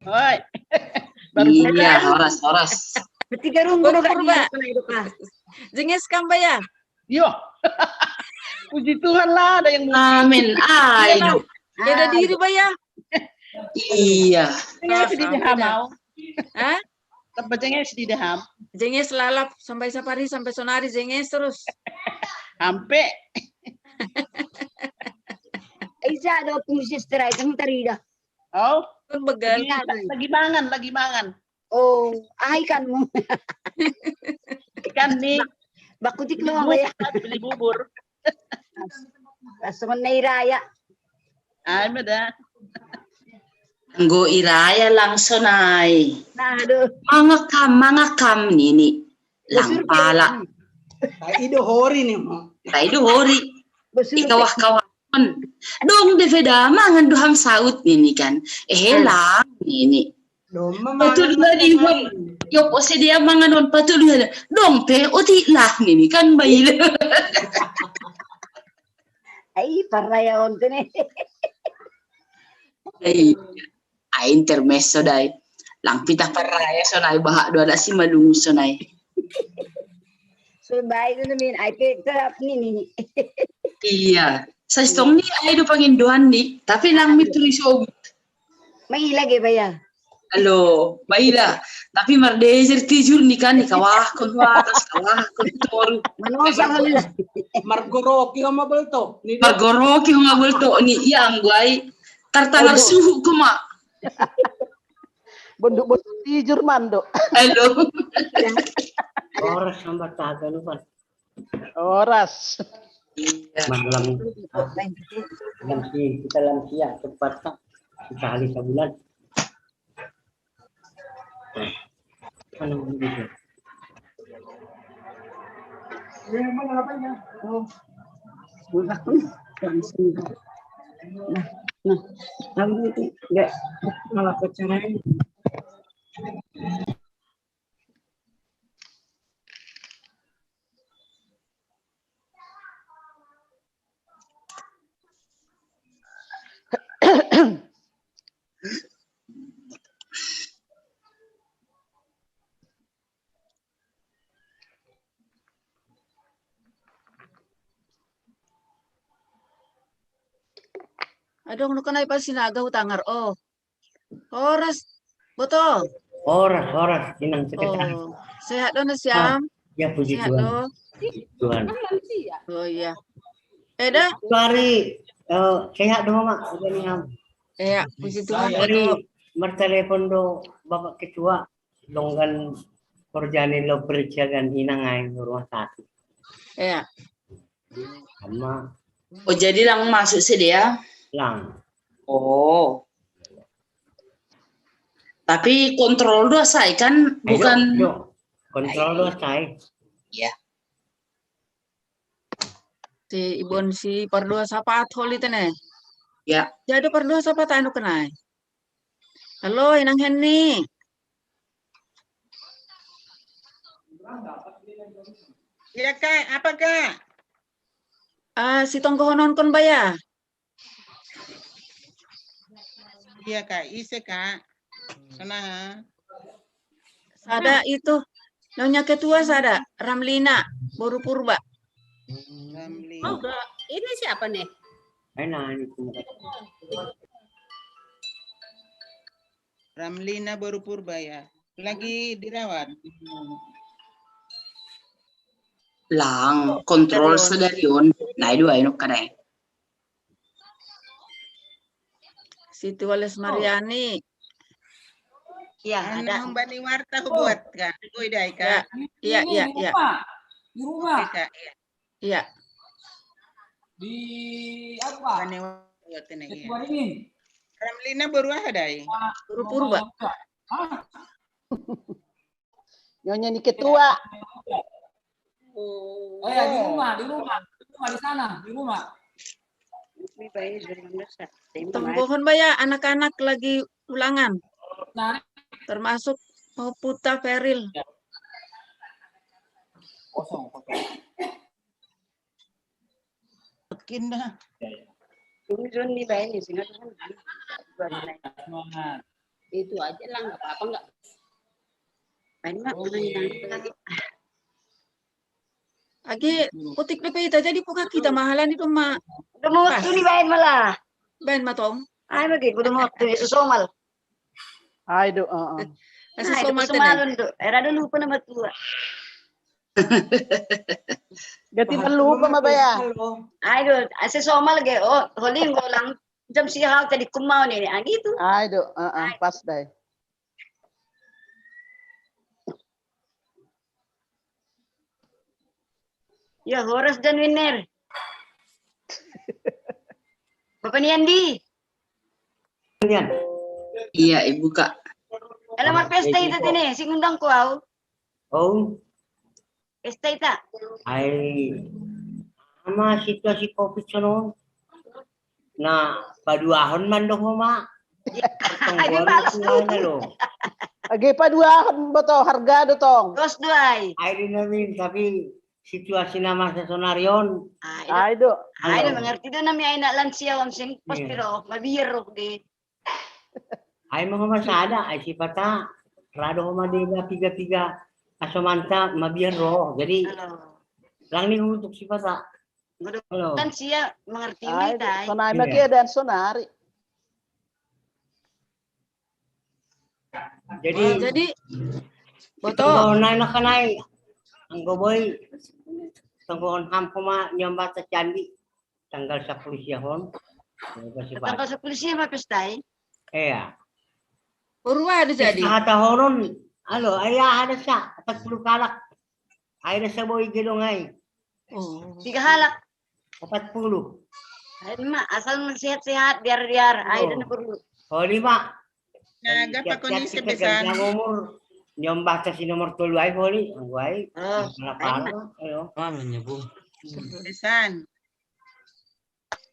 Oi. Baru Iya, horas. Bertiga rumbo Betul, gak Mbak. dia. Jenges kan Mbak ya? Yo. Puji Tuhan lah ada yang Amin. Iya lah. Ayo. Beda diri Mbak ya? Iya. Bacanya sedih daham beda. mau. Hah? Bacanya sedih daham. Jenges lalap sampai sapari sampai sonari jenges terus. Sampai Isa ada fungsi istirahat yang terida. oh Pun begal. lagi mangan. Oh, ay kan mo. Ikan nih Bakutik beli lo ba ya? beli bubur. Lasungan na iraya. Ay mada. Nggo iraya langsung ay. Nah, aduh. Mangakam nini. Lang pala. Ido hori nih mo. Taido hori. Basur. Ikawah-kawan. Dong deveda mangan duham saut nini kan. Lang nini. Betul tadi yo pose dia manganon patul dia. Dong pe oti lah nini kan bayi. Ay, paraya onto ne. Ay intermesso dai. Lang pitah paraya sonai bahak do ada si malungu sonai. So, baik na namin. Ay, terap ni. Iya. Sa stong ni ay do panginduan ni. Tapi lang mitrisog. May ilagay ba ya? Halo, baila. Tapi mardezer tijur ni kan ni kawah kon atas kawah kon toru. Manosa ka nila. Margoroki ka mabalto. Margoroki nga bulto ni yang guay. Tartangar suhu kuma. Bunduk-bunduk di Jerman do. Halo. Oras nomor taga lupa. Oras. Malam kita lansia cepat kita hari sebulan. Ano begitu? Nah, lalu itu enggak malah caranya. Adong no kanay pa sinaga utangar. Oh. Oras. Betul. Oras inang sekitar. Oh. Sehat do na Siam. Ya puji Sehat Tuhan. do. Tuhan. Oh iya. Eda. Hari sehat dong mak. Iya, puji Tuhan betul. Hari mertelepon do Bapak Ketua longgan korjani lo perjagaan inang ay rumah sakit. Iya. Sama Oh jadi lang masuk sih dia. lang. Oh. Tapi kontrol do say kan bukan. Ayo. Kontrol do say. Ya. Si ibon si perdua sapat holi tene. Ya. Jadi perdua sapat anu kenai. Halo, inang Henny. Ya Kak, apa Kak? Si tongkohonon kon baya. Iya Kak, ise Kak. Sana. Sada itu. Nyonya ketua sada. Ramlina. Boru Purba. Ramli. Oh, ini siapa nih? Ay na ini Ramlina baru purba ya. Lagi dirawat. Lang kontrol sa garion. Na ido ay no kanay. Siti Wales Mariani. Ya, Ano ada. Mbak Niwarta buat Kak? Uy, dai Kak. Iya. Di rumah. Oke, Kak. Iya. Iya. Di Mbak apa? Niwarta buat ini. Iya. Ketua ini. Ramlina baru ada dai. Boru Purba. Hah? Nyonya ni ketua. Oh ya di rumah di sana di rumah. Tongkohon baya anak-anak lagi ulangan. Nah, Termasuk Puta Feril. kosong. Kinda. Ini John di bayi sih, Semangat. Itu aja lah, nggak apa-apa nggak. Paling mah Agi putik pepe itu jadi puka kita mahalan itu mak. udah mau waktu nih bayan malah. Ben matong. Ay, magi, udah mau waktu nih susomal. Ay, do, Kasi Ay, somal itu tenen. sumalon itu. Era dulu pa na matua. Gati malupa mabaya. Ay, do, asa somal lagi. Oh, huling ko lang. Jam siya tadi kumaw ni. Ah, gitu. Ay, do, pas day. Ya, Horace dan Winner. Bapak ni Andi. Yan. Iya, Ibu Kak. Alamat pesta ito din eh. Singundang ko aw. Oh, Pesta ita. ay ama situasi COVID sono na paduahon man do ma. Ay, di balas Tungguan to. na lo. Agi pa dua ba to harga do tong. Dos duay. Ay rin namin tapi situasi nama sa sonaryon. Ay, Ay, do. ay, mengerti do na mi ay na lansia om sing pas Yeah. pero mabiro di. Ay mga masada ay si pata rado madila tiga-tiga asomanta mabiyero. Jadi Halo. lang ni untuk si pata. Halo. Lansia mengerti Ay, mi do. tay. Sonay Iya. magia dan sonari. Jadi Boto. tunggu na kanay. Ang goboy tunggu ham kuma nyambat sa candi tanggal 10 siyahon. Kasi pa. Tangkal sa pulisya mapestay. Kaya Purwa ada jadi. sa tahonon alo aya ada sa 40 kalak. Ay na sa boy gilongay. Oh. Tiga halak. 40. Ay, ma, asal sehat-sehat biar ay Oh. do na perlu. O 5. Naga pa ko ni si Besan. Ang umur nyomba sa si nomor 3 ay holi. Ang guay. Oh. Para ayo. Besan.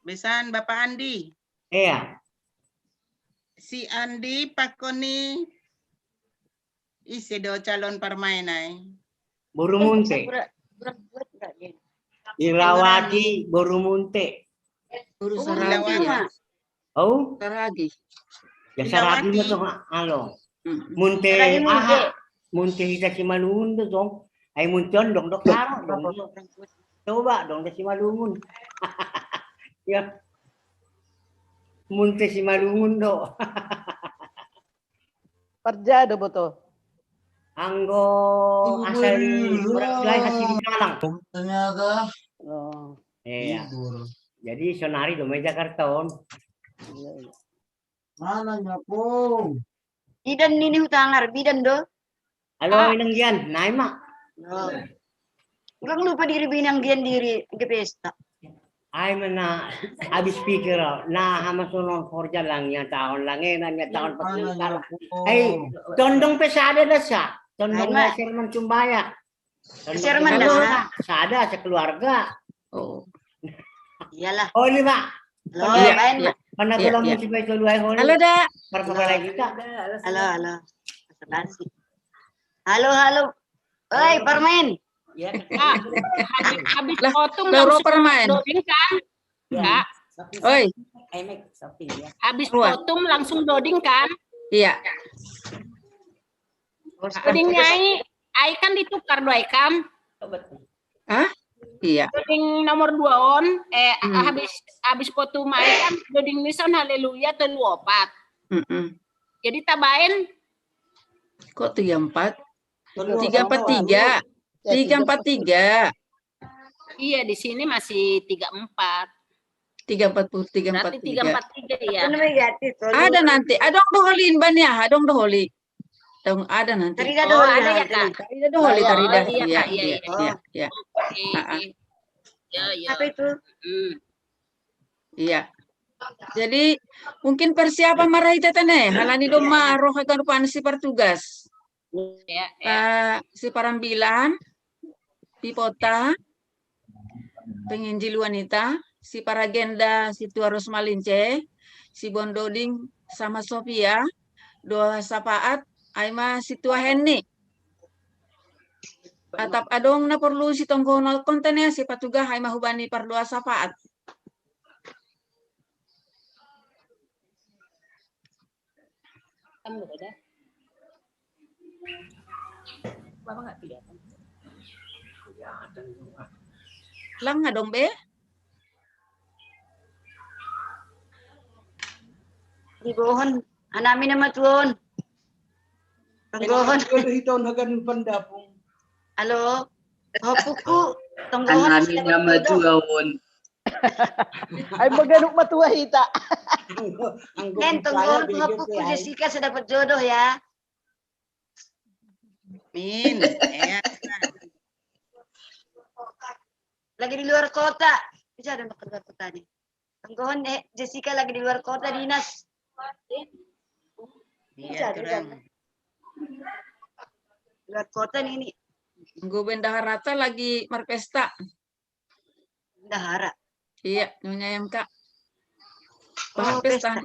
Besan, Bapak Andi. Iya. Si Andi pakoni isi do calon permainan. Burumunte. Burak enggak dia. Irawati Burumunte. Guru Oh, saragi Lawat. ya. Oh, Saragi. ya sarati mo to alo. Munte Saragi munte. aha. Munte hita si Malungun do dong. Ay munton dong dok klaro dong. Coba dong si Malungun. Ya. Munte si Malungun do. Parja do boto. Anggo asal Uray hasil kalang. Oh. Iya. Jadi sonari do may Jakarta on. Iya, iya. Bidan nini hutangar, bidan do. Halo inang yan, naima. No. Ulang lupa diri binang dian diri ke pesta. Ay mana abis pikir na hamasonon korja lang yan taon lang yan taon pagkakala. Ay tondong pesada na siya. Tondong Ay, na ma. Sherman Cumbaya. Tondong Sherman na dah. sada sa keluarga. Oh. Iyalah. Oh lima. Lo, Iya, lain iya. mah. Panagulang Iya, mo si Baito Luay Holi. Halo dak. Para papalay kita. Halo, halo. Kasih. Halo. Oi, permen. Ya. Habis Lah, potong Loro langsung permain. doding kan? Enggak. Oi, Ay Mek, Sophie ya. Habis Keluar. potong langsung doding kan? iya. Dodingnya ai kan ditukar doai kan? Hah? Iya. Doding nomor 2 on Hmm. habis potong mai kan doding mison haleluya telu opat. Mm-mm. Jadi tabain Kok 34? Tiga 343. 343. iya di sini masih 34. 340, Berarti 343. 343 ya. Ano may gatis? Ada nanti. Adong doholin ban ya, adong doholi. Dong ada nanti. Tarida Oh, do ada ya, Kak? Tarida doholi, Oh, tarida. iya, Iya, Kak, iya, iya, iya. iya, iya. Oke. Ya, ya. Apa itu? Iya. Jadi mungkin persiapan marah itu tene, halani doma roh akan rupan si pertugas. Ya, ya. Si parambilan, pipota, penginjil wanita, si paragenda, si Tuarus Malince, si Bondoding sama Sofia, doa sapaat, aima si Tua Henni. Atap adong na perlu si tongkonal kontennya si patugah aima hubani pardoa sapaat. Kamu udah. Bapak nggak kelihatan. Lang nga dong, be? Di bohon. Anamin naman tuon. Tanggohon. Halo. Hopuku. Tanggohon. Anami na matuawon. Ay maganong matuwa hita. Nen, tanggohon ko hopuku. Jessica sa dapat jodoh ya. Min. Lagi di luar kota. Bisa ada ke luar kota nih. Tanggohon Jessica lagi di luar kota dinas. Iya, kurang. Luar kota nih ini. Gue Bendaharata lagi marpesta. Dahara. Iya, Nyonya MK. Oh, Marpesta.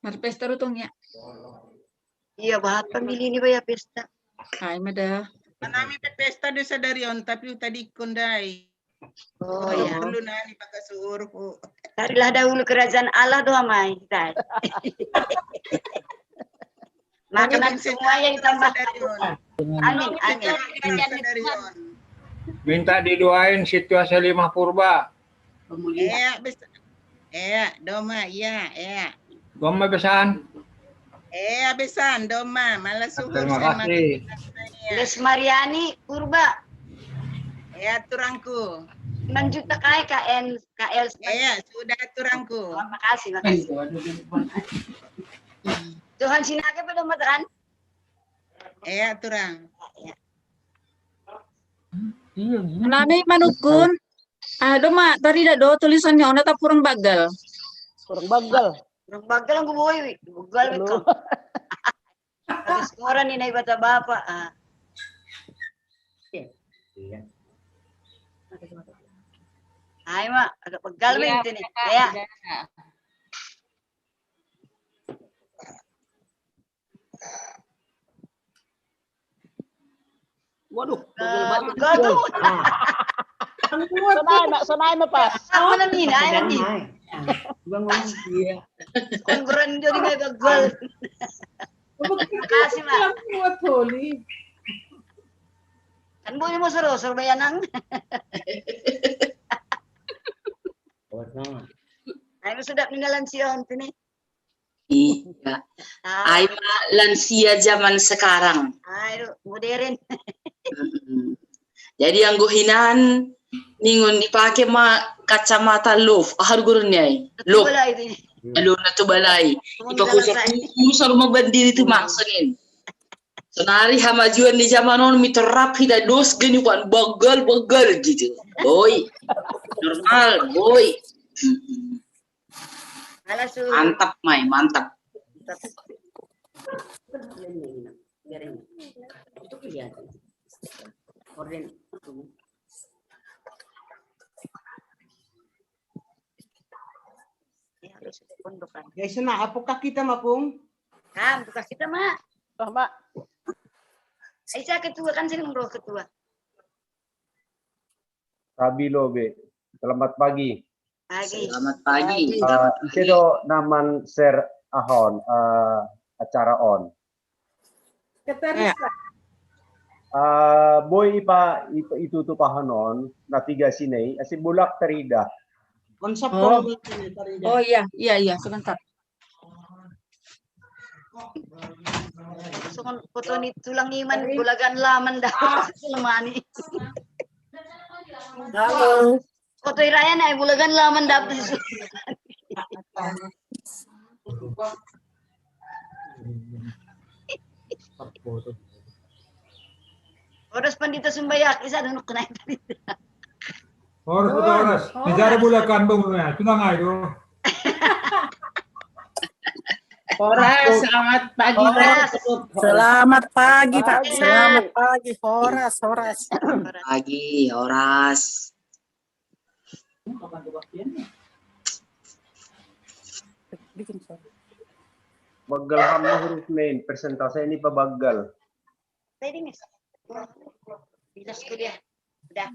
Marpesta rutong ya. Iya, bahat pamilih ini ba ya pesta. Ay, mada. Manami pesta doon sa Darion, tapi tadi kunday. Oh Iya. ya. Dulu na ni pagkasuor ko. Carilah dahulu kerajaan Allah doa mai. Makanan semua yang ditambah. Amin, amin. Minta didoain situasi Lima Purba. Doma, Goma besan. besan, doma, malah suhur. Terima kasih. Les Mariani Purba. Turangku. 5 juta kaya KL. Sudah turangku. Makasih, makasih. Tuhan sinaga pa dumataan. Turang. Nami manukun. Doma, tadi do tulisannya ona tak kurang bagal. Kurang bagal. Kurang bagal ang gubuhay. Bugal ko. Tapos koran ni na ibata bapa. Ay ma, agak pegal ba yun eh. Kaya. Waduh, Bagal tuh. Sanay na pas. Ako na mina, ay na mina. Kung guran dyan may bagal. Makasih ma. Kan boleh mo saro bayan ang. Ay mo sudah ninggalan siya ini. Iya. Ay lansia zaman sekarang. Ay, modern. Jadi yang gohinan ningon dipakai kacamata loof. Hargurun ay. Loof. Wala itu. Alun na to balay. Ipakusar mo bandiri itu maksanin. Sonari hamajuan di zaman on miterap hita dos gini wan bagal gitu. Boy. Normal, boy. Mantap, Mai, mantap. Itu kelihatan. Orden. Guys, na apok kita mapung. Buka kita mak. Mak. Aisyah ketua kan sini ngobrol ketua. Sabi Lobe. Selamat pagi. Pagi. Selamat pagi. Ito naman Sir Ahon, acara on. Boy itu pahanon navigasi nay asi bulak tarida. Oh iya, sebentar. So foto ni tulang iman bulagan laman dah lemani. Halo. Foto iraya na bulagan laman dah. Oras pandito sumbayak isa dunok na ito. Oras. Negara Bulacan ba mo na? Tunang ay do. Horas, selamat pagi. Horas. Selamat pagi, Pak. Selamat pagi, Horas. Pagi, Horas. Bagal hama huruf main, persentase ini pabagal. Pwede nih. Bilas ko dia. Udah.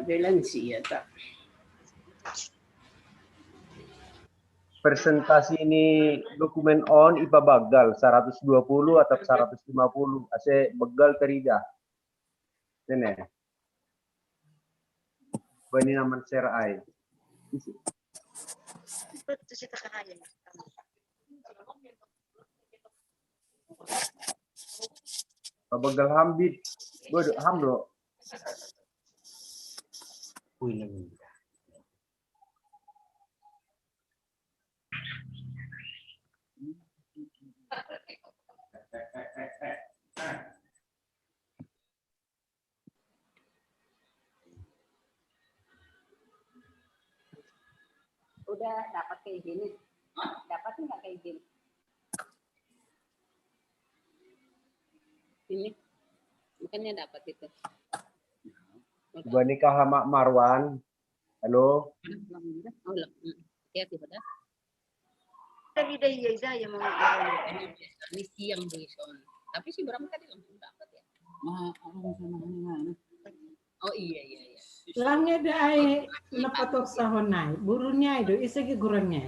Bilang siya ta. presentasi ini dokumen on IPA bagal 120 atau 150 ase bagal terida. Ini. Bani naman share ay. Betul sih tak kaya. Bagal hambit. Bodoh hamlo. Udah dapat kayak gini. Dapat nggak kayak gini? Ini bukannya dapat itu. Gua nikah sama Marwan. Halo. Oh, hati-hati pada. Tapi dah iya saya mau. Ini siang besok. Tapi si berapa tadi langsung dapat ya? Oh iya. Langnya ada ay napatok sahonay. Burunya itu isegi gurangnya.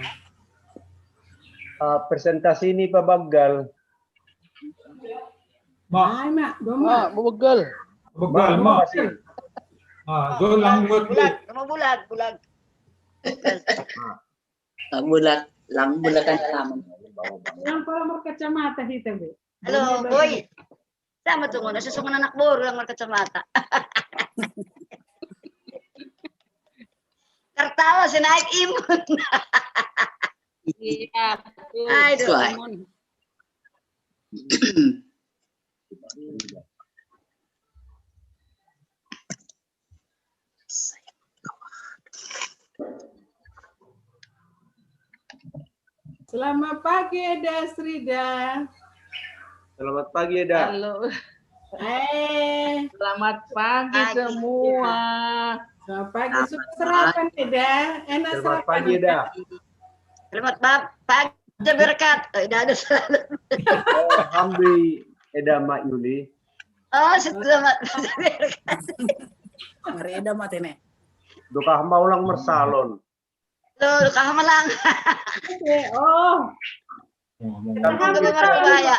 Presentasi ini Pak Bagal. Ay mak, doma. Begal. Bagal mak. Golang Bulat, kamu bulat. Bulat, lang bulakan alaman. Yang kalau berkacamata hitam be. Halo, boy. Sama tuh, nasusungan anak baru yang berkacamata. Tertawa si naik imun. Iya. Aduh. Selamat pagi Eda Srida. Selamat pagi Eda. Halo. Selamat pagi Pagi. semua. Selamat pagi. Sudah sarapan Eda? Enak Selamat sarapan. pagi Eda. Selamat pagi berkat. Tidak ada salah. Hamdi Eda Mak Yuli. Oh, selamat berkat. Reda matene. Duka mau ulang mersalon. Loh, kamu lang. Oh. Kamu berbahaya.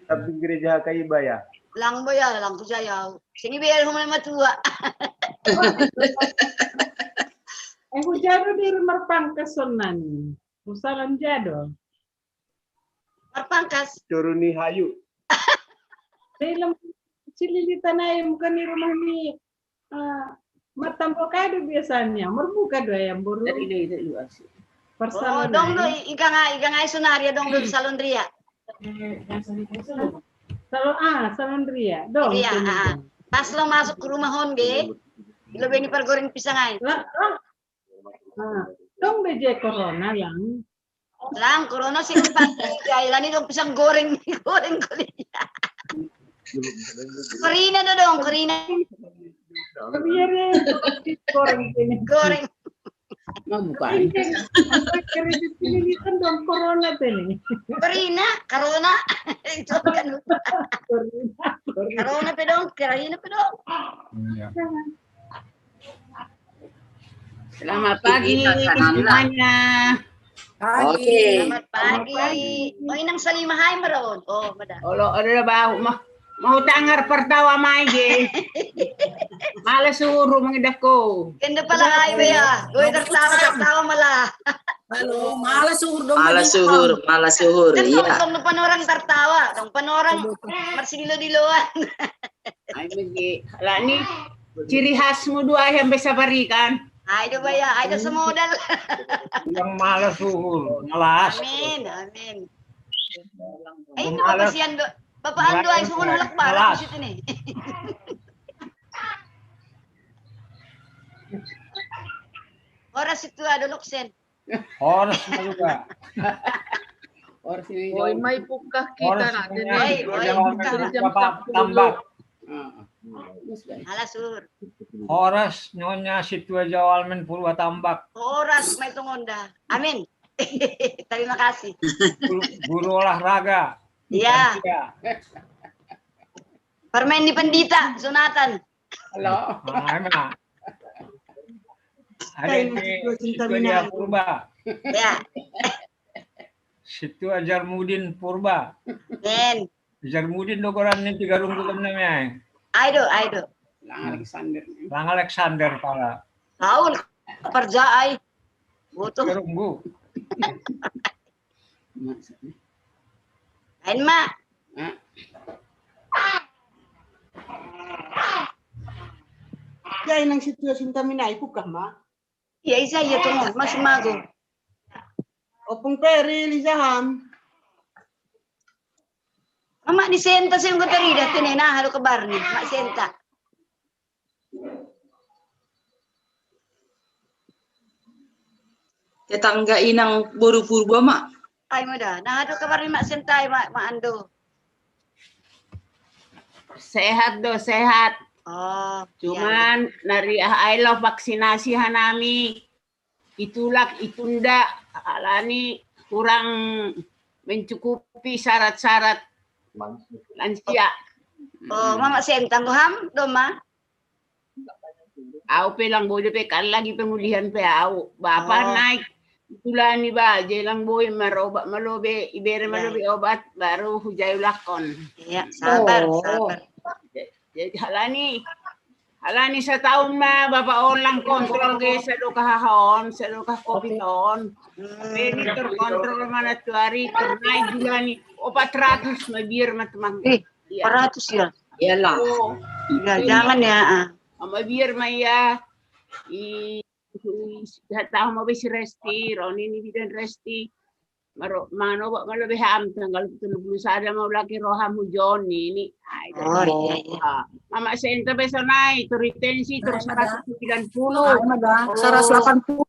Tapi gereja Kaiba ya. Lang boy ya, lang ko saya. Sini biar humay matua. Hujado di Marpangkasonan. Usalan jado. Marpangkas. Turuni Hayu. Dalam cililitan ay bukan di rumah ni matambokado biasanya. Merbuka do ayam buru. Oh, dong do ika nga sunaria dong do sa Londria. Salondria. Dong. Iya, pas lo masuk ke rumah Honge, lo beni pergoreng pisang ay. Dong beje corona lang. Lang, corona sih empat. Kaya lani dong pisang goreng kuliah. Korina do dong, korina. Biare goreng ini. Goreng. Bukan. Kerja cililitan dong corona tadi. Korina, karona. Itu kan. Karona pe dong, karina pe dong. Selamat pagi semuanya. Oke. Selamat pagi. Oh, inang salimahay maroon. Oh, mada. Olo, ada ba mau tangar pertawa maige. Malas suruh mengidak ko. Kenda pala kayo ya. Goy tertawa malah. Halo, malas suhur dong. Malas suhur. Kan Iya. dong panorang tertawa, dong panorang masih dilo-diloan. Ay magi, ala ni ciri khasmu dua yang bisa berikan. Ay do ba ya? Ay do sa modal. Yang malas suhur, malas. Amin. Ay ito ba ba siyan do? Bapak Ando ay sumunulak ba? Kasi ito ni. Oras itu ada Luksen. Oras na juga. Hoy, may pukah kita natin. Tambak. Alas sur. Oras nyonya situa jawal men purwa tambak. Oras may tungonda. Amin. Terima kasih. Guru olahraga. Iya. Permen di Pendita, sunatan. Halo. Ada ini dia purba. Ya, Situ Ajarmudin Purba. men. Ajarmudin dogoran ni tigarung dalam namanya. Aido. Lang Alexander pala. Tahu kerja ay. Butuh. Tigarung bu. Lain mak. Kaya nang sitwasyon kami na ikukah ma. Iya isa iya tunggu masih mago. Opong peri lisaham. Mama di senta sa yung katarida tinena halo ka barni. Mak senta. Tetangga inang boru purba mak. Ay mo dah. Nah halo ka barni mak senta ay mak ando. Sehat do, sehat. Oh, Cuman nari ailaw vaksinasi hanami. Itulak, itunda. Alani kurang mencukupi syarat-syarat lansia. Oh, mama senta goham doma. Aku pelang boleh pekan lagi pemulihan pe aku. Bapak naik tulani ba, jelang boy marobat malobe, ibere malobe obat baru hujay lakon. Iya, sabar. Jadi halani sa taon na bapak lang kontrol ke sa do kahahon, sa do kakopiton. Penitor kontrol man at tuari, turnay julani 400 mabir matamang. 400 ya. Iyalah. Ya, jangan ya. Mabir maya tahu mau besi resti, Roni ini bidan resti. Mano lebih ham tanggal 30 sada mau lagi roham hujon ini. Oh iya. Mama senta besok naik tur retensi tur 190. 180.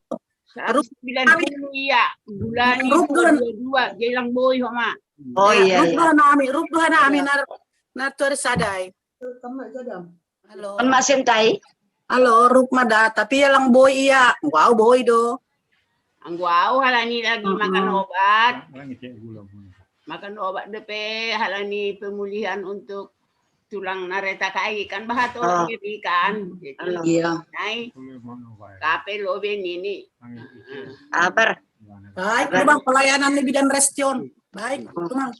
190 iya. Bulan 22 jelang boy mama. Oh iya. Rup doha nami na tur sadai. Halo. Mak sentai. Halo, rup mada tapi yang boy iya. Wow, boy do. Ang guau halani lagi makan obat. Makan obat DP halani pemulihan untuk tulang nareta kai kan bahat orang ini kan. Iya. Nai. Kape lobe ini. Sabar. Baik, Bang, pelayanan di bidang restion. Baik, Bang.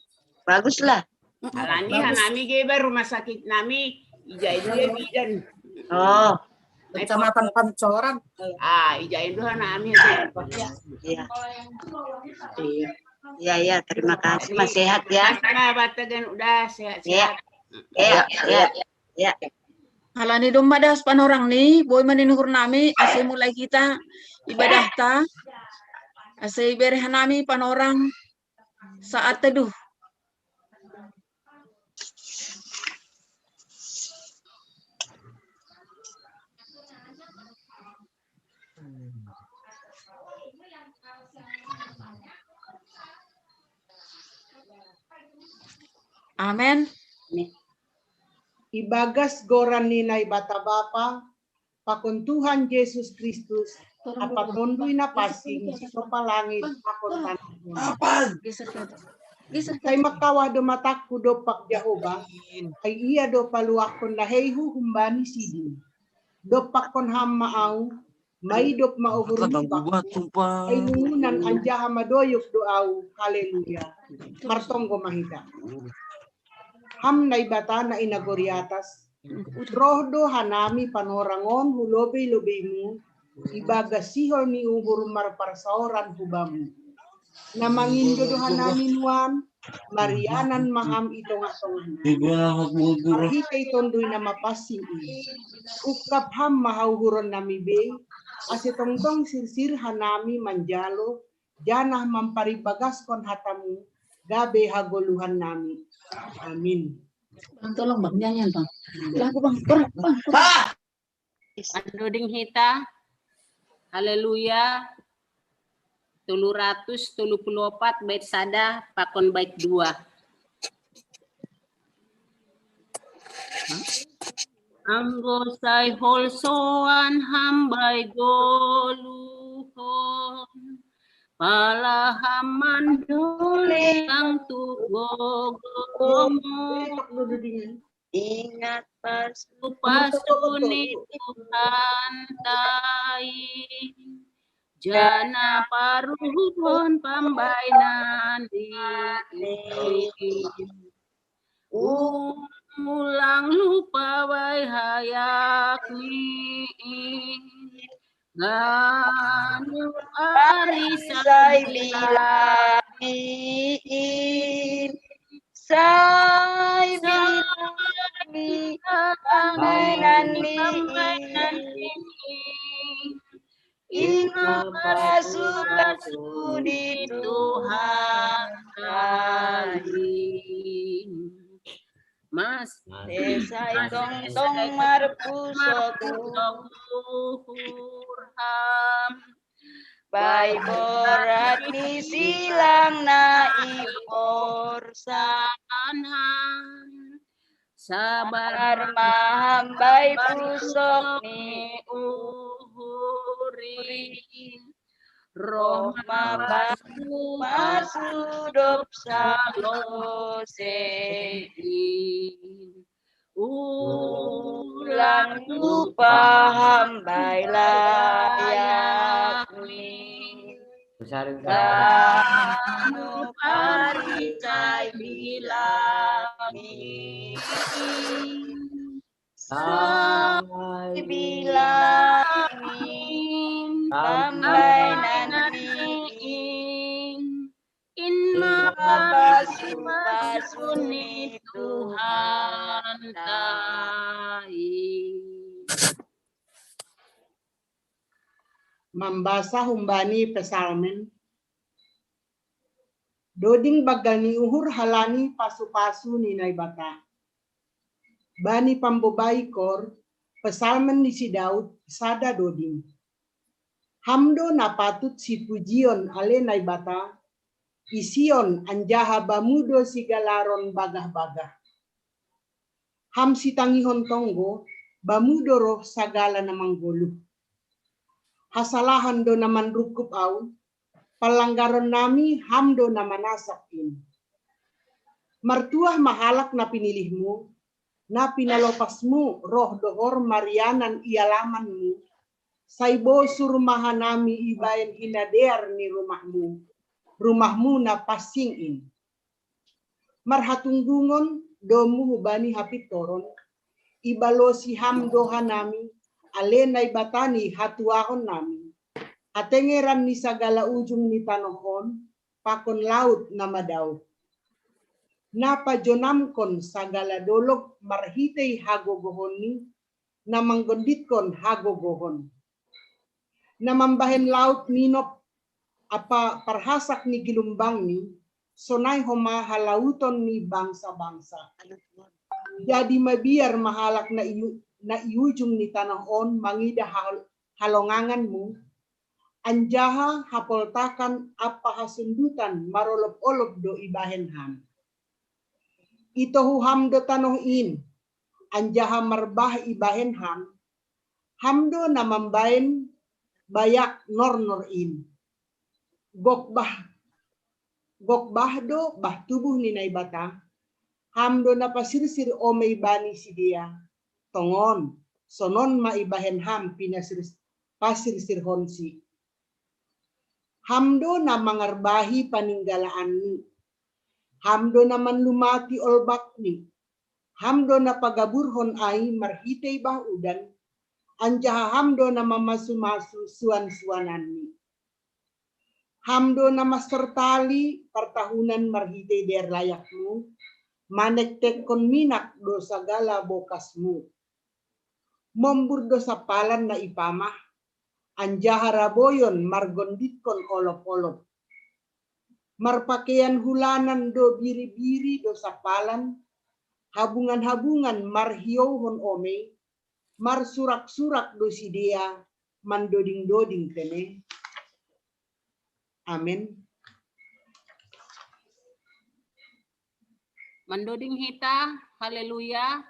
Baguslah. Halani hanami geber rumah sakit nami ijai dia bidan. Oh. Kecamatan Pancoran. Ijain doa nami. Iya, terima kasih. Mas sehat ya. Batagan udah sehat-sehat. Ya. Halani domba das panorang nih, boy maninhur nami, ase mulai kita ibadah ta, ase iberehan nami panorang saat teduh. Amen. Ibagas goran ninay bata bapa, pakuntuhan Yesus Kristus, apat mundoy na pasing, sa palangit, pakuntan. Kay makawa do matakku do pak Jehova, ay iya do paluakon lahayhu humbani sidin. Do pakon ham maaw, may dop maugurun ay nungunan anja hamadoyok doaw, haleluya. Martonggo mahita. Ham na ibata na inagoryatas, rohdo hanami panorangon hulobe-lobe mo, ibagasihol ni ubur marparsaoran hubamu. Namangindo do hanami nuan, marianan maham itong-atongan. Arhitay tondoy na mapasing ukap ham mahauhuron nami be, asitongtong sirsir hanami manjalo, janah mamparibagas kon hatamu, gabe hagoluhan nami. Amin. Bang, tolong Bang, nyanyian Bang. Lagu Bang, Bang. Andoding hita, haleluya, 334 bait sada, pakon bait 2. Anggo say holsoan hambay goluhon, palahaman dole ang tugogomo, Ingat pasunit Tuhan tayo, Jana paruhun pambainan di ulang lupa wai hayak ni nganu Arisai bilangin Sai bilangin Pamainan Ina pasu di Tuhan Mas Desai tong marpusok Hurham Bai borat ni silang na ipor Sanhan Sabar maham bai pusok ni uhuri roh masudop salosein ulang lupa hambai layak ni kanu paricai bilangin Sai bilangin pamainan Inna pasu ni Tuhan Mambasa humbani pesalmen. Doding bagal ni uhur halani pasu-pasu ni naibata. Bani pambobai kor pesalmen ni si Daud sada doding. Hamdo na patut si pujion ale naibata. Ision anjaha bamudo si galaron bagah-bagah. Ham si tangihon tonggo bamudo roh sagala namang goluh. Hasalahan do naman rukup au, palanggaron nami hamdo naman nasakin. Martuah mahalak na pinilihmu, na pinalopasmu roh dohor marianan ialamanmu, saibo surmahan nami ibayan hinadear ni rumahmu na pasingin. Marhatunggungon domu hubani hapitoron, ibalosi hamdo hanami, alenay batani hatuahon nami. Atengeran ni sagala ujung ni tanohon, pakon laut na madaw. Napajonamkon sagala dolog marhitay hagogohon ni, na manggonditkon hagogohon. Namambahen laut minop, apa parhasak ni gilumbang ni, sonay homahalauton ni bangsa-bangsa. Jadi mabiar mahalak na iujung ni tanahon mangida halonganganmu, anjaha hapoltakan apa hasundutan marolop-olop do ibahen ham. Ito ham do tanohin, anjaha marbah ibahen ham, hamdo namambain bayak nor-norin. Gokbah do bah tubuh ni naibata, hamdo na pasirsir o may bani si dia. Tongon, sonon maibahen ham pasirsir honsi. Hamdo na mangarbahi paninggalaan ni. Hamdo na manlumati olbak ni. Hamdo na pagaburhon ay marhitay bah udan. Anjaha hamdo na mamasu-masu suan-suanan ni. Hamdo na masertali pertahunan marhitay der layakmu. Manektek kon minak do sagala bokasmu. Memburdo sapalan na ipamah, anjahara boyon margonditkon olop-olop. Marpakaian hulanan do biri-biri do sapalan, habungan-habungan marhiohon ome, marsurak-surak do sidia, mandoding-doding tene. Amin. Mandoding hita, haleluya.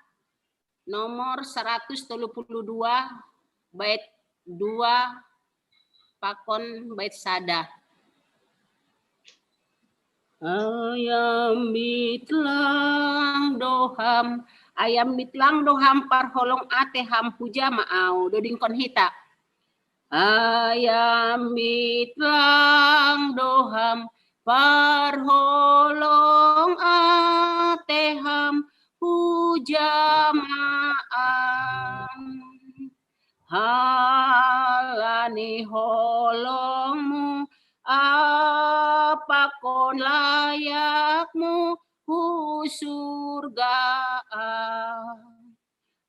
Nomor 132 bait 2 pakon bait sada. Ayam bitlang doham parholong ate ham puja maau doding kon hita. ayam bitlang doham parholong ateham hujamaan halani holongmu apa kon layakmu surga.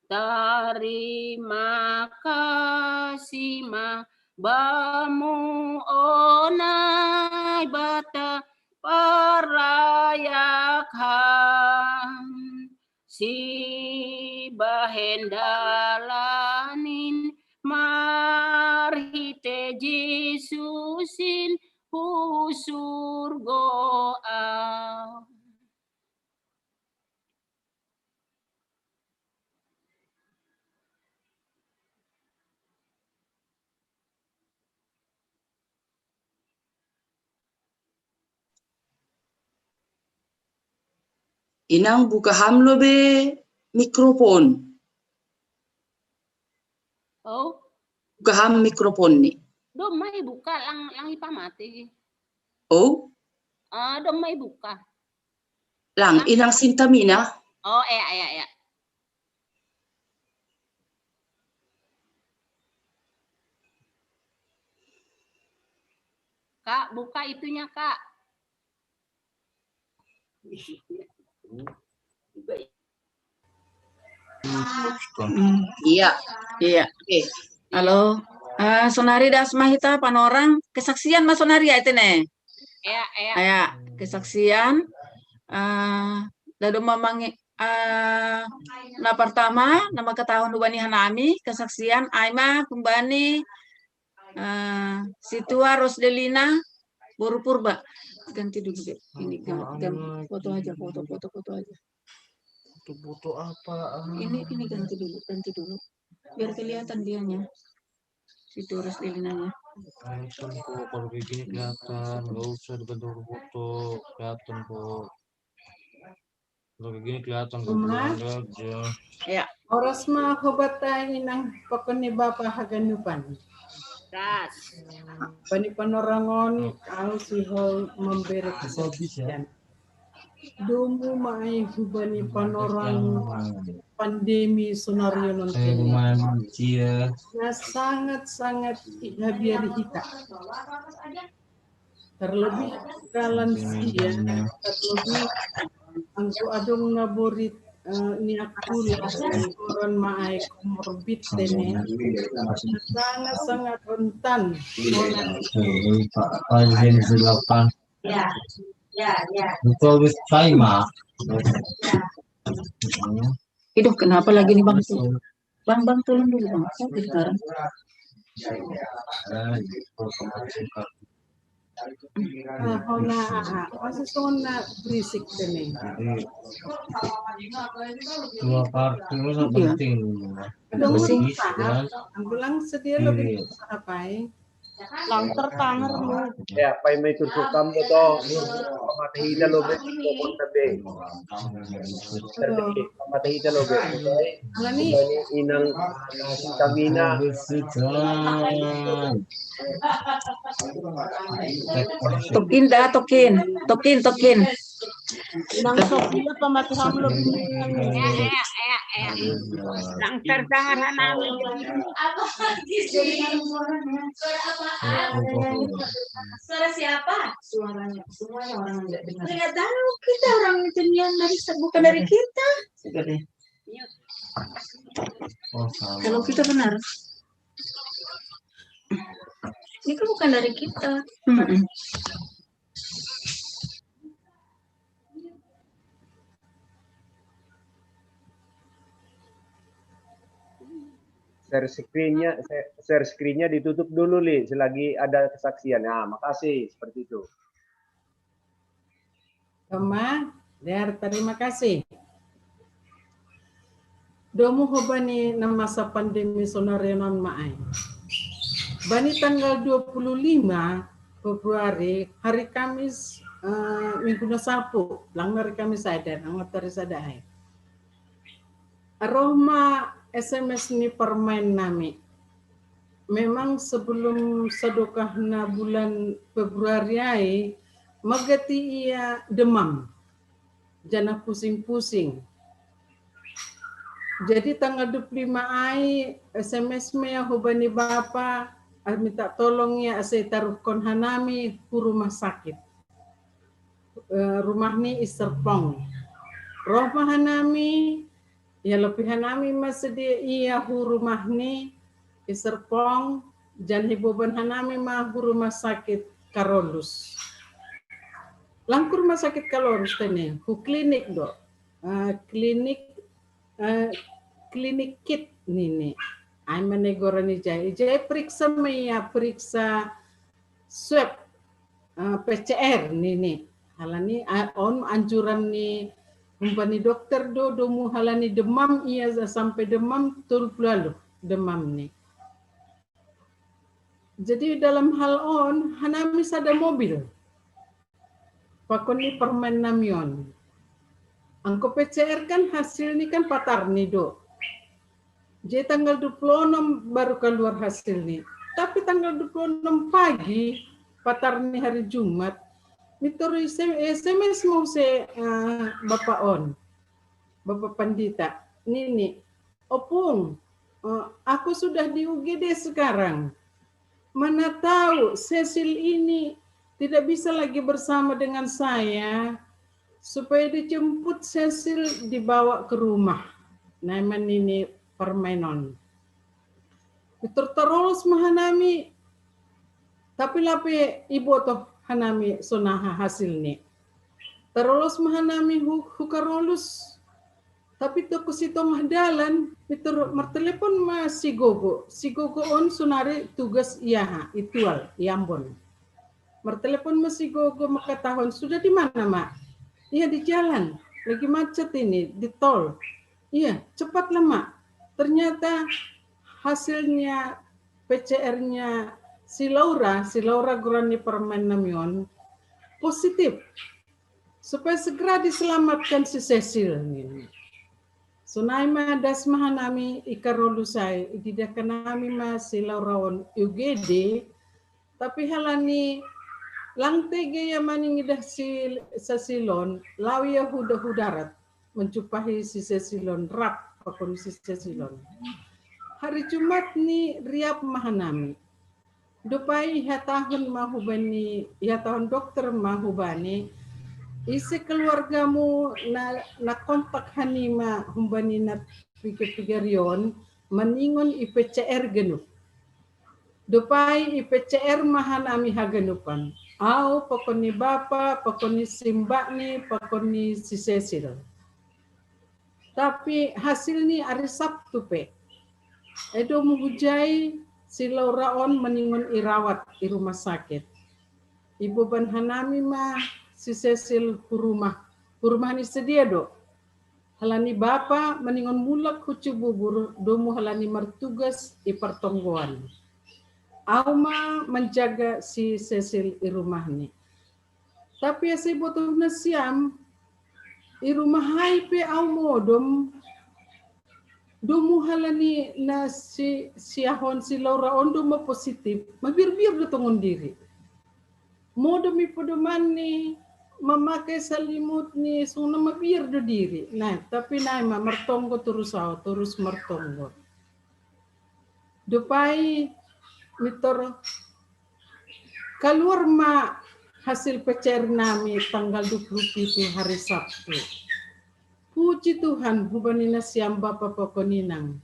Terima kasih ma bamu onai bata parayakan si bahendalanin marhite Jesusin surga. Inang buka hamlo be mikrofon. Oh, Buka ham mikrofon ni. dom mai buka lang ipamati. Oh, Dom mai buka. lang inang sintamina. Oh, ya. Kak, buka itunya, Kak. Iya. Iya. Oke. Halo. Sonari das mahita panorang kesaksian Mas Sonari ya itu nih. Ya. Ya, kesaksian dado mamang na pertama nama ketahun ubani hanami kesaksian Aima kumbani Situa Rosdelina Boru Purba. Ganti dulu deh. Ini ganti foto aja, foto aja. Foto apa? Ini ganti dulu. Biar kelihatan dianya. Situa Rosdelinanya. Kelihatan kok, kalau kayak gini kelihatan, nggak usah dibantu foto, kelihatan kok. Kalau kayak gini kelihatan kok, aja. Ya. Oras mah hobatain nang pokoknya bapak haganupan. Das. Pani panorangon ang sihol memberi kesaksian. Dumu mai hubani panorang pandemi sonario nonton. Nah, sangat habiari kita. Terlebih lansia, terlebih angku adong ngaborit ni aku orang maai komorbid ini sangat rentan. Betul with China. Hidup kenapa lagi nih Bang? Bang tolong dulu Bang. Saya sekarang. Masih sona berisik ini. Dua kartu itu penting. Aku lang sedia lebih apa? Lang tertanger lu. Ya, pai may tursukam mo to. Pamatahida lobe ko tabi. Pamatahida lobe. Ini inang sintamina. Tokin. Nang sopila pamataham lu. Ya. Lang tertangan hanami. Suara siapa? Suaranya semuanya orang nggak dengar. Nggak tahu kita orang jenian bukan dari kita. Kalau kita benar. Ini kan bukan dari kita. Share screen-nya ditutup dulu, Li, selagi ada kesaksian. Nah, makasih, seperti itu. Terima kasih. Domu hobani na masa pandemi sonarenon maay. Bani tanggal 25 Februari, hari Kamis, minggu na Sapu, lang hari Kamis ada, ang matari sa dahay. Aroma SMS ni permain nami. memang sebelum sedekahna bulan Februari ai magati ia demam. Jana pusing-pusing. Jadi tanggal 25 ai SMS me hubani bapa minta tolong ya saya taruh kon hanami ku rumah sakit. Rumah ni Serpong. Rumah hanami ya lebih hanami masih iya hu rumah ni Serpong jan hibuban hanami mah hu rumah sakit Karolus. Langkur rumah sakit Karolus tene hu klinik do. Klinik kit nini. Ay manegorani jay periksa maya periksa swab PCR nini. Halani on anjuran ni umpani dokter domu halani demam ia sampai demam tul lalu demam ni. Jadi dalam hal on hanami sada mobil. Pakoni permen namion. Angko PCR kan hasil ni kan patar ni do. Jadi tanggal 26 baru keluar hasil ni. Tapi tanggal 26 pagi patar ni hari Jumat. Mitur SMS mau se Bapak On. Bapak Pandita. Nini. Opung. Aku sudah di UGD sekarang. Mana tahu Cecil ini tidak bisa lagi bersama dengan saya. Supaya dijemput Cecil dibawa ke rumah. Naiman ini permenon. Terus mahanami. Tapi lape ibu toh hanami sonaha hasil ni. Terus mahanami hukarolus. Tapi to kusitong dalan. Pitur mertelepon ma si gogo. Si gogo on sunari tugas iyaha. Itual, iambon. Mertelepon ma si gogo makatahon. Sudah di mana mak? Iya di jalan, lagi macet ini, di tol. Iya, cepat mak. Ternyata hasilnya PCR-nya si Laura Gurani permen namion, positif. Supaya segera diselamatkan si Cecil. Sunaima das mahanami ikarolusai, ididakanami ma si Laura on UGD, tapi halani lang tege ya maning idah si Cecilon, lawi ya hudarat mencupahi si Cecilon rap pakon si Cecilon. Hari Jumat ni riap mahanami. Dupai ya tahun mahubani, ya tahun dokter mahubani. Isi keluargamu na kontak hanima humbani na pikir-pikirion meningon IPCR genuk. Dupai IPCR mahanami haganupan. Au pakoni bapa, pakoni simba ni, pakoni si Cecil. Tapi hasil ni hari Sabtu pe. Edo menghujai si Laura on meningon irawat di rumah sakit. Ibu ban hanami mah si Cecil kurumah ni sedia do. Halani bapa meningon mulak hucu bubur domu halani mertugas i pertonggoan. Auma menjaga si Cecil di rumah ni. Tapi saya butuh nasiam di rumah hai pe au modom domu halani na si ahon si Laura ondo ma positif mabir-bir do tongon diri. Modom ipodoman ni memakai selimut ni sungna mabir do diri. Nah, tapi naima mertonggo terus mertonggo. Dupai mitor keluar ma hasil PCR nami tanggal 27 hari Sabtu. Puji Tuhan hubanina siam bapa pokoninang.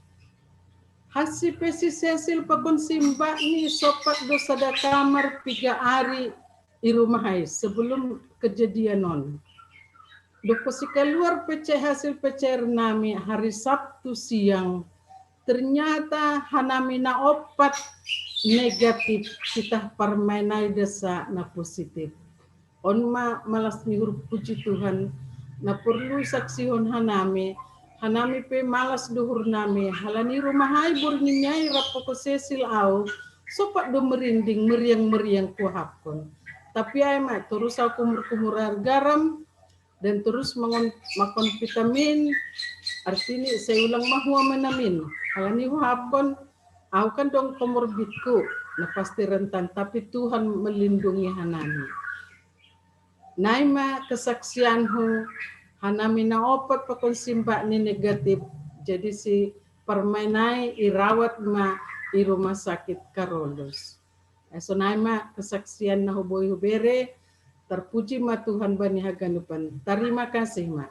Hasil pesi Cecil pakon simba ni sopat do sada kamar 3 hari di rumah hai sebelum kejadian non. Doko si keluar hasil PCR nami hari Sabtu siang. Ternyata hanami na opat negatif kita permainai desa na positif. On malas mihur puji Tuhan na perlu saksihon hanami pe malas duhur nami halani rumah hai burninyai rapoko Cecil au sopat do merinding meriang kuhapon. Tapi ay mak terus aku kumur garam dan terus makan vitamin. Artinya saya ulang mahua menamin. Halani hapon Aku kan dong komorbidku, nah pasti rentan, tapi Tuhan melindungi Hanami. Naima kesaksianku, Hanami na opat pakon simba ni negatif, jadi si permainai irawat ma di rumah sakit Carolus. So naima kesaksian na huboi hubere, terpuji ma Tuhan bani haganupan. Terima kasih ma.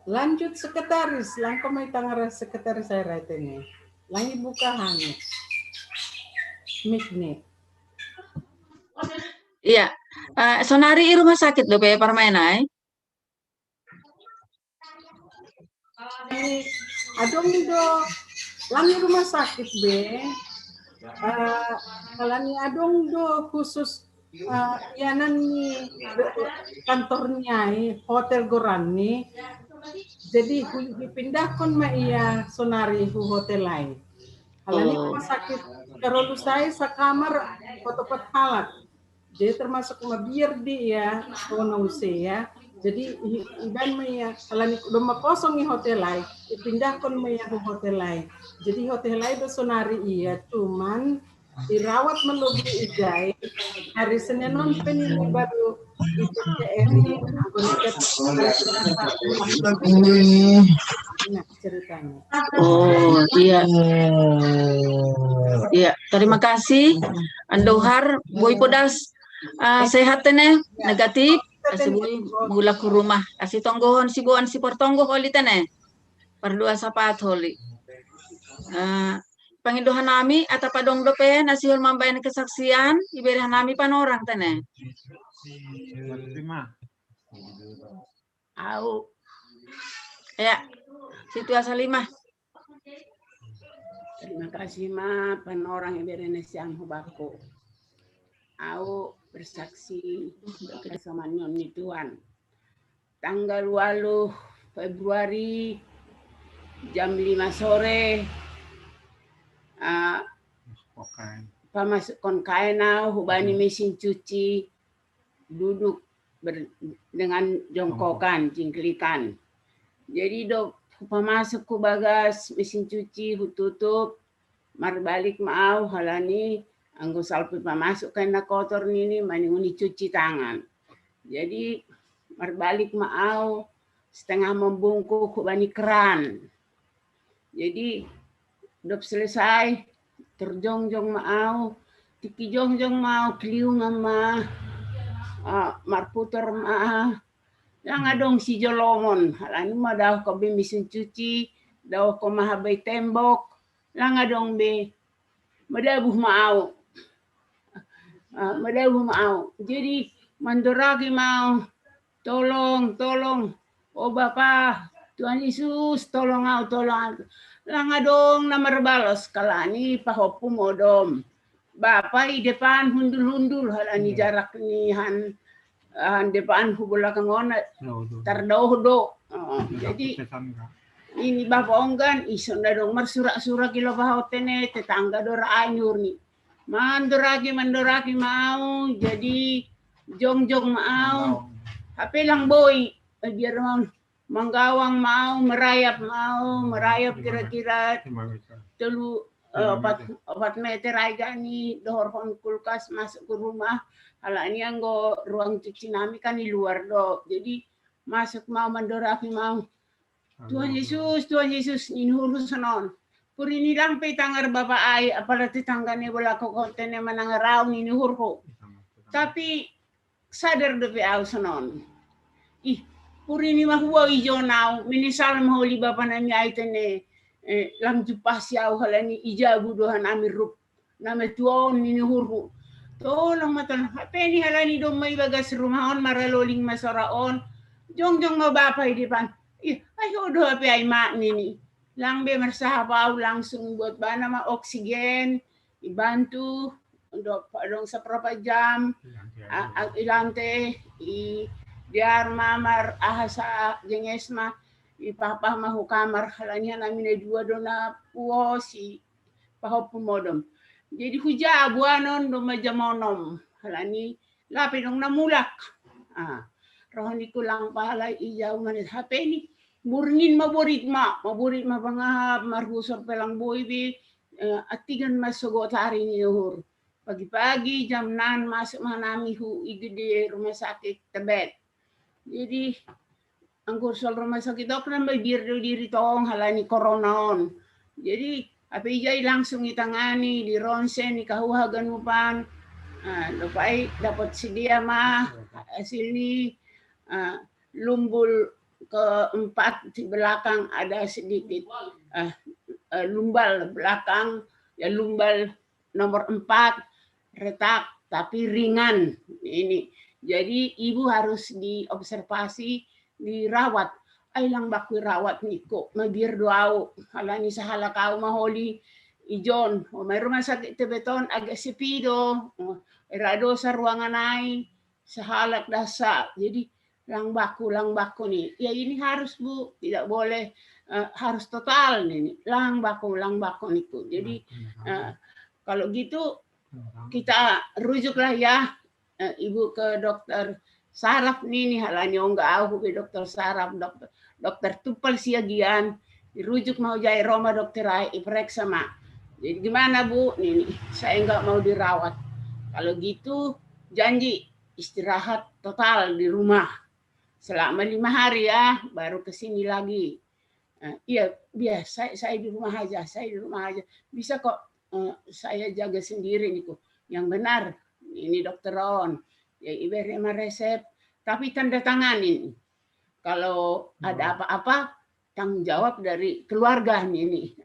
Lanjut sekretaris, langkah may tangara sekretaris saya right ini. Langi buka hanya. Mic nih. Iya. Sonari i rumah sakit do pe permainai. Adong do langi rumah sakit be. Kalau ni adong do khusus yanan ni kantornya hotel Goran ni. Jadi dipindahkan ma iya Sonari hu hotel lain. Kalau ini rumah sakit Carolus saya sekamar foto-foto halat. Jadi termasuk biar dia konause ya. Jadi iban maya kalau ni rumah kosong di hotel lain, dipindahkan maya ke hotel lain. Jadi hotel lain itu Sonari iya, cuman dirawat menuju ijai. Hari Senin non ini baru IPCRI nah ceritanya. Oh iya. Iya, terima kasih. Andohar boy podas sehat tene negatif. Kasi boy mula ke rumah. Kasi tonggohon si buan si portonggo holi tene. Perdua sapat holi. Pangindohan nami atau padong dope nasihul mambayan kesaksian iberihan nami panorang tene. Au. Ya, situasi 5. Terima kasih ma panorang iberenesian hubako. Au bersaksi bersama Nyoni Tuhan. Tanggal 8 Februari jam 5 sore pamasukkan kainau hubani mesin cuci duduk dengan jongkokan jingklikan. Jadi dok pamasuk ku bagas mesin cuci tutup marbalik mau halani anggo salput pamasuk karena kotor nini maninguni cuci tangan. Jadi marbalik mau setengah membungkuk bani keran. Jadi dok selesai terjongjong mau tiki jongjong mau kliung ama marputer ma yang adong si jolomon halani mah daw ko be mesin cuci daw ko mahabay tembok lang adong be madabuh mau jadi mandoragi mau tolong oh Bapak Tuhan Yesus tolong lang adong namarbalos kalani pahopu modom Bapak i depan hundul halani jarak nihan depan hubula kangon tardohdo. Jadi ini Bapak onggan ison dong marsura-sura kilo bahotene tetangga dora anyur nih. Mandoragi mau jadi jongjong mau. HP lang boy biar manggawang mau merayap kira-kira telu 4 meter aja nih dohor kulkas masuk ke rumah. Kalau ini anggo ruang cuci nami kan di luar do. Jadi masuk mau mandoraki mau. Tuhan Yesus ini hurus non. Puri ini lang pe tangar Bapak ai apalagi tanggane bola ko kontene manangaraw ini hurho. Tapi sadar do pe au sonon. Puri ini mah huwa ijo nau minisal maholi Bapak nami ai tene lang jupasi au halani ijabu dohan amirup. Nama tuon ini hurho. Tolong matan peni halani dong may bagas rumaon maraloling masaraon jongjong mabapay di pan ayo do api ay ma nini lang be marsahapaw langsung buat bana ma oksigen ibantu dong sa propajam ilante i diar mamar ahasa jengesma Ipapa mahu kamar halanya namine dua dona puosi paho pumodom. Jadi huja buanon do majamonom halani lapi dong namulak. Rohani kulang pahala ijau manit hapeni murnin maburit ma bangahap marhusor pelang boibi atigan masugot hari ni uhur. Pagi-pagi jam 6 masuk manami hu igede rumah sakit Tebet. Jadi anggur soal rumah sakit dokter may diri tong halani corona on. Jadi apa ijay langsung itangani di ronsen ni kahuhagan upan. Lupai dapat sedia mah hasil ni lumbul keempat di belakang ada sedikit lumbal belakang ya lumbal nomor 4 retak tapi ringan ini. Jadi ibu harus diobservasi, dirawat. Ay lang bakwi rawat niko, mabir doao. Halani sa halakaw maholi ijon. O may rumah sakit Tebeton agak sepido. Erado sa ruangan ay sa halak dasa. Jadi lang baku nih. Ya ini harus Bu, tidak boleh harus total nih. Lang baku niko. Jadi kalau gitu kita rujuklah ya Ibu ke dokter saraf nih halanya enggak aku ke dokter saraf dokter tupal siagian dirujuk mau jai Roma dokter ai iperiksa mak. Jadi gimana Bu? Nih saya enggak mau dirawat. Kalau gitu janji istirahat total di rumah selama 5 hari ya baru kesini lagi. Iya biasa saya di rumah aja bisa kok saya jaga sendiri nih kok yang benar. Ini dokter Ron, ya iberi resep, tapi tanda tanganin. Kalau ada apa-apa, tanggung jawab dari keluarga ini.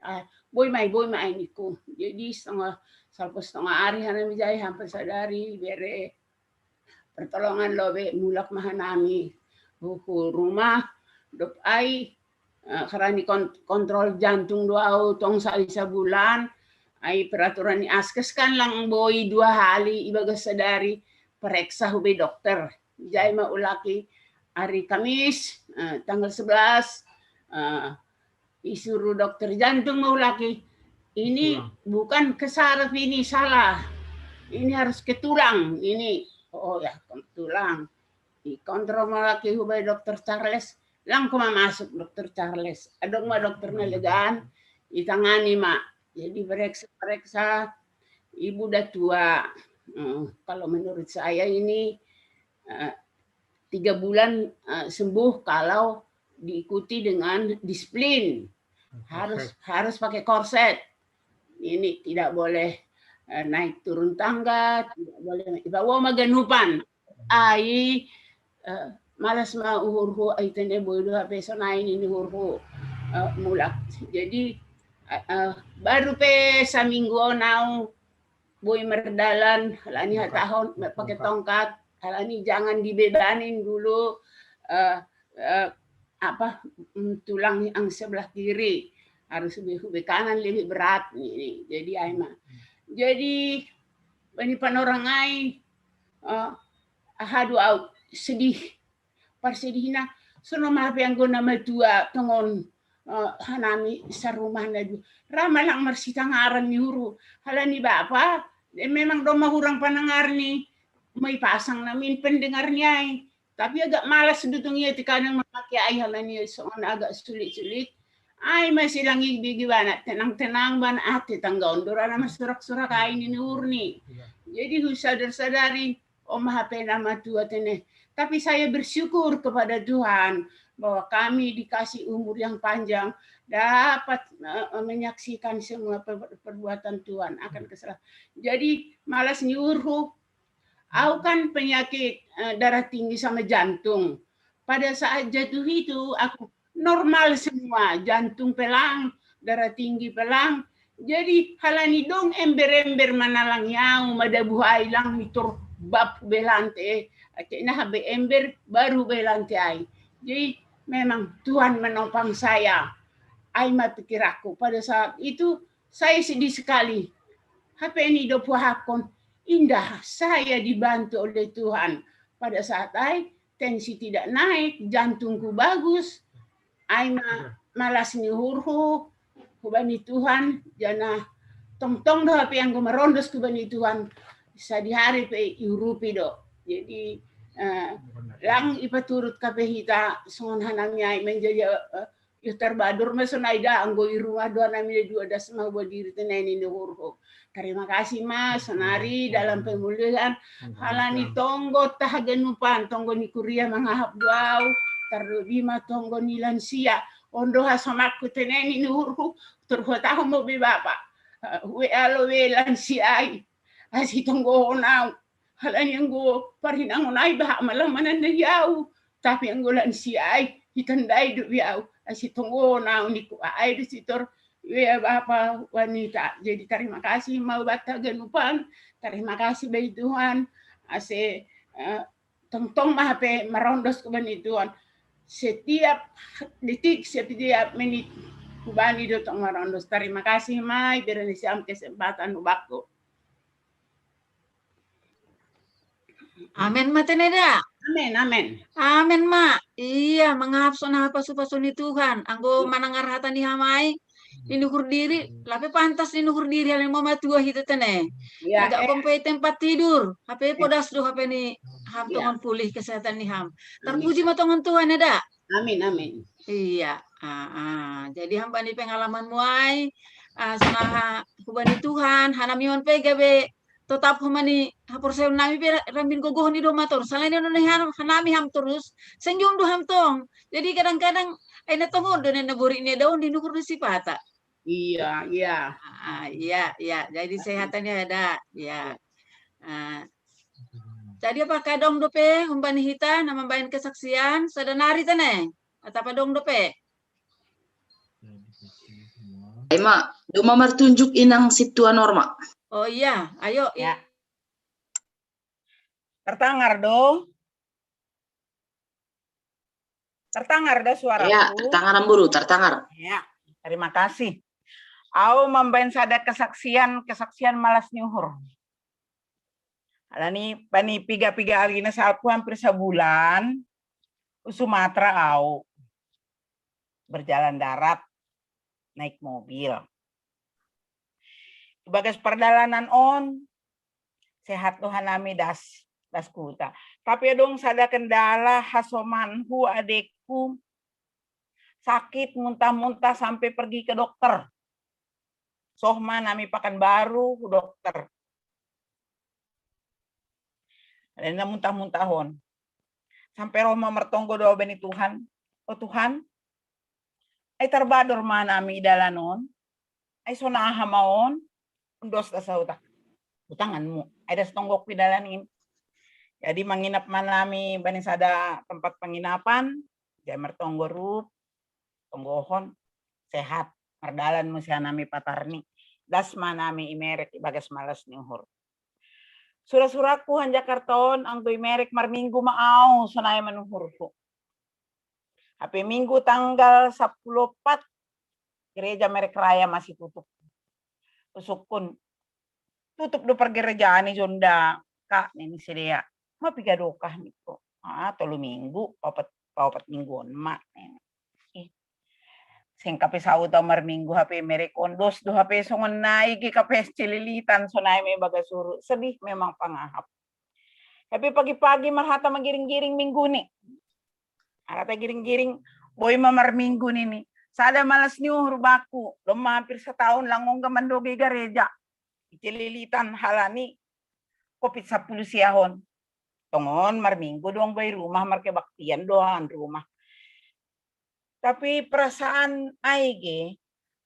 Boy mai ini ku. Jadi setengah hari hana mijai hampir sadari bere pertolongan lobe mulak mahanami buku rumah dok ai karena kontrol jantung doa tong sa bulan. Ay peraturan ni askes kan lang boy 2 hari ibagas sadari pereksa hube dokter. Jai maulaki hari Kamis tanggal 11 isuruh dokter jantung maulaki ini bukan ke saraf ini salah. Ini harus ke tulang ini. Oh ya ke tulang. Dikontrol maulaki hube dokter Charles lang kuma masuk dokter Charles. Adong ma dokter nalegaan itangani mak. Jadi periksa ibu udah tua. Kalau menurut saya ini 3 bulan sembuh kalau diikuti dengan disiplin. Harus pakai korset. Ini tidak boleh naik turun tangga, tidak boleh bawa maganupan. Ai malas ma uhurhu ai tene bodo pesona ini uhurhu mulak. Jadi baru pe sa minggu nau boy merdalan halani tahun pakai tongkat halani jangan dibebanin dulu tulang yang sebelah kiri harus lebih kanan lebih berat ini. Jadi aima jadi ini panorangai hadu au sedih parsedihina sono mape yang guna matua tongon hanami sa rumah na ramalang marsitangaran ni huru halani bapa memang do mahurang panangar ni may pasang namin pendengar niya tapi agak malas dutong iya tikanang mamakai ay halani so agak sulit-sulit ay masilang ibigiwana tenang-tenang ban ate tanggaon dora na masurak-surak ay ni urni jadi sadar-sadari mahape nama tua tene tapi saya bersyukur kepada Tuhan bahwa kami dikasih umur yang panjang dapat menyaksikan semua perbuatan Tuhan akan kesalahan. Jadi malas nyuruh. Aku kan penyakit darah tinggi sama jantung. Pada saat jatuh itu aku normal semua, jantung pelang, darah tinggi pelang. Jadi halani dong ember-ember manalang yang madabuhay lang mitur bab belante. Akhirnya habe ember baru belante ay. Jadi memang Tuhan menopang saya. Aima pikir aku pada saat itu saya sedih sekali. HP ini do puhakon indah saya dibantu oleh Tuhan. Pada saat tensi tidak naik, jantungku bagus. ay malas ni hurhu kubani Tuhan jana tong do api yang gumarondos kubani Tuhan sa di hari pe iurupi do. Jadi lang ipaturut kapehita songon hanangnya menjadi terbadur mesonaida anggo irumah doa nami dua das mau berdiri teneni ni hurhu. Terima kasih Mas Sonari dalam pemulihan halani tonggo tahagenupan tonggo ni kuria mangahap duau terlebih ma tonggo ni lansia ondo hasomakku teneni ni hurhu terhutahu mo bi bapa we alo we lansiai asi tonggo onau halani anggo parinang onai bah malam manan na yau tapi anggo lansiai hitandai du yau asi tonggo onau niku ai di sitor ya Bapak wanita. Jadi terima kasih mau bata genupan. Terima kasih bayi Tuhan. Ase tong mahape merondos ke bani Tuhan. Setiap detik, setiap menit kubani do tong merondos. Terima kasih mai berani siam kesempatan ubakku. Amin mateneda. Amin, amin. Amin mak. Iya mangahap sona pasu-pasuni Tuhan. Anggo manangar hata ni hamai. Dinukur diri, tapi pantas dinukur diri yang mau matua itu tene. Ya, agak kompeten tempat tidur. HP podas do HP ni ham tongon pulih kesehatan ni ham. Terpuji matongan Tuhan ada. Amin, amin. Iya. Jadi hamba ni pengalaman muai. Sana kubani Tuhan, hanamion pe gabe tetap humani hapur saya nami pe rambin gogoh ni do mator. Selain itu hanami ham terus senyum do ham tong. Jadi kadang-kadang na tongon do na buri ni daun dinukur di sipata. Iya, iya. Iya. Jadi sehatannya ada. Ya. Jadi apa kadong dope humbani hita nama bayan kesaksian sadanari tane. Atau apa dong dope? Ema, duma martunjuk inang situa norma. Oh iya, ayo. Ya. Tertangar dong. Tertangar dah suaraku. Ya, tertangar amburu, tertangar. Ya, terima kasih. Aku membain sada kesaksian malas nyuhur. Alani bani piga-piga alina salku hampir sebulan. Sumatera au berjalan darat naik mobil. Bagas perjalanan on sehat Tuhan nami das kuta. Tapi dong sada kendala hasomanku adekku sakit muntah-muntah sampai pergi ke dokter. Sohma nami Pekanbaru dokter. Ada muntah-muntahon. Sampai Roma mertonggo doa bani Tuhan. Oh Tuhan, ay terbadur mana nami dalanon. Ay sonaha maon. Undos da sauta. Utanganmu. Ay das tonggok pidalanin. Jadi menginap mana nami bani sada tempat penginapan. Dia mertonggo rup. Tonggohon. Sehat. Merdalan musia nami patarni. Das manami imerek bagas malas nyuhur. Surah-surahku han Jakartaon ang doy merek marminggu maau sunay manuhurku. Hape minggu tanggal 14 gereja merek raya masih tutup. Usukun tutup do pergerejaan ni Jonda kak nini sedia. Mapiga dokah niko. Tolu minggu papat mingguan mak. Sing kape saud amar minggu HP merek ondos do HP songon naik kape celilitan sonai me bagasuru sedih memang pangahap. Tapi pagi-pagi marhata magiring-giring minggu ni. Arata giring-giring boy mamar minggu ni. Sada malas nyuhur baku. Lama hampir setahun langong gamandoge gereja. Celilitan halani kopit 10 siahon. Tongon mar minggu doang bay rumah mar kebaktian doang rumah. Tapi perasaan aige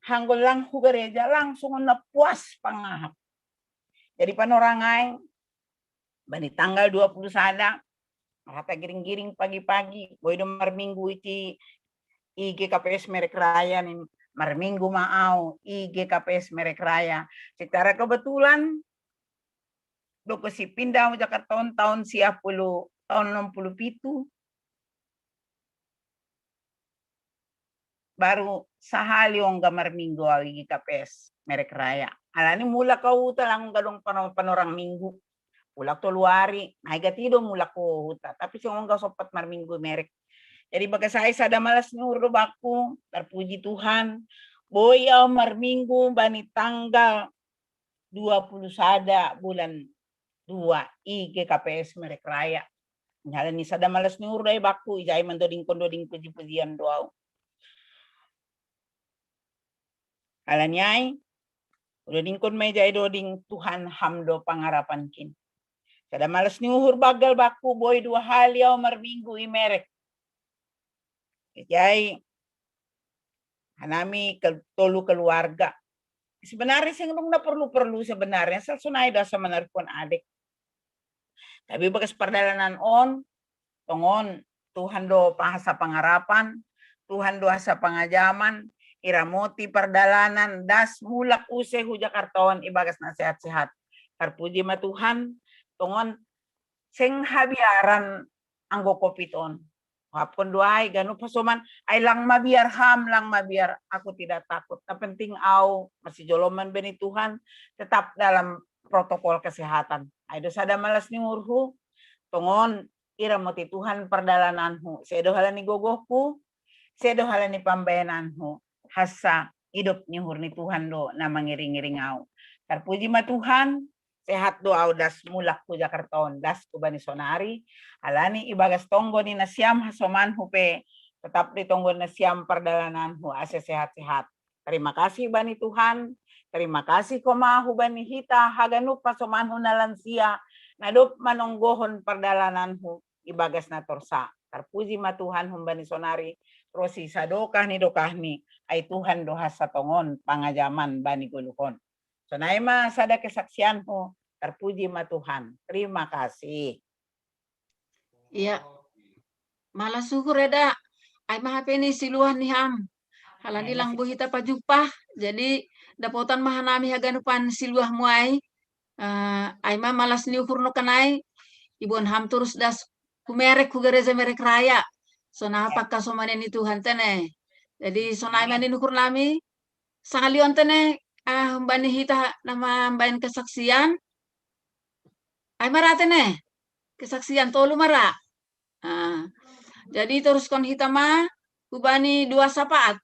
hanggol lang gereja langsung napuas pangahap. Jadi panorangai bani tanggal 20 sada kata giring-giring pagi-pagi boy do marminggu iti IG KPS merek raya nih marminggu maau IG KPS merek raya. Secara kebetulan do si pindah Jakarta tahun 60 tahun 67 baru sahali ang gamar minggu agi KPS merek raya. Alani mula kau talang gadong panorang minggu. Ulak to luari, naigatido mula ko huta. Tapi siya ang sopat mar minggu merek Jadi baga saya sada malas nyuruh baku, terpuji Tuhan. Boy marminggu bani tanggal 20 sada bulan 2 IGKPS Merek Raya. Nyala ni sada malas nyuruh ay baku, ijay mandoding kondoding puji-pujian doa. Alanyay, udah dingkon may jay doding Tuhan hamdo pangarapan kin. Sada malas nyuhur bagal baku boy 2 hali marminggu imerek. Jay hanami tolu keluarga. Sebenarnya sing na perlu sebenarnya salsunay da sa manarpon adik. Tapi bagas perdalanan tongon Tuhan do pahasa pangarapan, Tuhan do asa pangajaman, iramoti perdalanan das mulak use hu Jakartawan ibagas na sehat-sehat. Terpuji ma Tuhan, tongon sing habiaran anggo kopiton. Hapon duay ganu pasoman ay lang mabiar lang mabiar aku tidak takut. Yang penting masih joloman beni Tuhan tetap dalam protokol kesehatan. Ay do sada malas ni urhu tongon ira moti Tuhan perdalananmu. Sedo halani gogohku, sedo halani pambayananmu. Hasa hidup ni hurni Tuhan do na mangiring-iring au. Terpuji ma Tuhan. Sehat doa das mulak ku Jakartawan das ku bani sonari alani ibagas tonggo ni nasiam hasoman hupe tetap di tonggo nasiam perdalanan hu ase sehat-sehat. Terima kasih bani Tuhan, terima kasih koma hu bani hita haganup pasoman hu na lansia nadup manonggohon perdalanan hu ibagas na torsa. Terpuji ma Tuhan hu bani sonari rosi sadokah ni ay Tuhan doha sa tongon pangajaman bani guluhon. So naima sada kesaksianmu, terpuji ma Tuhan. Terima kasih. Iya. Malah syukur eda. Ay mahape ni siluan ni ham. Halani lang buhita pajupah. Jadi dapotan mahanami haganupan siluah muay. Ay malas ni ukur no kanay. Ibon ham terus das kumerek kugereza merek raya. So napak kasomane ni Tuhan tene. Jadi so naima ni ukur nami. Sangalion tene. Mbani hita nama mbain kesaksian ay marate ne kesaksian tolu mara jadi terus kon hita ma ubani 2 sapaat.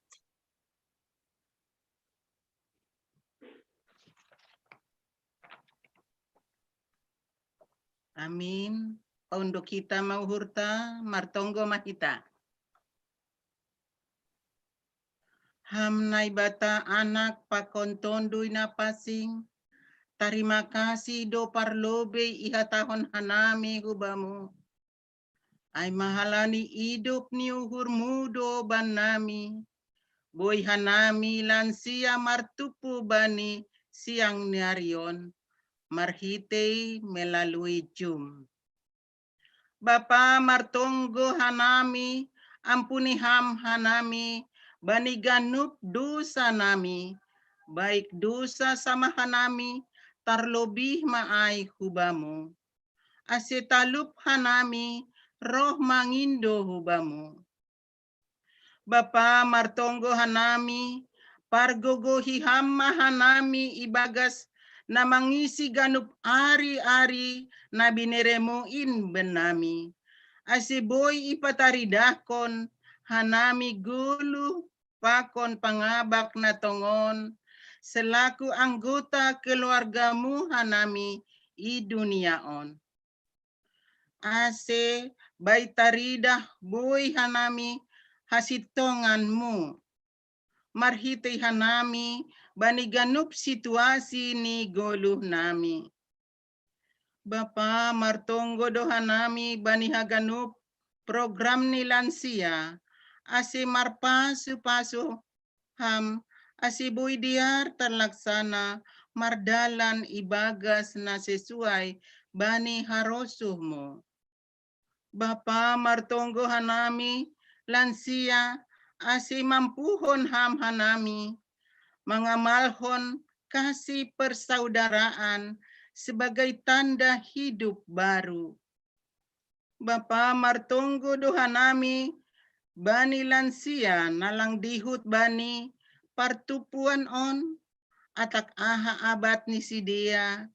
Amin. Paundo kita mau hurta martonggo mahita. Hamnai bata anak pakontondoy na pasing. Terima kasih do parlobe ihatahon hanami hubamu. Ay mahalani hidup ni uhurmu do banami. Boy hanami lansia martupu bani siang niarion. Marhitei melalui Zoom. Bapa martonggo hanami, ampuni ham hanami. Bani ganup dosa nami, baik dosa sama hanami, tarlobih maay hubamu. Asetalup hanami, roh mangindo hubamu. Bapa martonggo hanami, pargogohi hamma hanami ibagas na mangisi ganup ari-ari na bineremuin benami. Asiboy ipataridakon, hanami gulu pakon pangabak na tongon selaku anggota keluargamu hanami i duniaon. Ase baitaridah boy hanami hasitonganmu. Marhitay hanami baniganup situasi ni goluh nami. Bapa martonggo do hanami banihaganup program ni lansia. Asi marpasu-pasu ham asiboy diar terlaksana mardalan ibagas na sesuai bani harosuhmu. Bapa martonggo hanami lansia asi mampuhon ham hanami mengamalhon kasih persaudaraan sebagai tanda hidup baru. Bapa martonggo do hanami bani lansia nalang dihut bani partupuan on atak aha abat ni si dia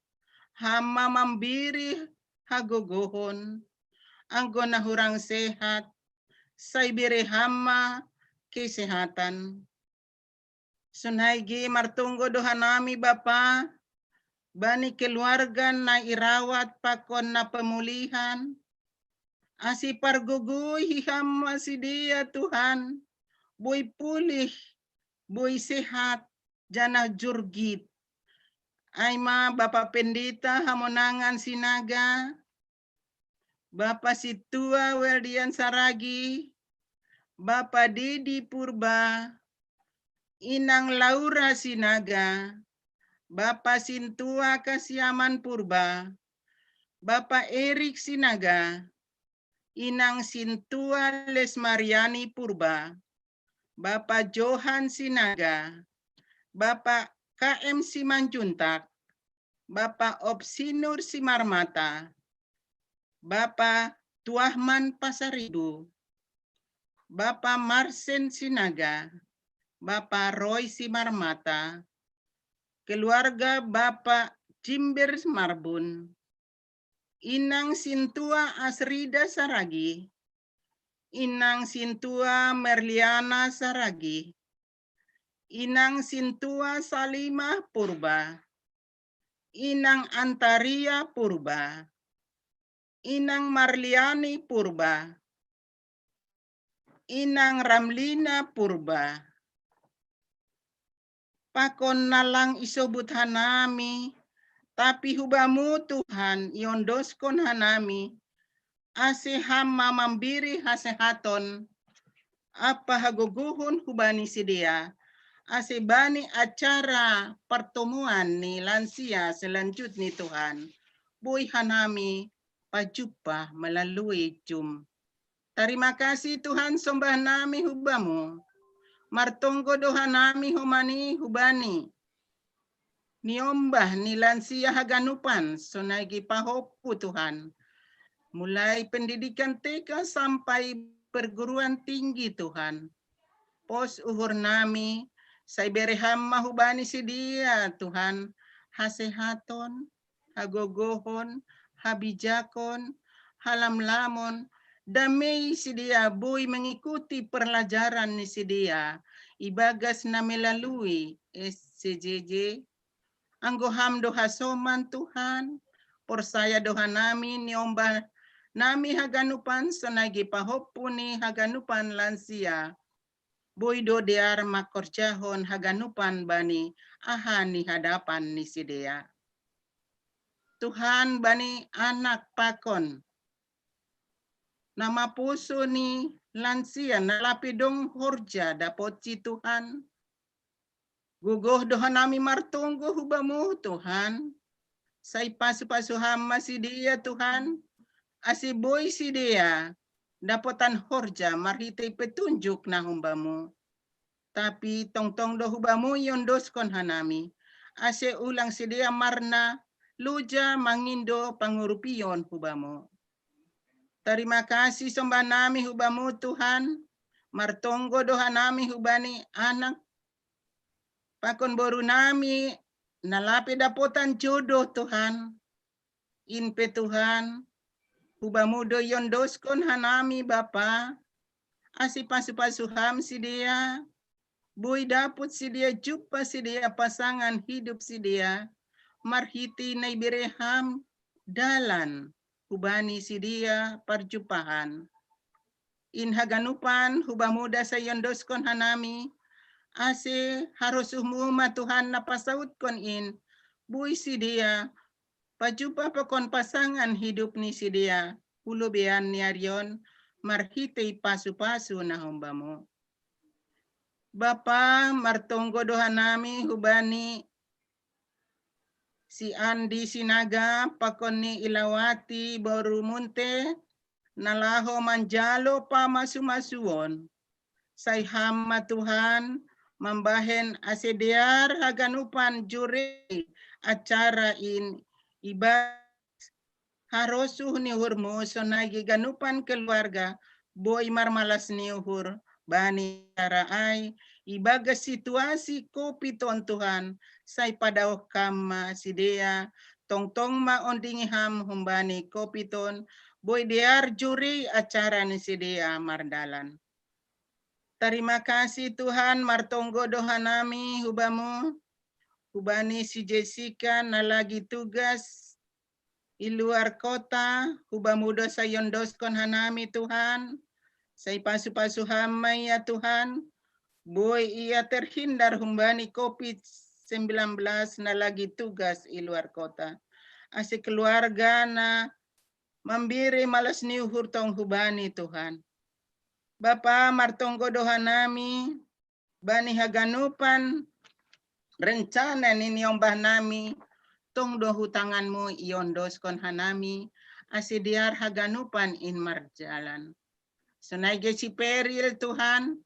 hama mambiri hagogohon anggo na hurang sehat Say beri hama kesehatan. Sunaigi martunggo doha nami Bapa, bani keluarga na irawat pakon na pemulihan. Asi parguguy hihama si dia Tuhan, boy pulih, boy sehat, jana jurgit. Ay ma Bapak Pendeta Hamonangan Sinaga, Bapak Situa Weldian Saragi, Bapak Didi Purba, Inang Laura Sinaga, Bapak Sintua Kasiaman Purba, Bapak Erik Sinaga, Inang Sintua Lesmariani Purba, Bapak Johan Sinaga, Bapak KM Simanjuntak, Bapak Opsinur Simarmata, Bapak Tuahman Pasaribu, Bapak Marsen Sinaga, Bapak Roy Simarmata, keluarga Bapak Jimber Marbun, Inang Sintua Asrida Saragi, Inang Sintua Merliana Saragi, Inang Sintua Salimah Purba, Inang Antaria Purba, Inang Marliani Purba, Inang Ramlina Purba, pakon nalang isobut hanami, tapi hubamu Tuhan yondoskon hanami, ase hama mambiri hasehaton, apa haguguhun hubani sidia, ase bani acara pertemuan ni lansia selanjutnya Tuhan, boy hanami pajupah melalui Zoom. Terima kasih Tuhan, sembah nami hubamu. Martonggo doha nami humani hubani. Niombah ni lansia haganupan sonagi pahopu Tuhan. Mulai pendidikan TK sampai perguruan tinggi Tuhan. Pos uhur nami, say bereham mahubani si dia Tuhan. Hasehaton, hagogohon, habijakon, halamlamon, damai si dia boy mengikuti pelajaran ni si dia. Ibagas na melalui SCJJ. Anggoham doha soman Tuhan. Porsaya doha nami niombah nami haganupan sonagi pahopuni haganupan lansia. Boy do dear makorjahon haganupan bani ahani hadapan ni si dia. Tuhan bani anak pakon. Nama puso ni lansia nalapidong horja dapot si Tuhan. Gugoh doha nami martunggo hubamu Tuhan. Say pasu-pasu hama si dia Tuhan. Asiboy si dia. Dapotan horja marhitay petunjuk na humbamu. Tapi tong-tong do hubamu yondoskon hanami. Ase ulang si dia marna luja mangindo pangurupion hubamu. Terima kasih sembah nami hubamu Tuhan. Martonggo doha nami hubani anak. Pakon boru nami nalapi dapotan jodoh Tuhan. Inpe Tuhan. Hubamu do yondoskon hanami Bapa. Asi pasu-pasuham si dia. Boy daput si dia jumpa si dia pasangan hidup si dia. Marhiti na ibireham dalan. Hubani si dia perjumpahan. In haganupan hubamuda sa yondoskon hanami. Ase harus umuma Tuhan napasaut kon in. Buy si dia. Pajumpa pakon pasangan hidup ni si dia. Hulubian ni Aryon. Marhitay pasu-pasu na humbamu. Bapa martonggo doha nami hubani si Andi Sinaga, pakon ni Ilawati, Borumunte, nalaho manjalo pa masumasuon. Say hama Tuhan, mambahen asediar haganupan juri acara in iba harosuh ni hurmo so nagi ganupan keluarga, boy marmalas ni uhur, bani araay, ibaga situasi kopiton Tuhan, say padaw kama si dia, tongtong maondingiham humbani kopiton, Boy diar juri acara ni si dia mardalan. Terima kasih Tuhan martonggo doa nami hubamu. Hubani si Jessica na lagi tugas di luar kota. Hubamu dosa yondoskon hanami Tuhan. Say pasu-pasu hamay ya Tuhan. Boy ia terhindar humbani COVID-19 na lagi tugas di luar kota. Asi keluarga na mambiri malas niuhur tong hubani Tuhan. Bapa martonggo doa nami, bani haganupan, rencana nini ombah nami, tong dohu tanganmu iondoskon hanami, asi diar haganupan in marjalan. Sunai si peril Tuhan,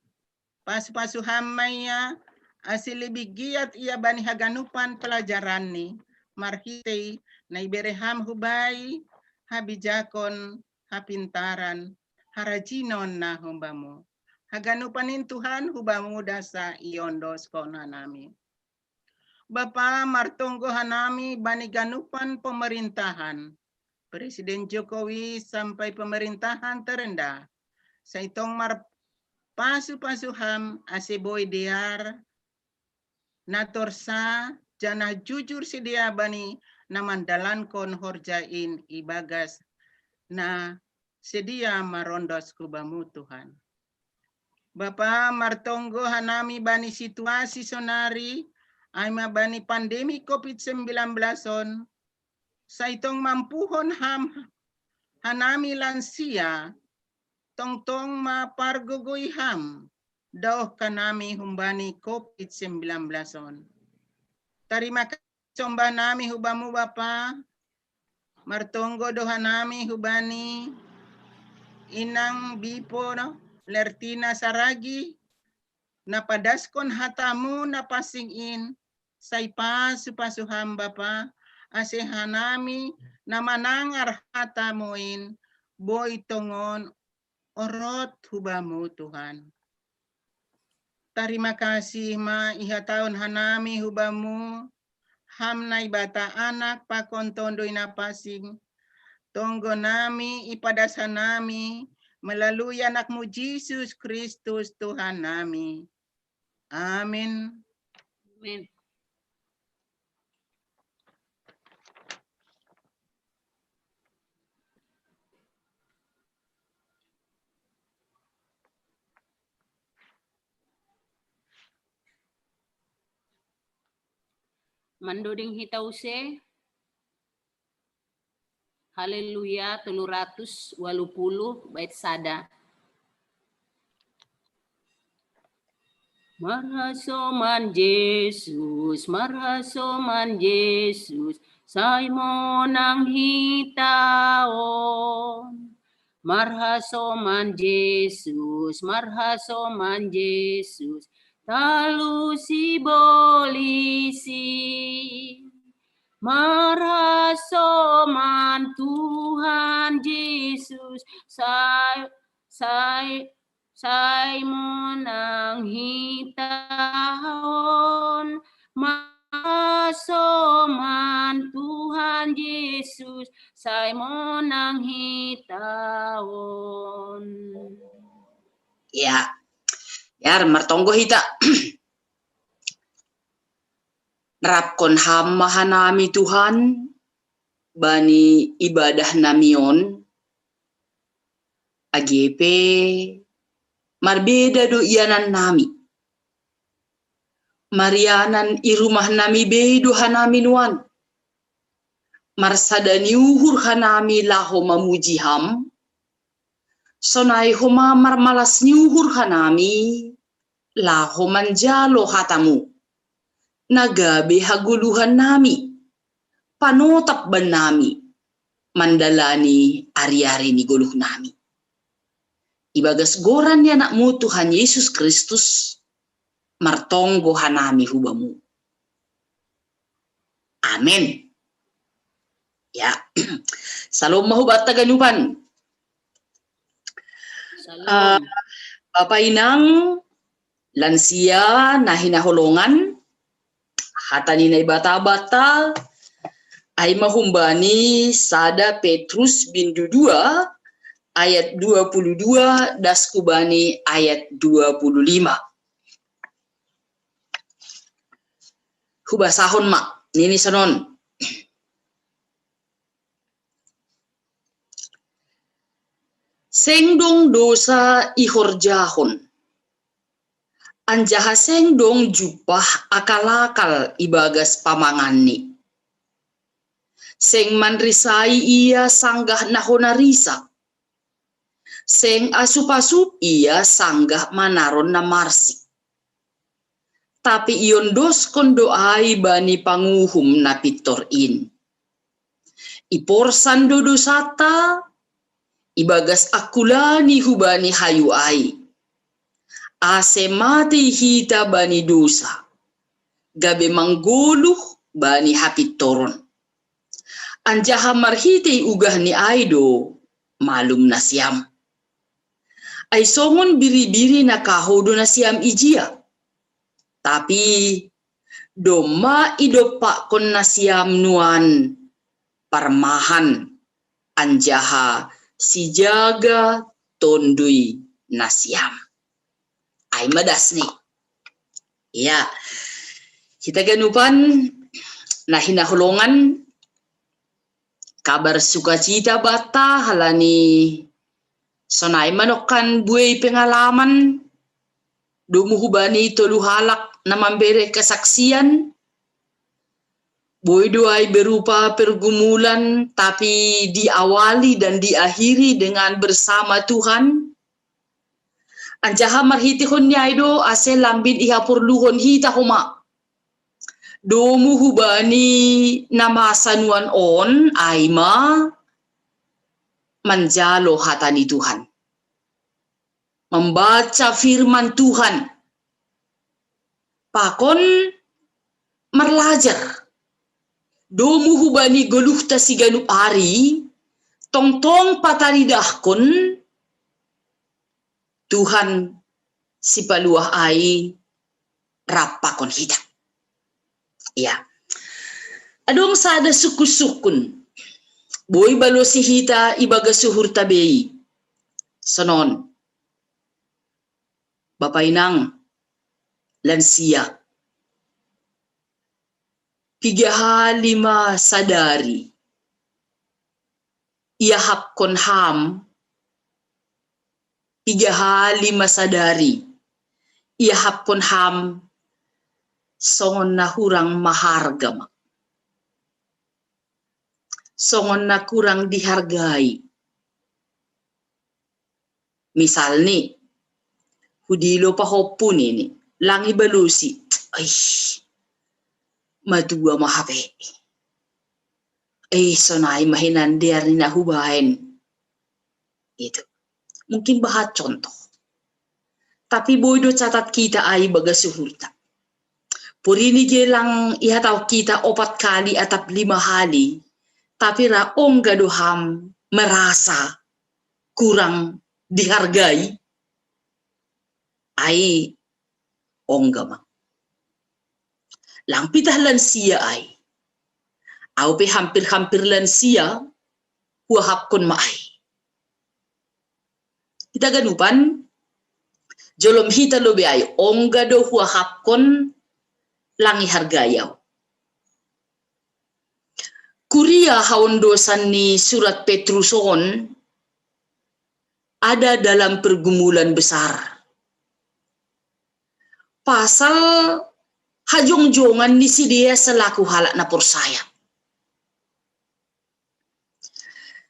pas-pasu hamaya, asi lebih giat ia bani haganupan pelajaran ni, marhitei, na ibereham hubai, habijakon, hapintaran, harajinon na humbamu. Haganupanin Tuhan hubamu dasa iondos kona nami. Bapa martonggo hanami bani ganupan pemerintahan. Presiden Jokowi sampai pemerintahan terendah. Saitong mar pasu-pasuham aseboy diar natorsa jana jujur sedia bani namandalan kon horjain ibagas na sedia marondos kubamu Tuhan. Bapa martonggo hanami bani situasi sonari ay bani pandemi COVID-19 on saitong mampuhon ham hanami lansia tong-tong mapargugoy ham daw kanami humbani COVID-19 on. Terima kasih somba nami hubamu Bapa, martonggo doha nami hubani, inang bipo no, Lertina Saragi, napadaskon hatamu napasingin, saypa supasuham Bapa, asehanami namanangar hatamuin, boy tongon orot hubamu Tuhan. Terima kasih ma ihataon hanami hubamu, hamnai bata anak pakon tondoy na pasing, tonggo nami ipadasa nami, melalui anakmu Yesus Kristus Tuhan nami. Amin. Amin. Mandoding hitause. Haleluya 380 bait sada. Marhasoman Yesus, Simon ang hitaon. Marhasoman Yesus, talu si bolisi. Marhasoman Tuhan Yesus, Simon ang hitaon. Marhasoman Tuhan Yesus, Simon ang hitaon. Ya, ya martonggo hita. Nerapkon hamahan nami Tuhan, bani ibadah namion, AGP, marbeda do ianan nami. Marianan irumah nami bedo hanami nuan. Marsadani uhur hanami laho mamuji ham. Sonai homa marmalas niuhur hanami, laho manjalo hatamu. Nagabe haguluhan nami, panotap ban nami, mandalani ari-ari ni guluh nami. Ibagas goran ya nakmu Tuhan Yesus Kristus, martonggo hanami hubamu. Amin. Ya, salam mahubat taganupan. Bapak Inang, lansia nahinaholongan, hatani na bata-bata ay mahumbani sada Petrus bin Dudua ayat 22, Daskubani ayat 25. Hubasahon mak, nini sanon. Sengdong dosa ihorjahon. Anjaha sengdong jupah akal-akal ibagas pamangani. Seng manrisai ia sanggah nahonarisa. Seng asup-asup ia sanggah manaron na marsik. Tapi ion dos kondoai bani panguhum na pitorin. Iporsan dodosata, ibagas akulani hubani hayuai. Ase mati hita bani dosa. Gabe mangguluh bani hapitoron. Anjaha marhiti ugah ni aido malum na siam. Ay songon biri-biri na kahodo na siam ijia. Tapi doma idopak kon na siam nuan parmahan anjaha si jaga tondui na siam. Ay madas nih. Ya, kita ganupan na hinahulungan kabar sukacita bata halani sonay manokan buhay pengalaman dumuhubani tolu halak na memberi kesaksian buhay doay berupa pergumulan tapi diawali dan diakhiri dengan bersama Tuhan. Anjaha marhitihon niya ido ase lambin ihapurluhon hita huma. Dumuhubani namasanuan on aima manjalo hatani Tuhan. Membaca firman Tuhan. Pakon merlajar. Dumuhubani goluhta siganu ari tongtong pataridahkon Tuhan si paluah ai rapakon hita. Ya. Adong sada suku-sukun. Boy balo si hita ibaga suhur tabei. Sonon. Bapainang lansia. 3-5 sadari. Iahap kon ham 3-5 sadari. Iahap kon ham songon na hurang maharga mak. Songon na kurang dihargai. Misal ni, hudilo pa hopun ini, langi balusi, ay, madua mahape. Ay, sonay mahinandiar ni nahubahin. Itu. Mungkin bahat contoh. Tapi boydo catat kita ay baga suhurta. Purini gelang ihataw kita 4 kali atap 5 hali. Tapi raong gaduham merasa kurang dihargai. Ay onggama. Lang pitah lansia ay. Au pe hampir-hampir lansia huahap kon maay. Kita ganupan jolom hita lobe ay ongga do huahap kon langi hargayaw. Kuria haon dosan ni surat Petruson ada dalam pergumulan besar. Pasal hajong-jongan ni si dia selaku halak na porsaya.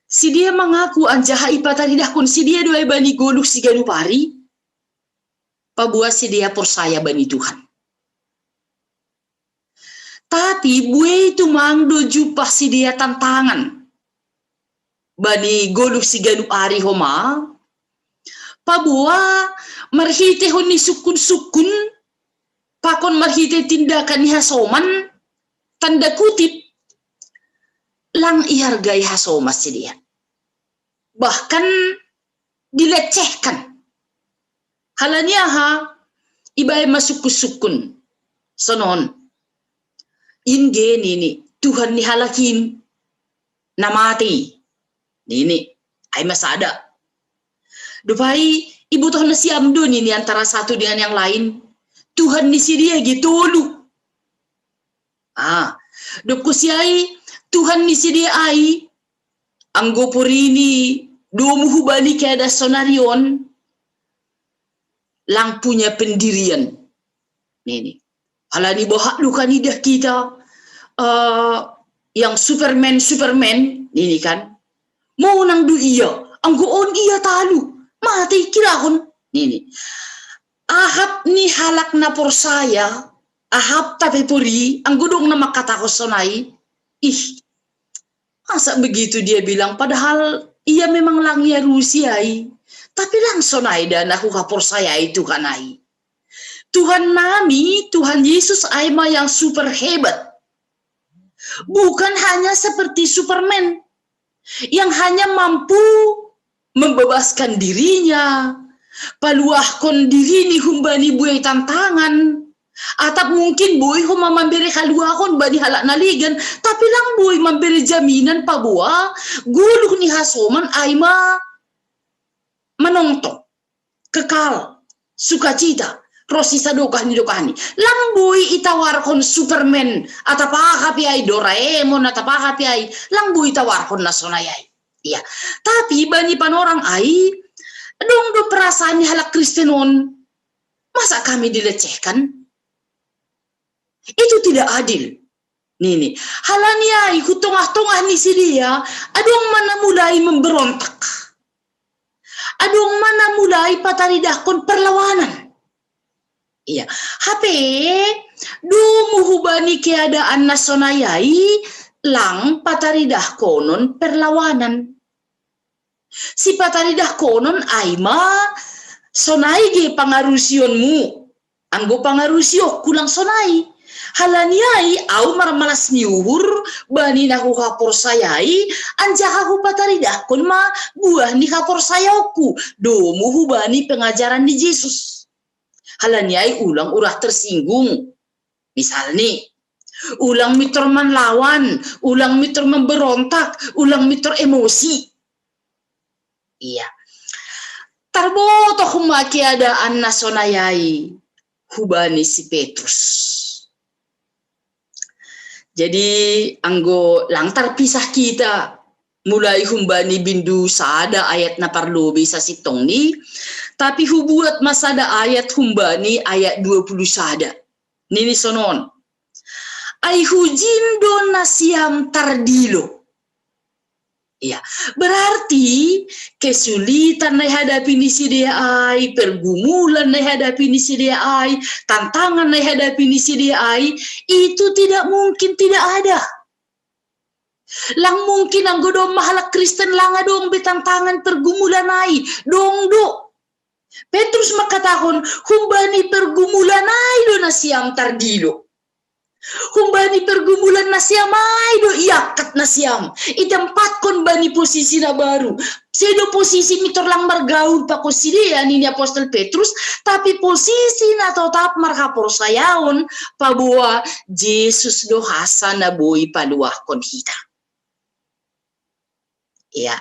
Si dia mengaku anjaha ipataridah kun si dia doay bani goluh si ganupari. Pabuat si dia porsaya bani Tuhan. Tapi buay itu mangdo jupah si dia tantangan. Bani goluh si ganupari homa. Pabua marhite hon ni sukun-sukun. Pakon marhite tindakan ni hasoman. Tanda kutip. Lang ihargai hasomas si dia. Bahkan dilecehkan. Halanya ha, ibay masukun-sukun. Sonon. Inge nini, Tuhan nihalakin. Namati. Nini, ay masada. Dupai ibu toh nasiam do ini antara satu dengan yang lain. Tuhan ni si dia gitu lu. Dop kusiai Tuhan ni si dia ai. Anggo porini do muhubani kada sonarion lang punya pendirian. Nih. Halani bohak lukan idah kita yang Superman ini kan. Mau nang du iya, anggo on iya talu. Mati kira kon. Nih. Ahap ni halak na por saya, ahap tapi puri, anggo dong na makata ko sonai. Masa begitu dia bilang, padahal ia memang lang ya Rusia, tapi lang sonai dan aku kapor saya itu kanai. Tuhan nami, Tuhan Yesus aima yang super hebat. Bukan hanya seperti Superman yang hanya mampu membebaskan dirinya, paluahkon diri ni humbani buay tantangan, atau mungkin buay huma memberi kaluahkon bani halak naligan, tapi lang buay memberi jaminan pa buah guluh ni hasoman aima menonton kekal sukacita prosisa dokah ni. Lang buay itawarkon Superman atau pakapi ay Doraemon atau pakapi ay lang buay itawarkon na sonayay. Iya, tapi bani panorang ay dong do perasaan halak Kristenon, masa kami dilecehkan? Itu tidak adil. Nih, halania ikut tengah-tengah ni si dia, adong mana mulai memberontak, adong mana mulai pataridahkon perlawanan. Iya, HP do muhubani keadaan nasonayai lang pataridahkonon perlawanan. Si pataridah konon aima sonai ge pangarusionmu. Anggo pangarusio kulang sonai. Halaniai au marmalas niuhur bani naku kapor sayai anja aku pataridah kon ma buah ni kapor sayaku domu bani pengajaran di Yesus. Halaniai ulang urah tersinggung. Misal nih, ulang mitor lawan, ulang mitor memberontak, ulang mitor emosi. Iya. Tarboto huma keadaan nasonayai hubani si Petrus. Jadi anggo lang terpisah kita mulai humbani bindu sada ayat na parlobe sa sitong ni, tapi hubuat masada ayat humbani ayat 20 sada. Nini sonon. Ay hujindo na siyam tardilo. Ya, berarti kesulitan na hadapi ni si dia ay, pergumulan na hadapi ni si dia ay, tantangan na hadapi ni si dia ay, itu tidak mungkin tidak ada. Lang mungkin ang godong mahalak Kristen lang adong betantangan pergumulan ay, dong do. Petrus makatakon, humbani pergumulan ay do na siyam tardilo. Humbani pergumulan na siyam ay do iakat na siyam. Itempat kon bani posisi na baru. Sedo posisi mitor lang margaul pa ko siya ni Apostol Petrus, tapi posisi na tetap marhapor sayaon pabuwa Jesus do hasa na boy paluah kon hita. Ya,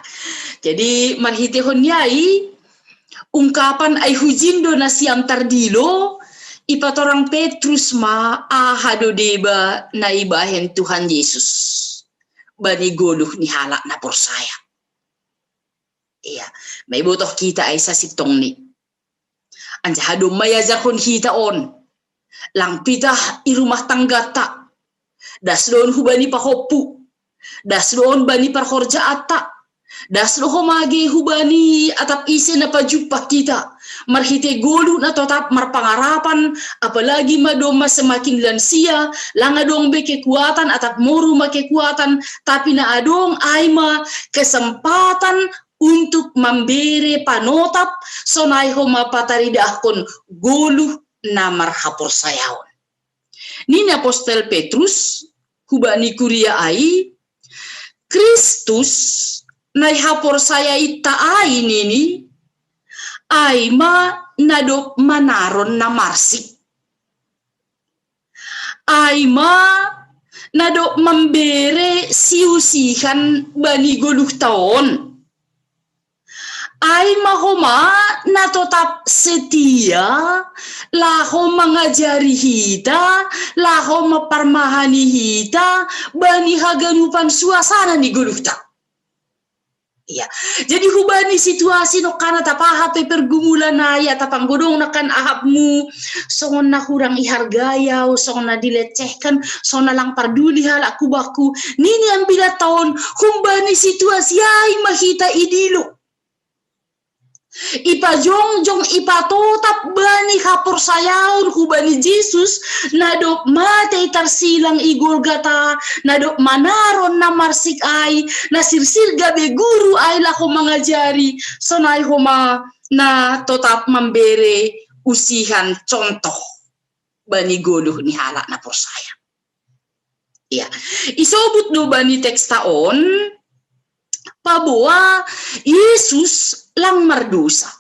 jadi marhitihon yai ungkapan ay hujindo na siyam tardilo. Ipatorang Petrus ma ahado deba na ibahen Tuhan Yesus. Bani goluh ni halak na porsaya. Iya, may butoh kita ay sa sitong ni. Anjahado mayazakon hita on. Lang pitah irumah tangga ta. Das doon hubani pahopu. Das doon bani parhorja ata. Das loho magi hubani atap isi na pajupah kita. Marhite golu na tetap marpangarapan, apalagi madoma semakin lansia, lang adong be kekuatan atap moru makekuatan, tapi na adong aima kesempatan untuk memberi panotap sonai homa pataridahkon golu na marhapor sayaon. Nini Apostol Petrus hubani kuria ai Kristus nai hapor saya ita ai nini aima nadop manaron na marsik. Aima nadop membere siusihan bani goluh taon. Ay mahoma na tetap setia, laho mengajari hita, laho mempermahani hita, bani haganupan suasana ni guluhta. Iya, jadi hubani situasi no kana tapaha pe pergumulan na ya tapang godong na kan ahabmu, songon na kurang ihargaya, songon na dilecehkan, songon na lang parduli hal aku baku, nini ang bila taon hubani situasi ay mahita idilo. Ipa jong ipa totap bani hapor sayaun hubani Jesus nadop mate tarsilang igolgata nadop manaron na marsik ay nasirsil gabe guru ay lako mangajari sonay huma na totap membere usihan contoh bani goluh ni halak na porsaya. Iya, isobut do bani teks taon pabuwa Yesus lang mardusa.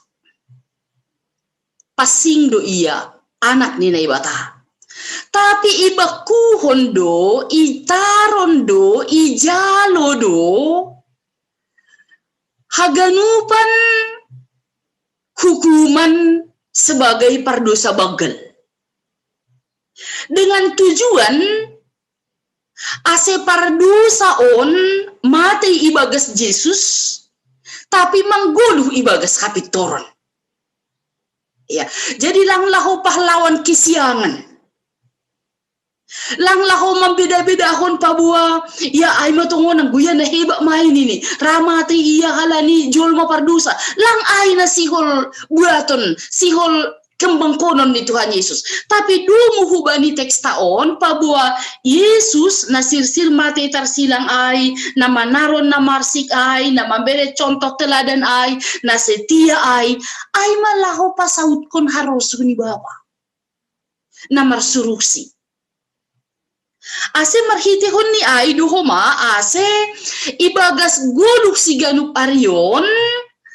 Pasing do iya anak ni naibata. Tapi ibaku hondo, itaron do, ijalo do, haganupan hukuman sebagai pardosa bagel. Dengan tujuan ase pardosa on mati ibagas Yesus tapi mangguluh ibagas kapitoron. Ya, jadi lang laho pahlawan kisiangan. Lang laho membeda-bedahon pabuwa, ya ay matungo ng guyan na heba main ini. Ramati iya halani jol mapardusa. Lang ay na sihol buaton, sihol kembang konon ni Tuhan Yesus. Tapi dumu hubani teks taon pabuwa Yesus nasirsil mati tarsilang ay, na manaron na marsik ay, na mambere contoh teladan ay, na setia ay malaho pasaut kon harus ni Bapa. Na marsuruksi. Ase marhitihon ni ay duhoma ase ibagas guluk si ganup arion.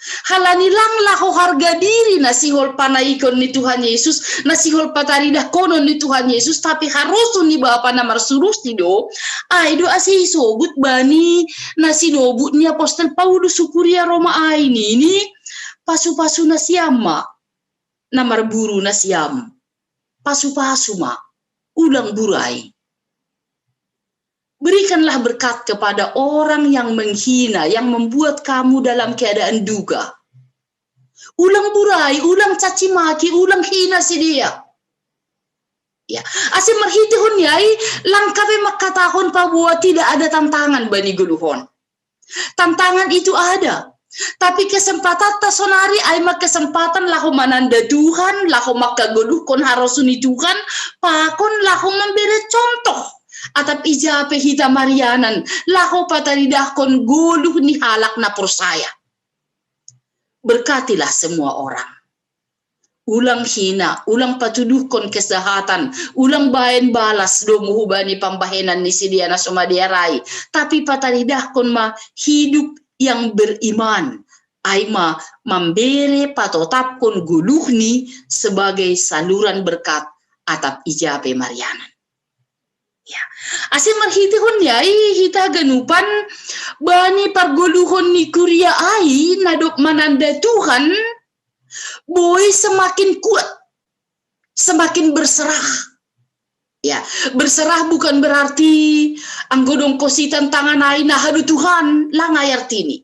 Halani lang laho harga diri na sihol panaikon ni Tuhan Yesus, na sihol pataridah konon ni Tuhan Yesus, tapi harusun ni Bapa na marsurus ni do, ay do ase isobut bani na sinobut ni Apostol Paulus sukuria Roma ay nini, pasu-pasu na siyama, na marburu na siyam, pasu-pasu ma, ulang buray. Berikanlah berkat kepada orang yang menghina, yang membuat kamu dalam keadaan duga. Ulang burai, ulang caci maki, ulang hina si dia. Ya, asim marhitihun yai, langkabe makatahon pabuwa tidak ada tantangan bani guluhon. Tantangan itu ada. Tapi kesempatan tasonari ay kesempatan lahu mananda Tuhan, lahu makaguluh kon harusuni Tuhan, pakon lahu memberi contoh. Atap ijape hita marianan, laho pataridah kon guluh ni halak na porsaya. Berkatilah semua orang. Ulang hina, ulang patuduh kon kesehatan, ulang bayan balas do muhubani pambahenan ni sidia na sumadiarai. Tapi pataridah kon ma hidup yang beriman. Ay ma membere patotap kon guluh ni sebagai saluran berkat atap ijape marianan. Ya, asin marhitihon yai hita ganupan bani pargoluhon ni kuria ai nadop mananda Tuhan boy semakin kuat, semakin berserah. Ya, berserah bukan berarti anggodong kosi tantangan ai nah hadu Tuhan lang ayartini.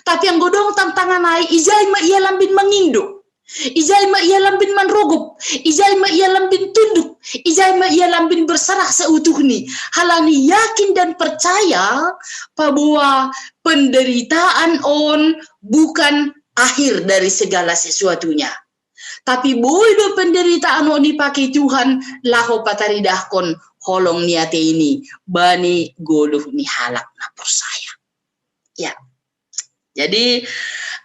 Tapi anggodong tantangan ai ijay ma iya lambin mangindo. Ijay ma iya lambin manrogop, ijay ma iya lambin tunduk, ijay ma iya lambin berserah seutuhni. Halani yakin dan percaya bahwa penderitaan on bukan akhir dari segala sesuatunya. Tapi boido penderitaan on dipakai Tuhan laho pataridahkon holong niate ini bani goluh ni halak na percaya. Ya. Jadi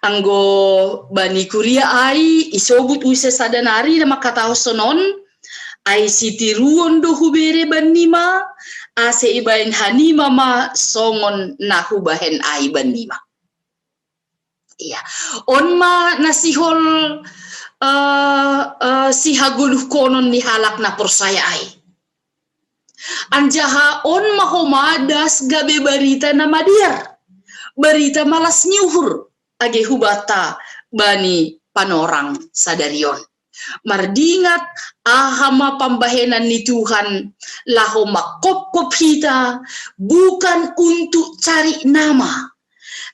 anggo bani kuria ai isobut uise sadanari na makataho sonon ai sitiruon do hubere banima ase ibain hanima ma songon na hubahen ai banima. Iya, on ma nasihol sihaguluh konon ni halak na porsaya ai. Anjaha on mahomadas gabe barita na madiar. Berita malas nyuhur age hubata bani panorang sadarion. Mardingat ahama pambahenan ni Tuhan laho makop-kop hita bukan untuk cari nama,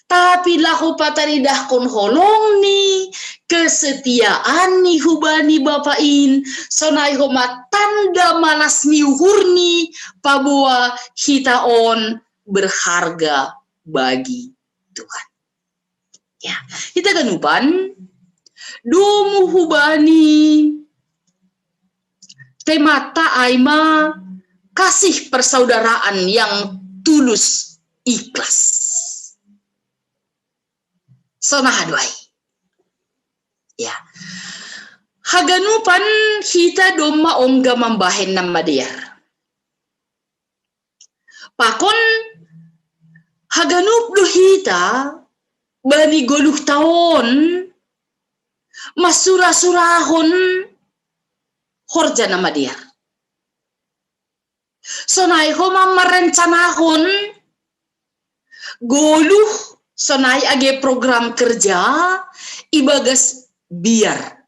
tapi laho pataridah kon holong ni kesetiaan ni hubani bapain sonai homa tanda manas ni uhurni pabua hita on berharga bagi Tuhan. Ya, kita ganupan domu hubani temata aima kasih persaudaraan yang tulus ikhlas. Sonahaduai. Ya. Haganupan hita doma ongga mambahen nama dia. Pakon haganup do hita bani goluh tahun masura-surahon horja nama dia. Sonai homa merencanahon goluh sonai age program kerja ibagas biar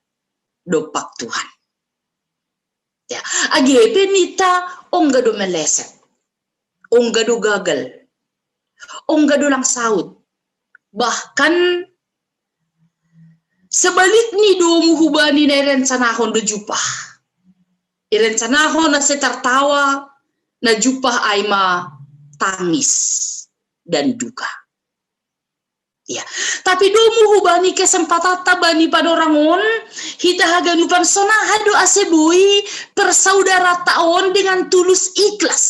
dopak Tuhan. Ya, age penita ongga do meleset, ongga do gagal, ongga do lang saud. Bahkan sebalik ni domu hubani na irencanahon do jupah. Irencanahon na setartawa na jupah aima tangis dan duka. Ya, tapi domu hubani kesempatan bani padorangon hita haganupan sonahado asebui persaudara taon dengan tulus ikhlas.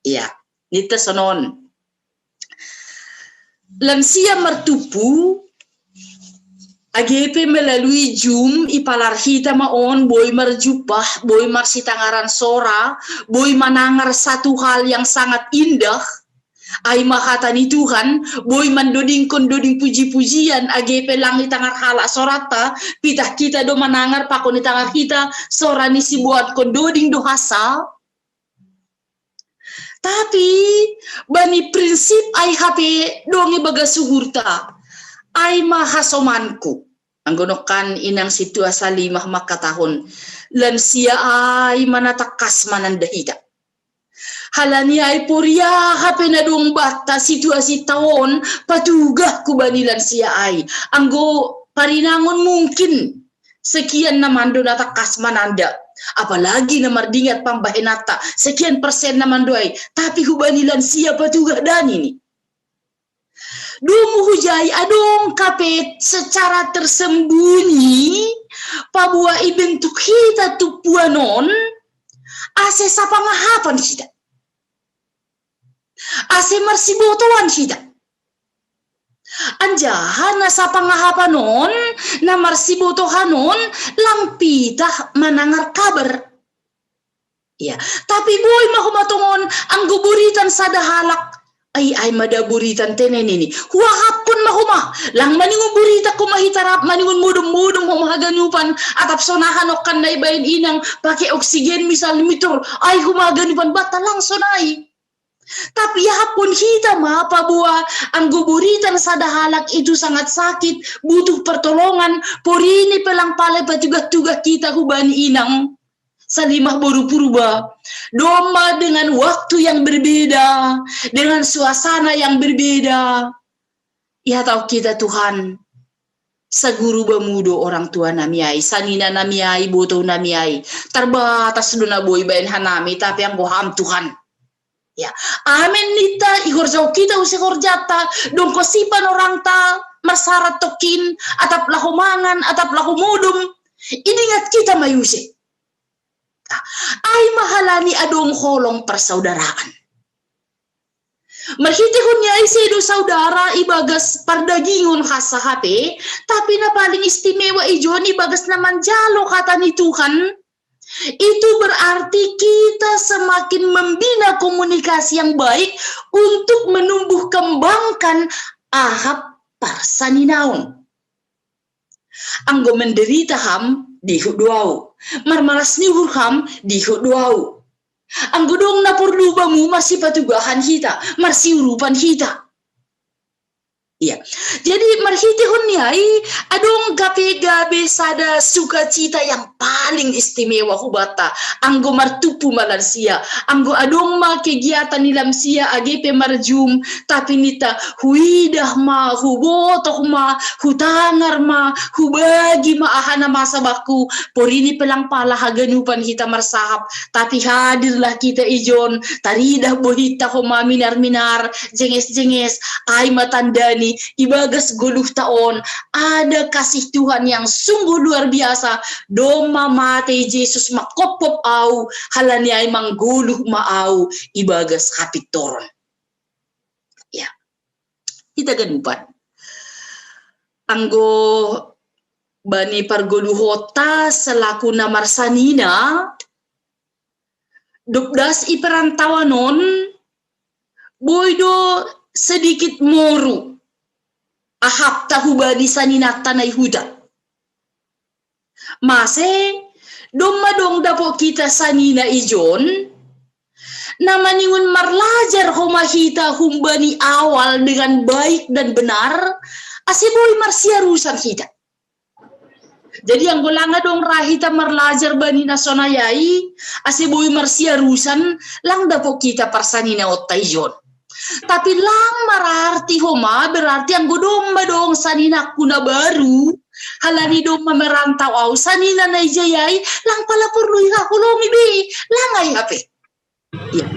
Ya, nita sonon. Lansia mertupu AGP melalui Zoom ipalar hita maon boy marjupah, boy marsitangaran sora, boy manangar satu hal yang sangat indah. Ay mahata ni Tuhan, boy mandoding kondoding puji-pujian AGP langit tangar hala sorata, pitah kita do manangar pakon ni tangar kita, sora ni si buat kondoding do hasa. Tapi bani prinsip ay hape dongi baga suhurta, ay mahasomanku. Anggonokan inang situasa 5 maka tahun, lansia ay manatakas manandahida. Halani ay purya hape na dong bata situasi tahun patugah ku bani lansia ay. Anggo parinangon mungkin sekian naman do natakas mananda. Apalagi na mardingat pambahenata sekian persen naman doay. Tapi hubani lansia patugah dan ini. Dumu hujay adong kapit secara tersembunyi pabua ibentuk kita tupuanon ase sapangahapan kita. Ase marsibotoan kita. Anjahan na sapangahapanon na marsibotohanon lampitah manangar kabar. Ya, tapi boy mahumatongon ang guburitan sa dahalak ay madaburitan tenen ini. Huahapon mahuma lang maningon burita ko mahitarap maningon mudong-mudong humaganupan atap sonahan okan na ibayin inang pakai oksigen misal mitor ay humaganupan bata lang sonay. Tapi hapon kita mapabua ang guburitan sa dahalak itu sangat sakit butuh pertolongan porini pelang pala patugah-tugah kita hubani inang. Salimah baru purba, doma dengan waktu yang berbeda, dengan suasana yang berbeda. Ya tahu kita Tuhan, saguru bamudo orang tua namiai, sanina namiai, boto namiai, terbatas duna boy bain hanami, tapi yang boham Tuhan. Ya, amin nita, igorjau kita usikorjata, dong kosipan orang ta, masarat tokin, atap lahumangan, atap lahumudum, ingat kita mayusi. Ay mahalani adong holong persaudaraan. Marhitihon niya ay sedo saudara ibagas pardagingon khasa hape, tapi na paling istimewa ijon ibagas naman jalo kata ni Tuhan. Itu berarti kita semakin membina komunikasi yang baik untuk menumbuh kembangkan ahap parsaninaon. Anggo menderita ham dihuk duau, marmaras ni hurham dihuk duau. Ang gudong na porlubamu masih patugahan kita, marsiurupan kita. Iya. Jadi marhitihun niai adong gabe-gabe sada sukacita yang paling istimewa hubata anggo martupu malansia anggo adong ma kegiatan nilam sia agepe marjum tapi nita huidah ma hubotoh ma hutangar ma hubagi ma ahana masa baku porini pelang pala haganupan hita marsahap tapi hadirlah kita ijon taridah bohita homa minar-minar jenges-jenges ay matandani ibagas 10 taon ada kasih Tuhan yang sungguh luar biasa doma mate Yesus makopop au halani ay mangguluh maau ibagas kapitoron ya kita ganupan anggo bani pargoluhota selaku namarsanina dupdas iperantawanon boydo sedikit moru ahap tahu bani sanina tanay huda mase dong dapo kita sanina ijon namaningun marlajar homahita humbani awal dengan baik dan benar asiboy marsiarusan hita jadi yang golanga dong rahita marlajar bani nasonayai asiboy marsiarusan lang dapo kita parsanina ottaijon tapi lang mararti homa berarti ang godomba dong sanina kuna baru halani domba merantau au sanina na ijayai lang pala perlu hulungi bi lang ay hape ya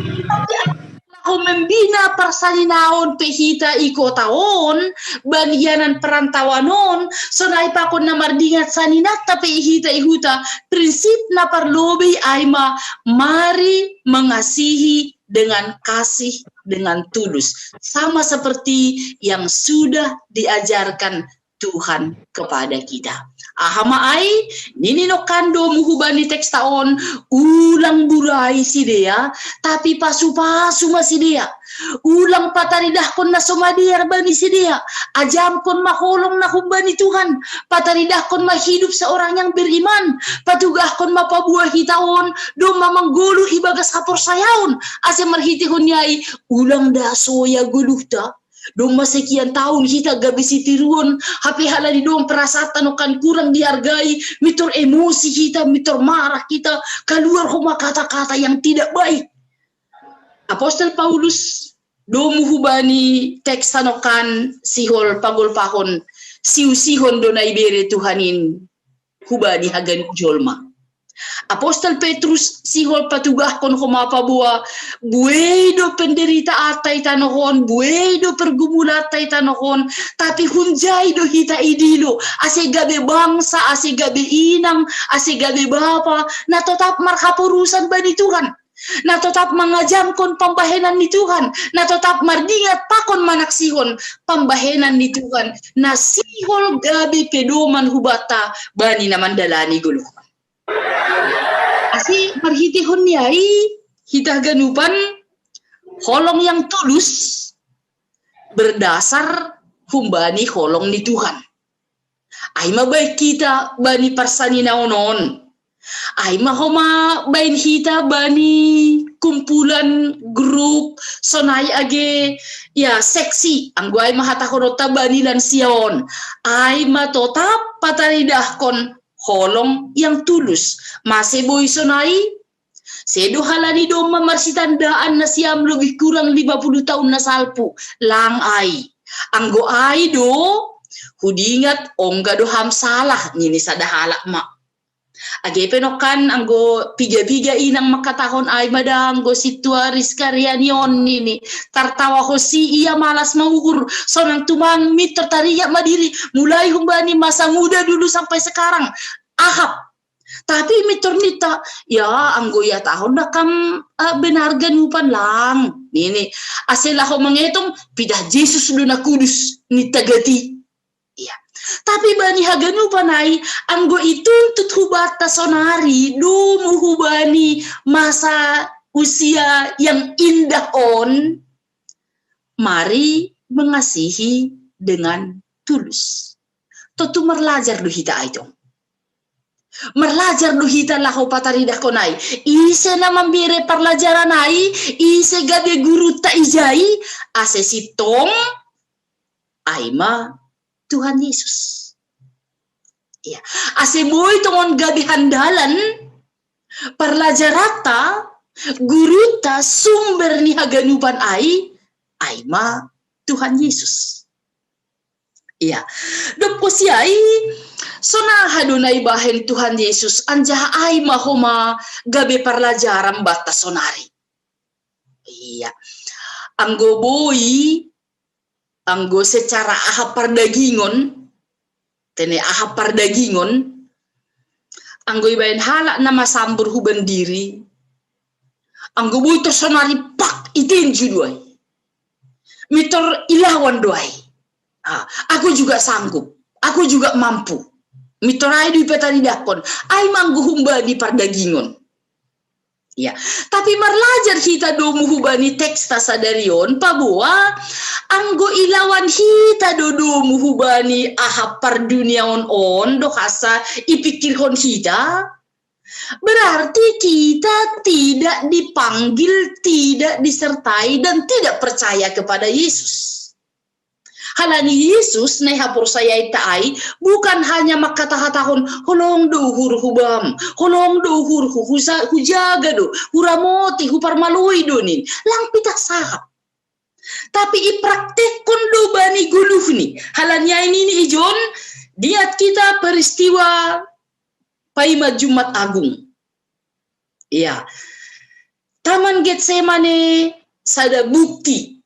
ako membina parsaninaon pehita iko taon bagianan perantawanon sonai pakon na mardingat saninat tapi ihita ihuta prinsip na parlobi ay mari mengasihi dengan kasih dengan tulus sama seperti yang sudah diajarkan Tuhan kepada kita. Ahama ay ninino kando muhubani teks taon ulang burai si dia tapi pasu-pasu masih dia ulang pataridah kon na sumadiar bani si dia ajam kon maholong na humbani Tuhan pataridah kon mahidup seorang yang beriman patugah kon mapabuahi taon do mamanggulu ibagas hapor sayaon ase marhitihon yai ulang daso ya guluhta dong sekian tahun kita gabisi tiruan hape halali dong perasaan kan kurang dihargai mitur emosi kita mitur marah kita keluar homa kata-kata yang tidak baik Apostol Paulus dong muhubani teks sanokan sihol pagol pahon siu-sihon dona ibere Tuhanin hubani hagan jolma Apostol Petrus sihol patugah kon homapa bua buedo penderita atay tanohon buedo pergumula atay tanohon tapi hunjay do hita idilo ase gabe bangsa ase gabe inang ase gabe bapa na tetap marhapurusan bani Tuhan na tetap mengajam kon pambahenan ni Tuhan na tetap mardingat pakon manak sihon pambahenan ni Tuhan na sihol gabe pedoman hubata bani naman dalani guluh asi marhitihon niai hita ganupan holong yang tulus berdasar humbani holong ni Tuhan ay mabaik kita bani parsanina onon ay mahoma bain hita bani kumpulan grup sonay age ya seksi angguay mahatakorota bani lansiaon ay matotap pataridah kon holong yang tulus maseboy sonai sedo halani do mamarsitandaan na siyam lebih kurang 50 tahun na salpu lang ay anggo ay do hudingat ongga do ham salah nini sadahala ma age penokan anggo piga-piga inang makatahon ay madanggo situaris karyanion nini tartawa ko si iya malas maukur sonang tumang mit tertarik madiri mulai humbani masa muda dulu sampai sekarang ahap tapi miturnita ya anggo ya tahun na kam benar ganupan lang nini asela ko mangetong pidah Jesus do na kudus ni tagati iya tapi bani haganupan ay anggo ituntut hubata sonari dumu hubani masa usia yang indah on mari mengasihi dengan tulus totu merlajar do hita aitong merlajar do hita laho pataridah konai ise na mambire parlajaran ai ise gabe guru ta ijai ase sitong ay Aima Tuhan Yesus. Ya, ase boy tongon gabi handalan parlajarata guruta sumber ni haganupan Aima Tuhan Yesus. Iya, dopo siai sona hadunay bahen Tuhan Yesus anjaha ay mahoma gabi parlajaran bata sonari. Iya, anggo boy, anggo secara aha pardagingon, tene aha pardagingon, anggo ibayan halak nama sambur huban diri, anggo boy to sonari pak itin juduay, mitor ilawan doay. Aku juga sanggup, aku juga mampu. Mitorai di petani dakon, ay mangguhumba di pardagingon. Ya, tapi marlajar kita do muhubani teks tasadarion pabua anggo ilawan hita do muhubani aha parduniaon do hasa ipikirhon hita. Berarti kita tidak dipanggil, tidak disertai dan tidak percaya kepada Yesus. Halani Yesus nei hapur saya itai bukan hanya makata-hatahon holong do hur hubam, holong do hur hujaga do, huramoti huparmalui donin, lang pitak sahap. Tapi ipraktekon do bani guluh ni. Halanya ini ijon diat kita peristiwa Paima Jumat Agung. Iya. Taman Getsemane sada bukti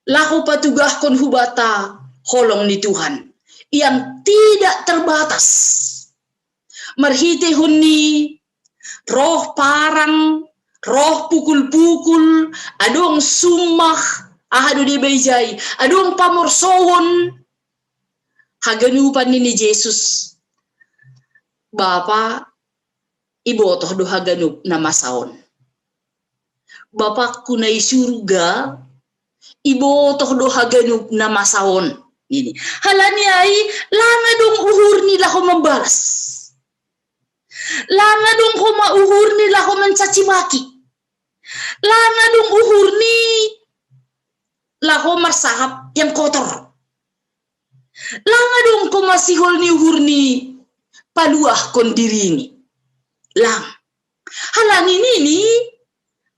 lahu patugahkon hubata holong ni Tuhan yang tidak terbatas. Marhite hunni roh parang, roh pukul-pukul, adong sumah, ahado di bejai, adong pamorsowon, haganupan ni Yesus. Bapa, ibotoh do haganup na masaon. Bapa kunay surga, ibotoh do haganup na masaon. Ini halani ay langa dong uhur nila ko membalas. Langa dong ko mauhur nila ko mencaci maki. Langa dong uhur ni lako marsahap yang kotor. Langa dong ko masihol ni uhur ni paluah kon diri ni. Lang. Halani nini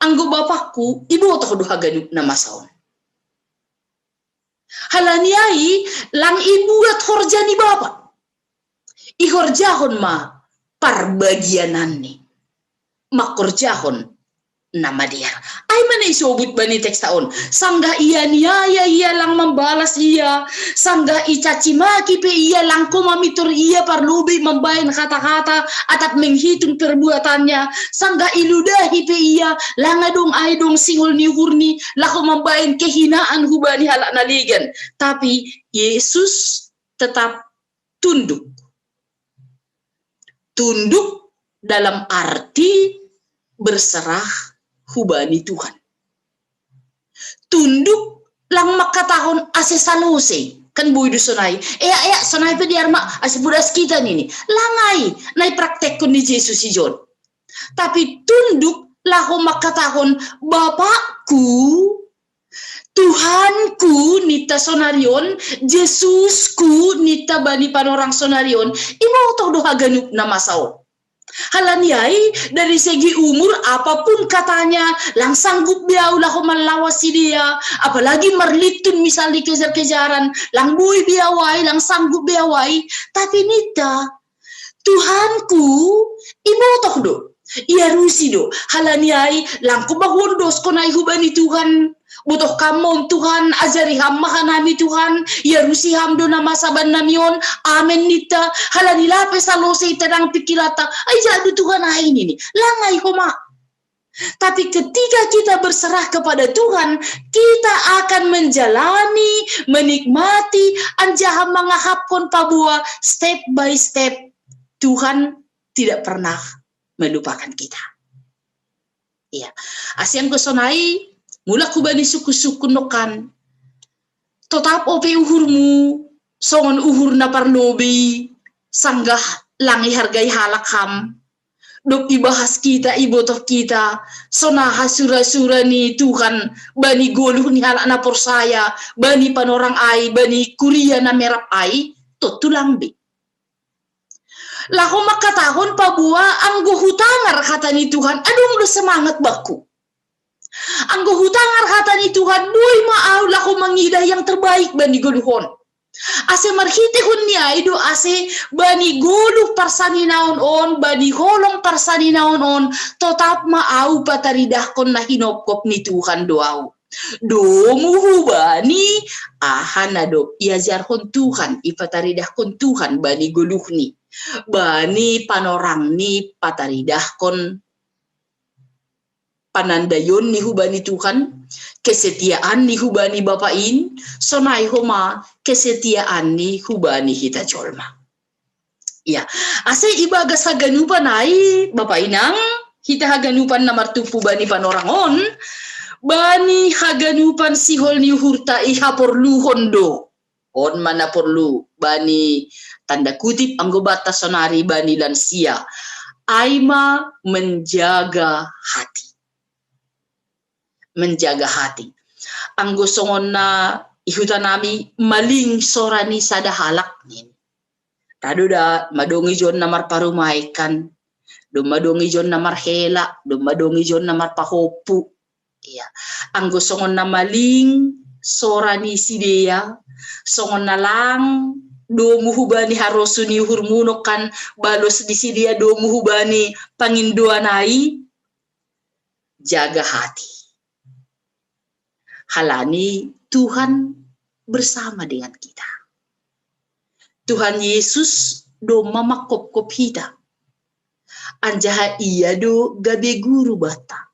anggo bapakku ibotoh do haganup na masaon. Halaniai lang ibuat horja ni bapak. Ihorjahon ma parbagianan ni. Makorjahon nama dia. Ay mana isobut bani teks taon. Sangga iya niaya iya lang membalas iya. Sangga icaci maki pe iya lang komamitur iya parlubi membain kata-kata atap menghitung perbuatannya. Sangga iludahi pe iya langadong ay dong singul ni hurni lako membain kehinaan hubani halak naligan. Tapi Yesus tetap tunduk. Tunduk dalam arti berserah hubani Tuhan. Tunduk lang makatahon ase salose kan boy do sonay. Ea sonay pe diarma ase budas kita nini. Langai nai praktek kon ni Jesus si John. Tapi tunduk laho makatahon Bapakku, Tuhanku nita sonarion, Yesusku nita bani panorang sonarion, imotoh do haganup na masao. Halaniai dari segi umur apapun katanya lang sanggup biau lah melawasi dia, apalagi merlitun misalnya kejar-kejaran lang bui biawai lang sanggup biawai, tapi nita Tuhanku imotoh do ia rusi do halaniai lang kubahondos konai hubani Tuhan. Butuh kamu Tuhan, ajari hamba nami Tuhan, ya rusi hamdo nama saban namion, amen nita, halani lape salose terang pikirata, ay jadu Tuhan ini nih, langai koma. Tapi ketika kita berserah kepada Tuhan, kita akan menjalani, menikmati, anjaha mengahapkon pabua, step by step. Tuhan tidak pernah melupakan kita. Iya, asian kesonai, mula kubani suku-suku nokan. Totap ope uhurmu, songon uhur na parlobi, sanggah langi hargai halak ham. dok ibahas kita, ibotoh kita, sonaha sura-sura ni Tuhan, bani goluh ni halak na porsaya, bani panorang ai, bani kuria na merap ai, to tulang be. Laho makatahon pabua, ang guhutangar kata ni Tuhan, adong do semangat baku. Ang guhutangar kata ni Tuhan, boy maaw laho mangidah yang terbaik bani goluhon. Ase marhitihun niya ido ase bani goluh parsani naon on, bani holong parsani naon on, tetap maaw pataridahkon na hinopkop ni Tuhan doaw. Domuhu bani ahana do iajarhon Tuhan, ipataridahkon Tuhan bani goluh ni. Bani panorang ni pataridahkon panandayon ni hubani Tuhan, kesetiaan ni hubani bapain, sonai homa kesetiaan ni hubani hita jolma. Ya, ase ibagas haganupan ai bapainang hita haganupan na martupu bani panorangon, bani haganupan sihol ni hurta iha porluhon do. On mana porlu bani tanda kutip anggobata sonari bani lansia, aima menjaga hati. Menjaga hati. Ang gusongon na ihuta nami maling sorani sada halak nin. Tado da madongi jon na marparumaikan, do madongi jon na marhela, do madongi jon na marpahopu. Iya. Ang gusongon na maling sorani sideya, songon na lang do muhubani harosuni hurmunokan balos di sidia do muhubani panginduanai, jaga hati. Halani Tuhan bersama dengan kita. Tuhan Yesus do mamakop-kop kita. Anjaha iya do gabe guru bata.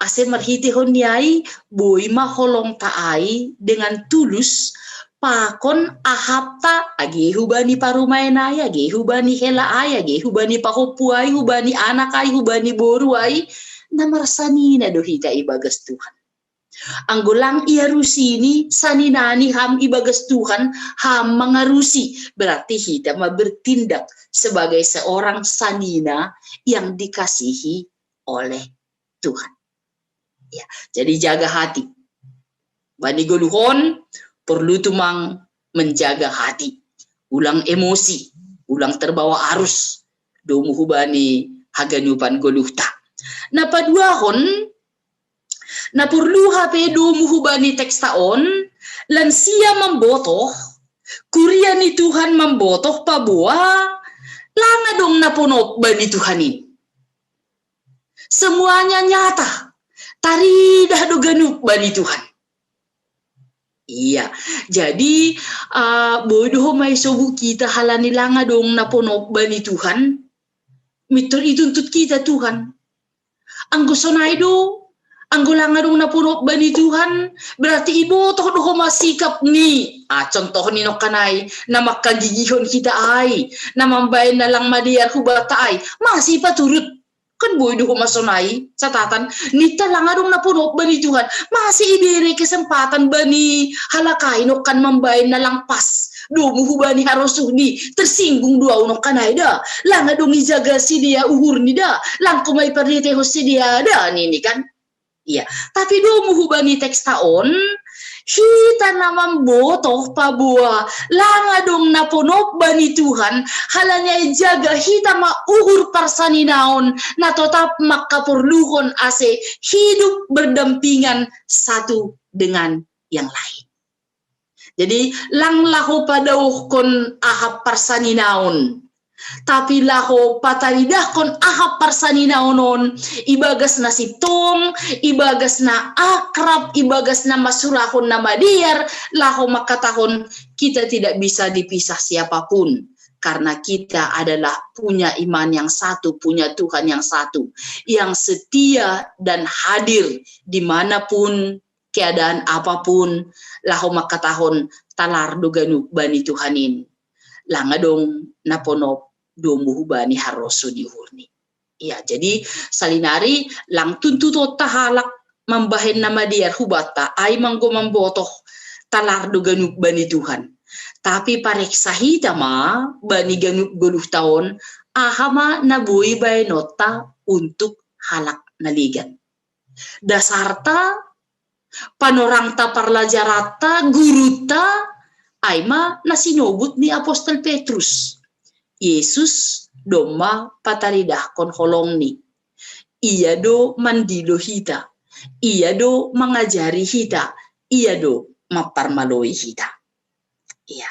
Ase marhitihon niai boy maholong taai dengan tulus pakon ahapta age hubani parumaenai, age hubani hela ai, age hubani pahopuai, hubani anakai, hubani boruai, namarsanina do hita ibagas Tuhan. Anggulang iarusi ini saninani ham ibagas Tuhan ham mengarusi, berarti kita bertindak sebagai seorang sanina yang dikasihi oleh Tuhan. Ya, jadi jaga hati. Bani goluhon perlu tumang menjaga hati, ulang emosi, ulang terbawa arus, domuhu bani haganupan goluhta. Na paduahon na perlu HP domuhu bani tekstaon, lansia membotoh, kuria ni Tuhan membotoh pabua, langa dong naponop bani Tuhanin. Semuanya nyata, taridah do ganup bani Tuhan. Iya, jadi bodoh may sobu kita halani langa dong naponop bani Tuhan, mitur ituntut kita Tuhan. Ang gusto na do, ang gulanga dong napunop bani Tuhan, berarti ibo toh doh masikap ni. Contoh ni no kanay na makagigihon kita ay, na mambayan na lang madiyar hubata ay, masih paturut. Kan boy doh masonay sa tatan, nita lang dong napunop bani Tuhan, masih iberi kesempatan bani halakay no kan mambayan na lang pas. Domuhu bani harosuni tersinggung dua unok kanay da, lang dong ijaga si dia uhur ni da, lang kumay pariteho si dia da nini kan. Iya, tapi domuhu bani tekstaon, hita naman botoh pabua, langa dong naponop bani Tuhan, halanya jaga hita mauhur parsaninaon, na tetap makapurluhon ase hidup berdampingan satu dengan yang lain. Jadi lang laho padauh kon ahap parsaninaon, tapi laho pataridah kon ahap parsaninaonon, ibagas na sitong, ibagas na akrab, ibagas na masurahon na madiar, laho makatahon kita tidak bisa dipisah siapapun, karena kita adalah punya iman yang satu, punya Tuhan yang satu, yang setia dan hadir dimanapun, keadaan apapun, laho makatahon talar doganu bani Tuhanin, langadong naponop domuhu bani haroso dihurni. Ya, jadi salinari lang tuntuto tahalak mambahen nama diar hubata ay manggo mambotoh talar doganu bani Tuhan. Tapi parek sahita ma bani ganup guluh taon ahama nabui bay nota untuk halak naligan. Dasarta panorangta parlajarata guruta aima nasinobut ni Apostol Petrus. Yesus doma pataridah kon holong ni. Ia do mandilo hita. Ia do mengajari hita. Ia do maparmaloi hita. Iya.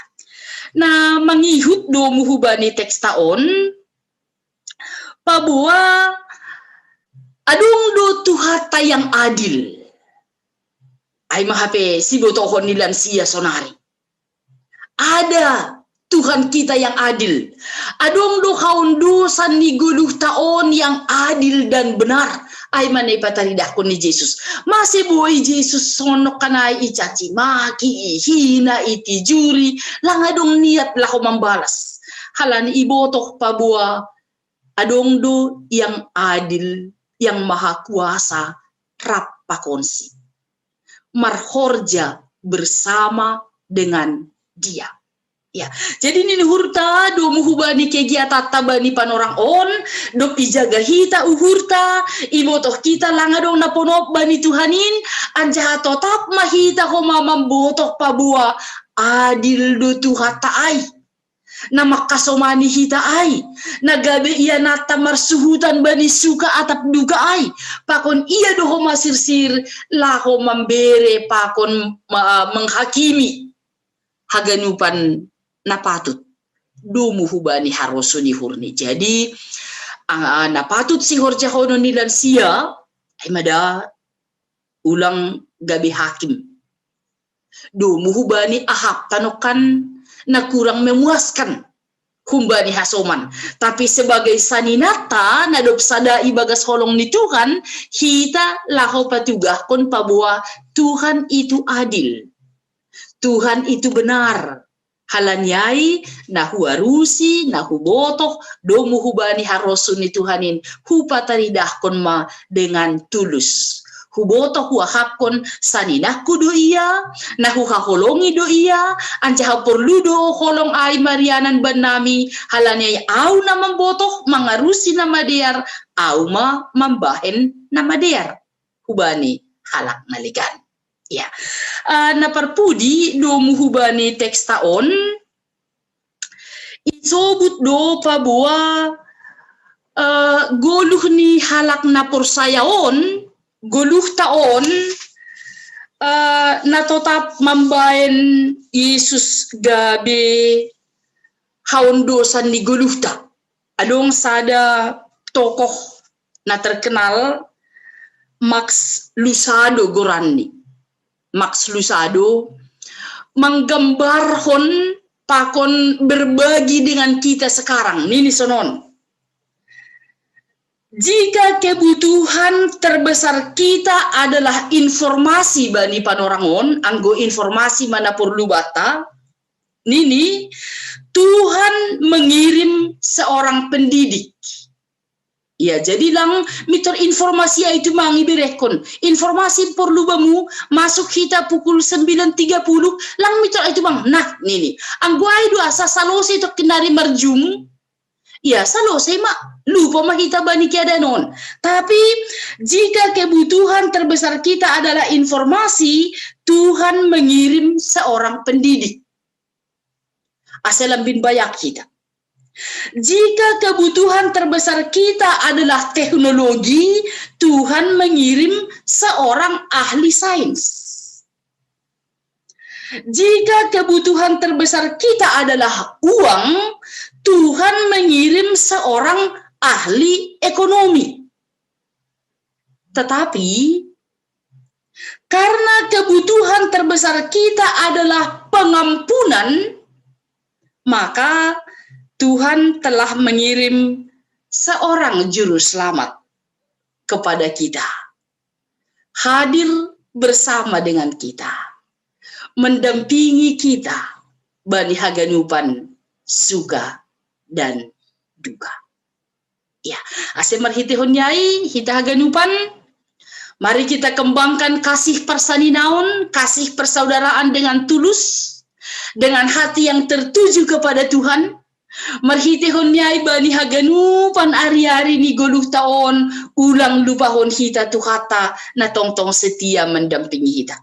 Nah, mangihut do muhubani teks taon pabua adung do tuhata yang adil. Ay mahape si botohon nilan siya sonari. Ada Tuhan kita yang adil. Adung do kaundu sani 20 tahun yang adil dan benar. Ay manay pataridah ko ni Jesus. Masih boy Jesus sonok kanay icaci maki, ihina, itijuri. Lang adong niat lah ko membalas. Halan ibotok pabua. Adong do yang adil, yang maha kuasa, rap pakonsi. Marhorja bersama dengan dia. Ya, jadi ini hurta do muhubani kegiatan tabani panorang on do ijaga hita uhurta ibotoh kita langa dong naponop bani Tuhanin anjaha totap mahita ko mamambotoh pabua adil do tuhata ai nama kasomani hita ai nagabe iya nata marsuhutan bani suka atap duga ai pakon iya do homa sirsir laho mambere pakon menghakimi haganupan napatut do muhubani harosuni hurni. Jadi napatut si horja hono nilan sia ay mada ulang gabi hakim. Do muhubani ahap tanokan na kurang memuaskan humbani hasoman. Tapi sebagai saninata nadop sada ibagas holong ni Tuhan, kita laho patugah kon pabua Tuhan itu adil. Tuhan itu benar. Halanyai nahu arusi nahu botok do muhubani harosuni Tuhanin hupataridah kon ma dengan tulus hubotok huahap kon saninah kudo iya nahu haholongi do iya ancaha perlu do holong ai marianan banami halanyai au na membotok mangarusi nama dear au ma membahen nama dear hubani halak naligan. Ya, naparpudi do muhubani teks taon isobut do pabua goluh ni halak napor sayaon goluh taon natotap mambaen Yesus gabe haon dosan ni goluh ta adong sada tokoh na terkenal Max Lucado Gorani. Max Lucado menggambar hon pakon berbagi dengan kita sekarang. Nini sonon. Jika kebutuhan terbesar kita adalah informasi bani panorangon, anggo informasi mana perlu bata, nini Tuhan mengirim seorang pendidik. Ya, jadi lang mitor informasi itu mangi berekon. Informasi perlu bamu masuk kita pukul 9.30 lang mitor itu bang. Nah, nini. Ang guay do asa salose itu kenari marjum. Ya, salose mak lupa mahita bani kiada non. Tapi jika kebutuhan terbesar kita adalah informasi, Tuhan mengirim seorang pendidik. Asalam bin bayak kita. Jika kebutuhan terbesar kita adalah teknologi, Tuhan mengirim seorang ahli sains. Jika kebutuhan terbesar kita adalah uang, Tuhan mengirim seorang ahli ekonomi. Tetapi, karena kebutuhan terbesar kita adalah pengampunan, maka Tuhan telah mengirim seorang juru selamat kepada kita. Hadir bersama dengan kita. Mendampingi kita. Bani haganupan suka dan duka. Ya, ase marhitihon nyai, hita haganupan. Mari kita kembangkan kasih persaninaon, kasih persaudaraan dengan tulus. Dengan hati yang tertuju kepada Tuhan. Marhitihon niya bani haganupan ari-ari ni guluh taon ulang lupahon hita tuhata na tongtong setia mendampingi hita.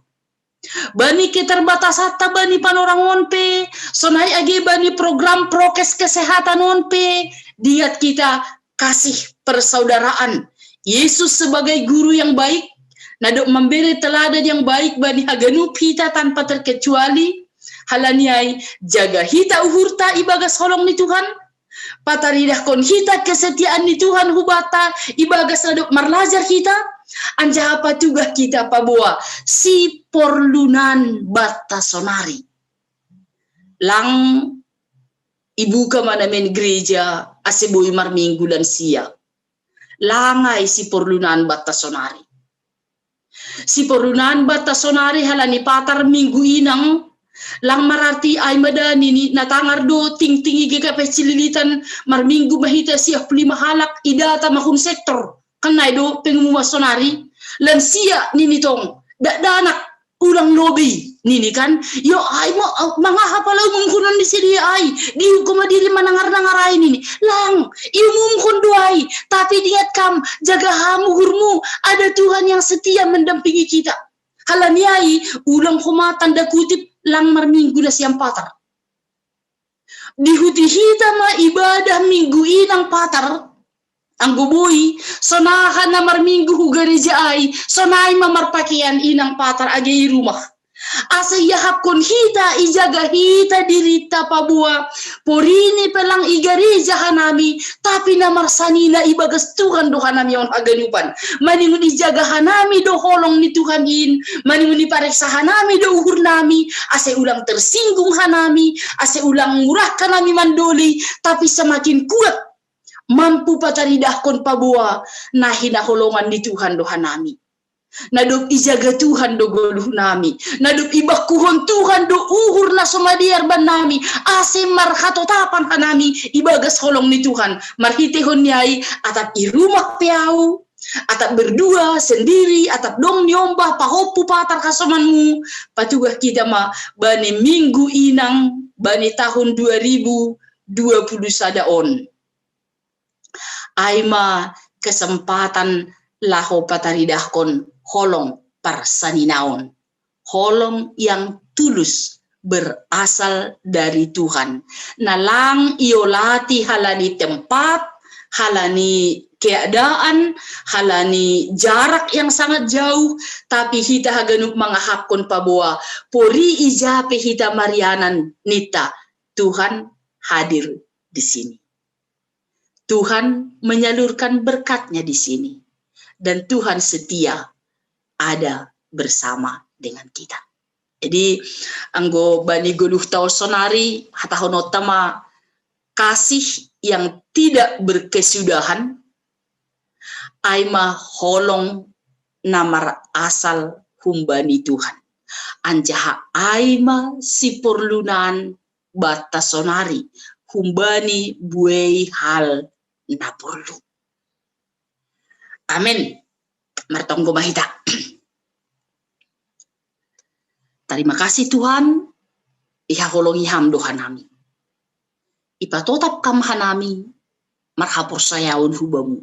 Bani keterbatasan bani panorangon pe, sonai age bani program prokes kesehatan on pe, diat kita kasih persaudaraan. Yesus sebagai guru yang baik, nadok memberi teladan yang baik bani haganup hita tanpa terkecuali. Halaniai jaga hita uhurta ibagas holong ni Tuhan. Pataridah kon hita kesetiaan ni Tuhan hubata ibagas nadok marlajar hita. Anja apa tugah kita pabua si porlunan bata sonari. Lang ibu ka manamen gereja aseboy marminggu dan sia. Langay si porlunan bata sonari. Si porlunan bata sonari halani patar minggu inang lang mararti ay madani ni natangar do ting-tingi GKP cililitan marminggu mahita siya puli mahalak idata makun sektor kanay do pengumuwa sonari lansia nini tong danak ulang lobi nini kan yo ay mo mga hapalaw mungkunan di sini ay di kumadiri manangar-nangar ay nini lang ilmumkun doay tapi diat kam jaga hamuhurmu ada Tuhan yang setia mendampingi kita halaniai ulang kuma tanda kutip lang marminggu na siyang patar. Dihuti hita ma ibadah minggu inang patar. Ang guboy, sonahan na marminggu hugareja ay, sonay mamarpakian inang patar agay rumah. Asa yahap kon hita, ijaga hita dirita pabua. Porini pelang igareja hanami, tapi namarsani na ibagas Tuhan do hanami on aganupan. Maningun ijaga hanami do holong ni Tuhan in, maningun ipareksa hanami do uhur nami, ase ulang tersinggung hanami, ase ulang murah kanami mandoli, tapi semakin kuat mampu pataridah kon pabua, na hinaholongan ni Tuhan do hanami. Nadop ijaga Tuhan do goluh nami, nadop ibakuhon Tuhan do uhur na somadiar ban nami, ase marhatotapan hanami ibagas holong ni Tuhan, marhitihon niyai atap irumah piau, atap berdua sendiri, atap dong nyombah pahopu patar kasomanmu, patugah kita ma bani minggu inang bani tahun 2020 sadaon. Aima kesempatan laho pataridahkon holong parsaninaon. Holong yang tulus berasal dari Tuhan. Nalang iolati halani tempat, halani keadaan, halani jarak yang sangat jauh, tapi hita haganup mangahapkon paboa. Pori ijape hita marianan nita. Tuhan hadir di sini. Tuhan menyalurkan berkatnya di sini. Dan Tuhan setia ada bersama dengan kita. Jadi anggo bani goluh tau sonari hatahonotama kasih yang tidak berkesudahan aima holong namar asal humbani Tuhan. Anjaha aima si porlunan bata sonari humbani buei hal na porlu. Amin. Martonggo mahita. Terima kasih Tuhan. Ihaholongi ham dohanami. Ipatotap kam hanami. Marhapor sayaon hubamu.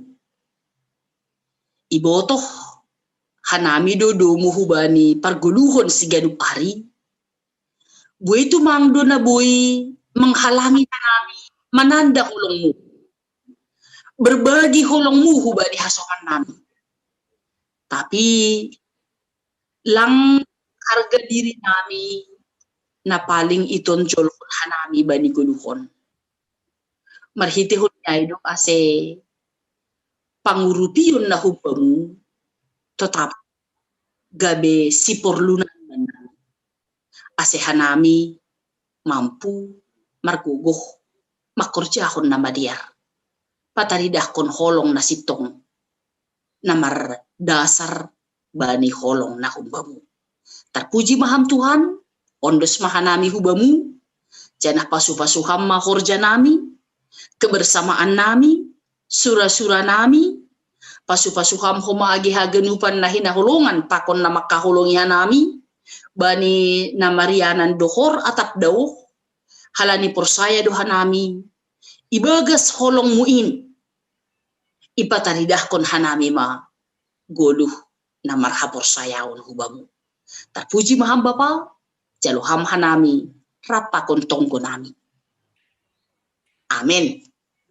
Ibotoh hanami dodomu hubani parguluhon sigadup ari. Buai tu mangdo na buai menghalangi hanami. Mananda holongmu. Berbagi holongmu hubani hasokan nami. Tapi lang harga diri nami na paling itonjol hanami bani guluhon. Marhitihon niya ito ase pangurupiyon na hubamu tetap gabe si porlunan manami. Ase hanami mampu margugoh makorjahon na madiar. Pataridah kon holong na sitong namar dasar bani holong na hubamu. Terpuji maham Tuhan, ondos mahanami hubamu, janah pasu-pasuham mahorja nami, kebersamaan nami, sura-sura nami, pasu-pasuham homa agi hagenupan nahina holongan pakon nama kaholongian nami, bani namarianan dohor atap dauh, halani porsaya doha nami, ibagas holong muin ipataridahkon hanami ma goluh na marhapor sayaon hubamu. Terpuji maham Bapa, jaloham hanami rapakon tonggo nami. Amin.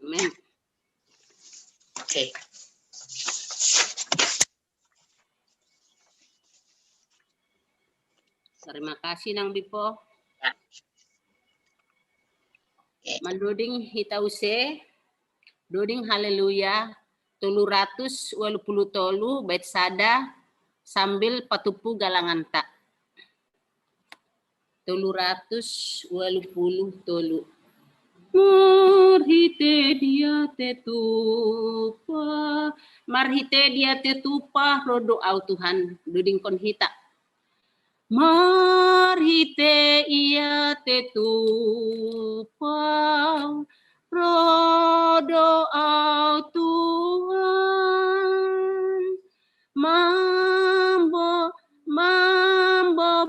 Amin. Oke. Terima kasih Nang Bipo. Manduding hitause, duding haleluya, 383 bait sada sambil patupu galangan tak. 383. Marhite dia tetupa, marhite dia tetupa rodo au Tuhan, duding kon hita. Marhite ia tetupa rodo au Tuhan, mambo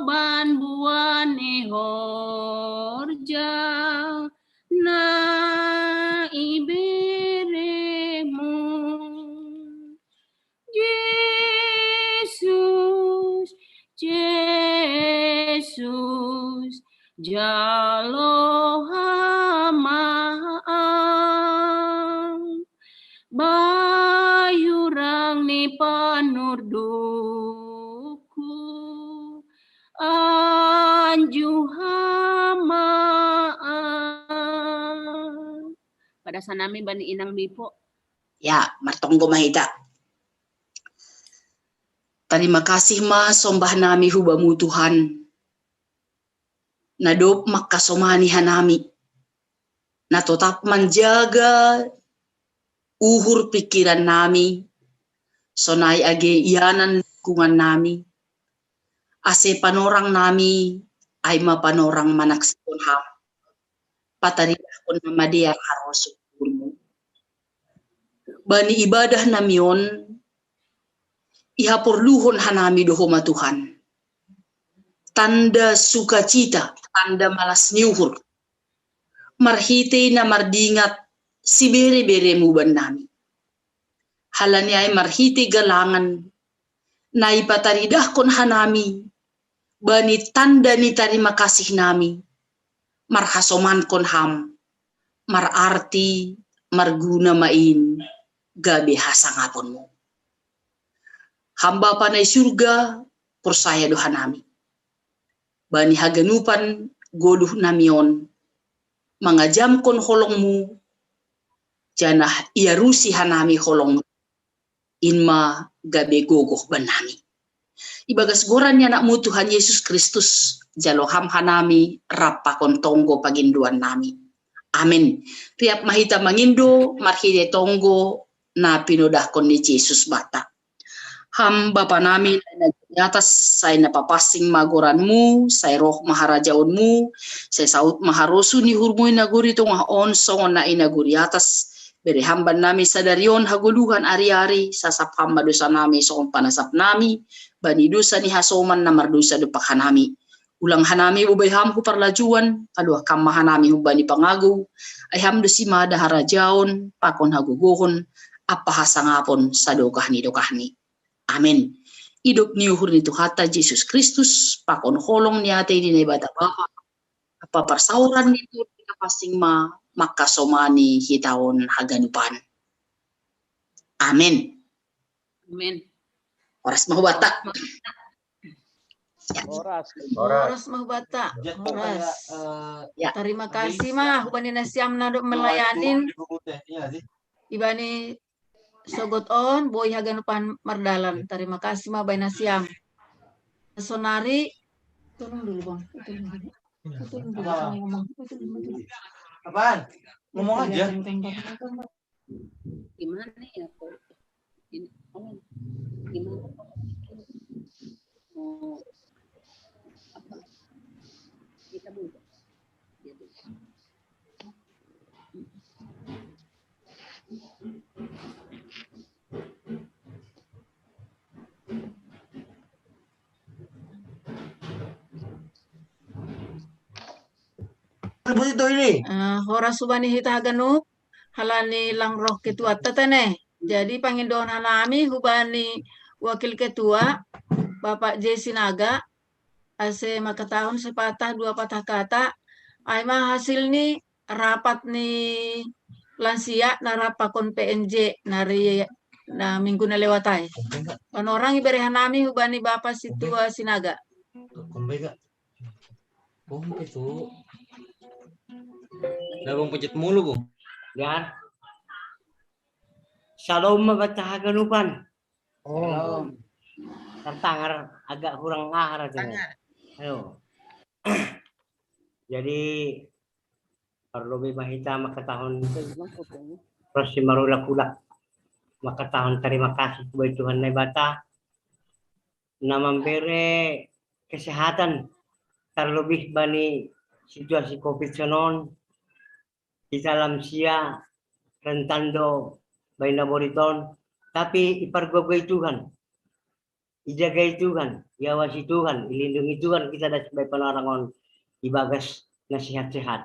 ban buane horja na iberemu. Yesus jalohamaang bayurang ni panurduku anjuhamaan. Pada sanami bani inang Bipo. Ya, martonggo mahita. Terima kasih ma sombah nami hubamu Tuhan. Nadop makasomani hanami. Na tetap menjaga uhur pikiran nami. Sonai age ianan lingkungan nami. Ase panorang nami ay mapanorang manaksikon ham. Patarikah kon namadia harosukulmu. Bani ibadah namion ihapurluhon hanami dohoma Tuhan. Tanda sukacita, tanda malas niuhur. Marhite na mardingat si bere-bere muban nami. Halani ay marhite galangan na ipataridah kon hanami. Bani tanda ni tarima kasih nami. Marhasoman kon ham. Mararti, marguna main. Gabi hasangapon mo. Hamba panay surga, persaya doha nami. Bani haganupan goluh namion, mangajam kon holongmu, janah iarusi hanami holong, inma gabe gogoh banami. Ibagas goran anak mu Tuhan Yesus Kristus, jaloham hanami, rapakon tonggo paginduan nami. Amin. Tiap mahita mangindo, marhide tonggo, na pinodahkon ni Yesus bata. Ham Bapa nami di atas saya napapasing magoranmu, saya roh maharajaunmu, saya saut maharosu ni hurmui naguri tongah on songon na inaguri atas beri hamba nami sadarion haguluhan ari-ari sasap hamba dosa nami songon panasap nami bani dosa ni hasoman namar dosa depak hanami. Ulang hanami ubay ham ku parlajuan, paluah kamah hanami hubani pangagu, ay ham desi mada harajaon, pakon hagugohon, apa hasangapon sadokah ni. Amin. Hidup niuhur ni Tuhata Yesus Kristus, pakon holong ni ate di nebata Bapa, apa persauran itu kita pasing ma makasomani hitaon haganupan. Amin. Amin. Oras mahubata. Oras mahubata. Oras. Ya. Terima kasih mah ubani nasiam nadok melayanin. Ibani sogot on boy haganupan mardalan. Terima kasih mah bay nasiam. Sonari tolong dulu Bang. Tolong dulu saya ngomong. Apaan? Ngomong aja. Gimana ya kok? Gimana? Oh, apa? Kita buka. Ribut itu ini. Horas subani hita haganuk. halani lang roh ketua tatane. Jadi pangindoon hanami hubani wakil ketua Bapak J. Sinaga ase makatahon sepatah dua patah kata ay hasil ni rapat ni lansia na rapakon PNJ nari na minggu na lewatay. Orang ibarehan nami hubani Bapak Situa Sinaga. Kumbay oh itu nabong pencet mulu bu Ya. Shalom mabatahagan Oh. Tertangar agak kurang ngarah tuh. Ayo. Jadi perlu mahita makatahon terus si marula-kulak makatahon terima kasih kepada Tuhan Nebata na memberi kesehatan terlebih bani situasi COVID-19 di dalam sia rentando bayi laboriton tapi ipargogay Tuhan ijagai Tuhan iawasi Tuhan ilindungi Tuhan kita dan sebagai penerangan ibagas na sehat-sehat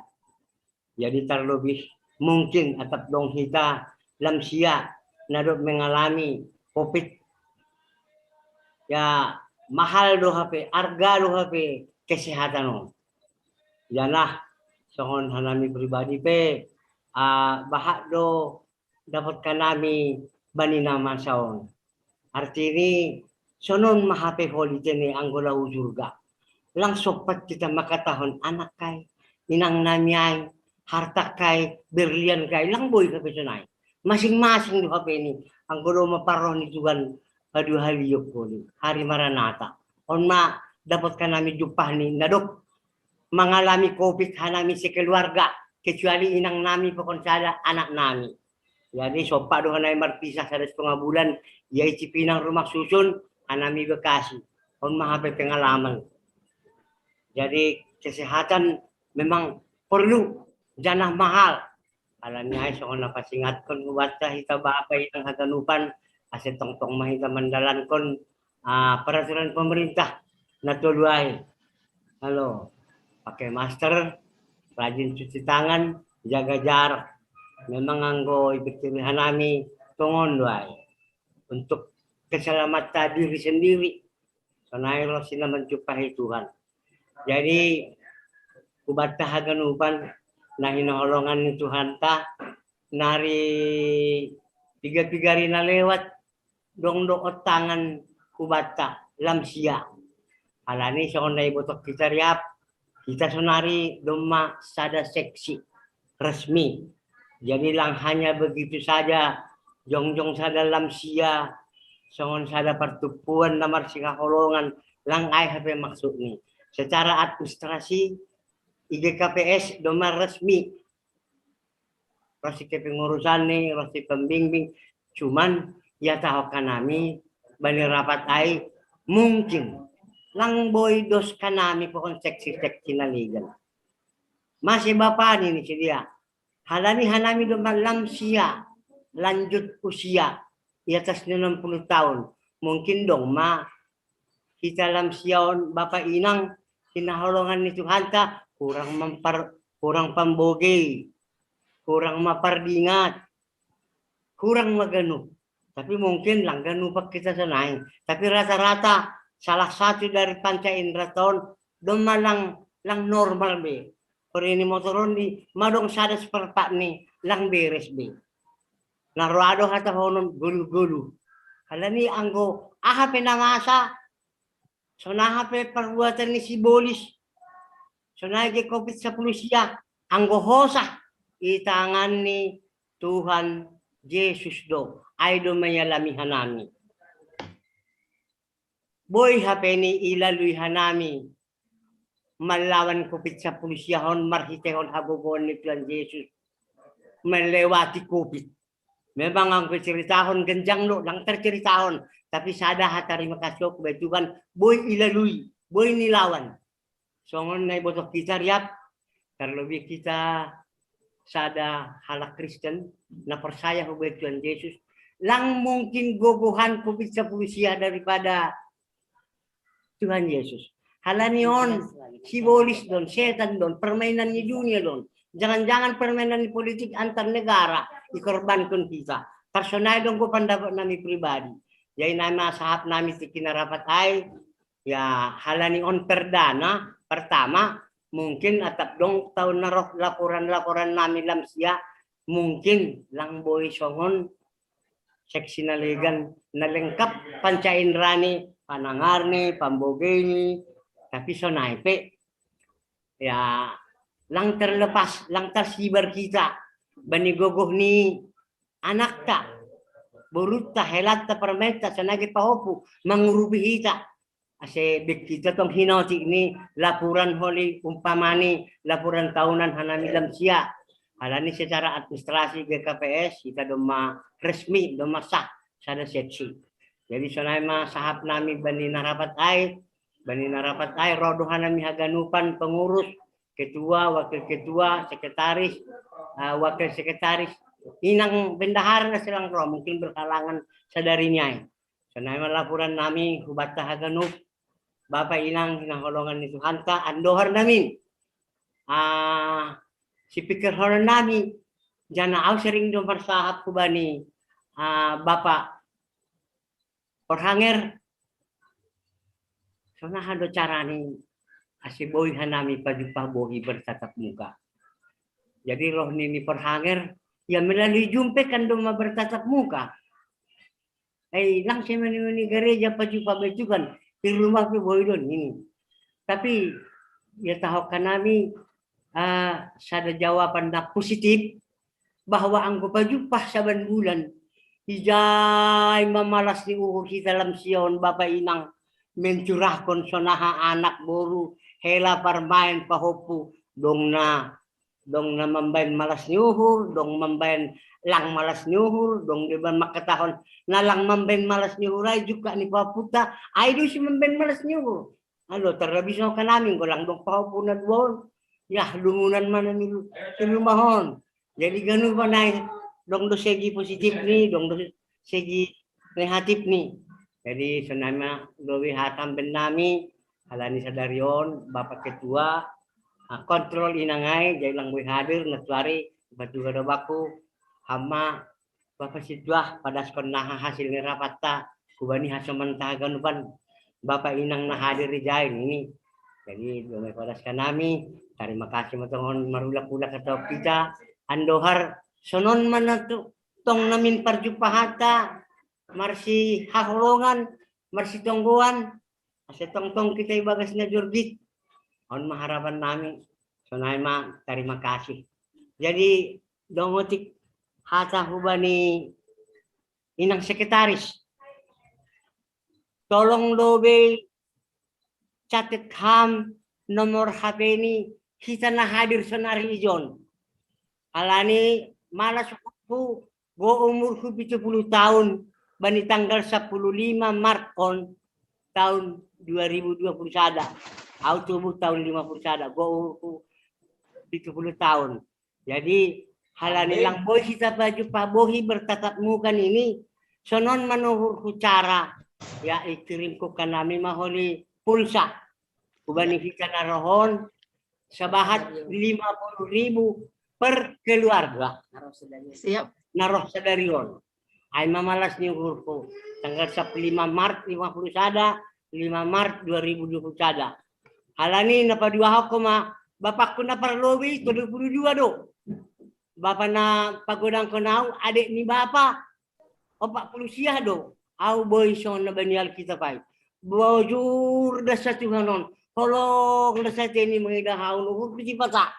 jadi terlebih mungkin atap dong kita lam sia nadot mengalami COVID ya mahal do HP harga do HP kesehatan on janah sohon hanami pribadi pe bahak do dapatkan nami bani nama saon arti ini sonon mahape holite ni anggola ujurga lang sopat kita makatahon anak kay inang namyay harta kay berlian kay lang boy ka pesunay masing-masing do HP ni anggola maparoh ni Tuhan adu haliyok ko ni hari maranata on ma dapatkan nami jupah ni nadok mengalami COVID hanami sekeluarga kecuali inang nami pekonsada anak nami jadi sopak dohan ay marpisah sa 2 bulan yai cipinang rumah susun hanami Bekasi on mahape pengalaman jadi kesehatan memang perlu janah mahal alamnya ay soon napasingat kon ubata hita apa itang haganupan ase tong-tong mahita mandalan kon peraturan pemerintah na tuluay halo pakai masker rajin cuci tangan jaga jarak memang anggo ipikirihan nami tungon doay untuk keselamatan diri sendiri sonay lo sila mencupahi Tuhan jadi kubata haganupan na hinaholongan ni Tuhan ta nari 3 hari na lewat dong doot tangan kubata lamsia alani sa onday botok kita riap kita sonari doma sada seksi resmi jadi lang hanya begitu saja jongjong sada lamsia songon sada pertupuan namar sikaholongan lang ay hape maksud ni secara administrasi IGKPS doma resmi rasi kepengurusan ni rasi pembimbing cuman ya tahu kanami bani rapat ay mungkin lang boy dos kanami pokon seksi-seksi na ligan masih bapak ni dia halani hanami dumalam sia lanjut usia di atas 60 tahun mungkin dong ma kita lam siaon bapak inang hinaholongan ni Tuhan ta kurang pambogey kurang mapardingat kurang magano tapi mungkin lang ganupak kita sanay tapi rata-rata salah satu dari panca indera tahun domalang lang normal be por ini motoron di madong sada seperpak ni lang beres be naruado hata honon gulu-gulu halani anggo ahape namasa so nahape perbuatan ni si bolis so naige COVID sa pulisya anggo hosa itangan ni Tuhan Yesus do ay do mayalami hanami boy hapeni ilaluy hanami malawan COVID sa pulisyahon marhitehon habobon ni Tuhan Yesus melewati COVID memang ang ceritaon genjang lo lang terceritaon tapi sada hatari makasyo kepada Tuhan boy ilaluy boy nilawan songon na ibotok kita riap terlebih kita sada halak Kristen na percaya kepada Tuhan Yesus lang mungkin gogohan COVID sa pulisya daripada Tuhan Yesus. Halanion, sibolis doon, setan doon, permainan ni dunia doon. Jangan-jangan permainan ni politik antar negara. ikorbankan kita. Personal dong ko pendapat nami pribadi. Jadi nama sahab nami tikina rapat ay ya halani on perdana pertama mungkin atap dong tahun naroh laporan nami lamsia mungkin lang boy songon seksi nalegan na lengkap panca indrani panangarni pambogeni tapi sonaipe ya lang terlepas lang tersibar kita bani gogoh ni anak ta borutta helata permeta sanagi pahopu mangurubi hita ase bik kita tong hinoti ini laporan holi umpamani laporan tahunan hanami lamsia halani secara administrasi GKPS kita doma resmi doma sah sada seksi jadi sonai ma sahab nami bani narapat ay rodohan nami haganupan pengurus ketua wakil ketua sekretaris wakil sekretaris inang bendahara na silang roh mungkin berkalangan sadarinya sonai ma laporan nami hubata haganup Bapak inang holongan itu hanta andohar namin si pikir horan nami jana au sering do bersahab ku bani Bapak Porhanger sona hado carani asiboy hanami pajupah bohi bertatap muka jadi roh nini Porhanger ya melalui jumpe kan doma bertatap muka lang saya mani gereja pajupah bejukan di rumah ke boydon ini tapi ya tahu kan nami sada jawaban na positif bahwa anggo pajupah saban bulan hijai mamalas ni uhur kita dalam sion Bapak inang mencurahkan sonaha anak boru hela parmain pahopu dong na membain malas ni uhur dong membain lang malas ni uhur dong deban makatahon na lang membain malas ni uhurai juga ni paputa ay do si membain malas ni uhur alo terlebih so kanamin ko lang dong pahopu na duon ya lumunan mana ni lumahon jadi ganun pa na dong do segi positif ni dong do segi negatif ni jadi senama dowi hatam benami halani sadarion Bapak Ketua kontrol inangai jadi lang hadir natuari batu gado baku hama Bapak Situah pada sekolah hasil rapata kubani hasoman taganupan Bapak inang na hadir di jain ini jadi domai pada nami terima kasih matongon marulak-ulak atau kita andohar sonon mana tong namin parjupahata marsi haholongan marsi tonggoan ase tong kita ibagasnya Jordit on maharapan nami sonai ma terima kasih jadi domotik hata hubani inang sekretaris tolong lobe catat ham nomor HP ini kita na hadir senari ijon alani malas aku go umurku 70 tahun bani tanggal 15 Maret on tahun 2020 sada au tubuh tahun 50 sada go umurku 70 tahun jadi halani lang boy kita baju pabohi bertatap muka ini sonon manuhurku cara ya ikirimku kan nami maholi pulsa ubani kita narohon sabahat 50.000 per keluarga. Siap. Naroh sadarion. Ay mamalas ni hurufku. Tanggal 5 Maret 50 sada, 5 Maret 2020 sada. Halani napadua ko ma bapak ko na parlowi 22 do. Bapak na pagodang ko nau adik ni bapak. O 40 siya do. Au boy son na banial kita pay. Bojur da sa tuhanon. Holong da sa tini mga dahaw no huruf pata.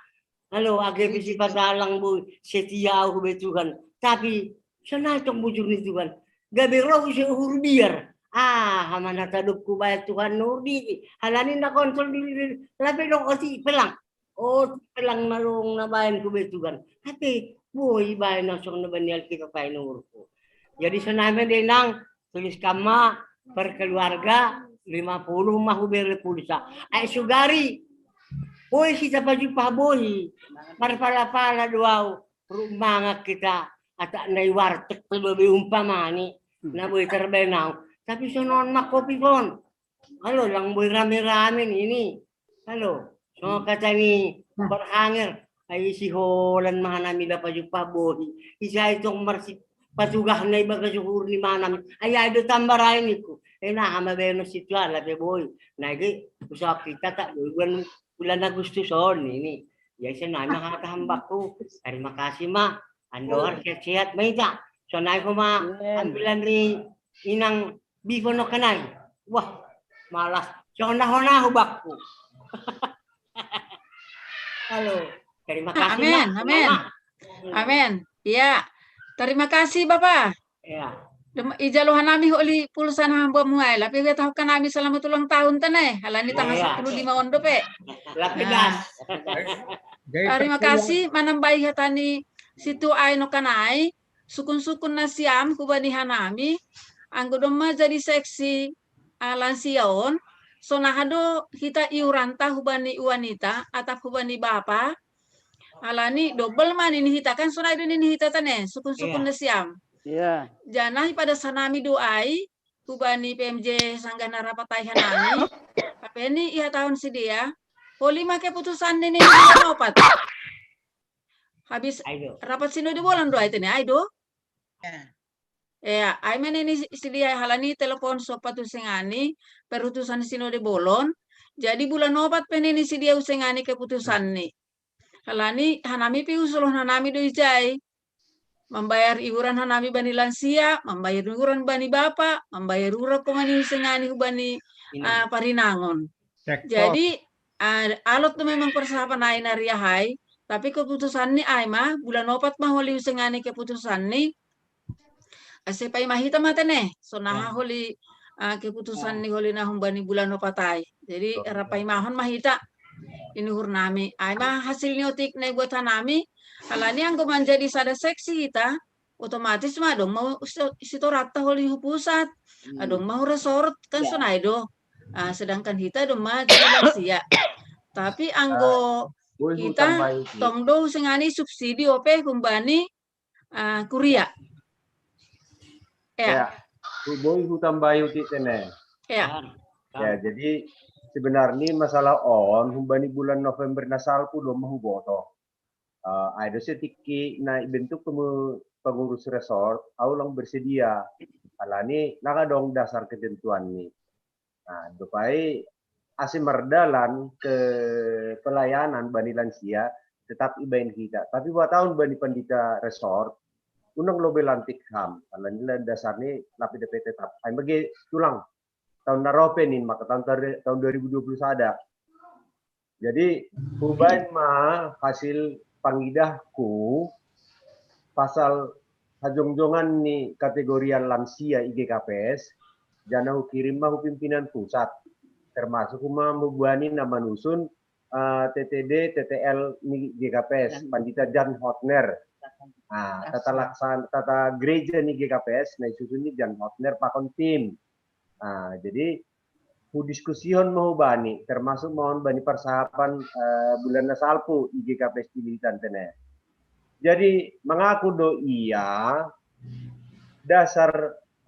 Halo, agak bisi lang bu setia aku betukan. Tapi sana tong bujur ni Tuhan. Gabi roh usia uhur biar. Hamana tadupku bayar Tuhan nurdi. Halani na kontrol diri. Tapi dong oti pelang. Oh pelang marung na bayan ku betukan. Tapi boy bayan na song na banial kita pay nurku. Jadi sana denang tulis kama per keluarga 50 mahu beri pulsa. Ay sugari. Boy kita baju pabohi, parpala-pala duaw, rumah kita at naiwartek lebih umpamani na boy terbenang. Tapi sonon makopi pon, halo lang boy rame-rame ini, halo, so kata ni Porhanger, Ay si Holan mahanami la pa boy. Isa itong marsit patugah na iba kasuhur ni manam. Ay ado tambarayan ko. Eh nakamabeno si Tuan labi boy. Nagi usap kita tak bulan na gusto son ini. Ya siya na makakahambak ko. Terima kasih ma. Andohar sehat-sehat may ta. So na ko ma ambilan ri inang bifo no kanay. Wah malas. So na hubak ko. Halo. Terima kasih. Amin, Ma. amin. Amin. Ya. Terima kasih Bapak. Ya. Ijaluhan namin uli pulsan hamba muay. Lapi kita tahu kan namin selamat ulang tahun tanay. Halani tanggal 15 ondo pe. Lapidas. Terima kasih manambay hatani situ ay no kanay. Sukun-sukun na siyam kubanihan nami. Ang gudoma jadi seksi lansiaon. So nahado kita iuranta hubani wanita atau hubani bapa. Alani double man ini hita kan sunai ini hita tane sukun-sukun na siyam. Iya. Janah pada sanami doai hubani PMJ sanggana rapatai hanami. Apa ini ia tahun si dia. Poli make putusan ini opat. Habis rapat sino di bolan doa itu nih aido. Ya, ai men ini si dia halani telepon sopatu sengani perutusan sino di bolon. Jadi bulan opat pen ini si dia usengani keputusan nih. Halani hanami pi usulon hanami do ijai. Membayar iuran hanami bani lansia, membayar iuran bani bapak, membayar urak komani usengani bani parinangon. Jadi alot tuh memang persahapan ai nariahai, tapi keputusan ni ai mah bulan opat mah holi usengani keputusan ni asepai mahita matene. So nah holi keputusan ni holi nah bani bulan opat ai. Jadi rapai mahon mahita ini hurnami. Ai mah hasil niotik na buat hanami. Halani ang menjadi sada seksi kita, otomatis mah dong mau situ rata holi pusat, adong mau resort kan sunai do. Sedangkan kita dong mah jadi lansia. Tapi anggo kita tongdo sengani subsidi ope kumbani kuria. Ya. Boy hutan bayu titene. Ya. Ya, jadi sebenarnya masalah humbani bulan November nasalku do mahu boto. Ada setiki na bentuk pengurus resort, aku lang bersedia. Alani nakadong dasar ketentuan ni. Nah, dupai asim merdalan ke pelayanan bani lansia tetap ibain kita. Tapi buat tahun bani pandita resort, unang lobe lantik ham. Alani dasarnya lapi DP tetap. Ay bagi tulang tahun naropenin maka tahun 2020 ada. Jadi hubain mah hasil pangidahku pasal hajong-jongan ni kategorian lansia IGKPS jangan kirim mah pimpinan pusat termasuk membuani nama nusun TTD TTL ni GKPS Pandita Jan Hotner. Tata gereja ni GKPS na isusun ni Jan Hotner pakon tim. Jadi diskusion mau bani termasuk mohon bani persahapan bulan nasalpu IGKPS Pilihan tene. Jadi mengaku do iya dasar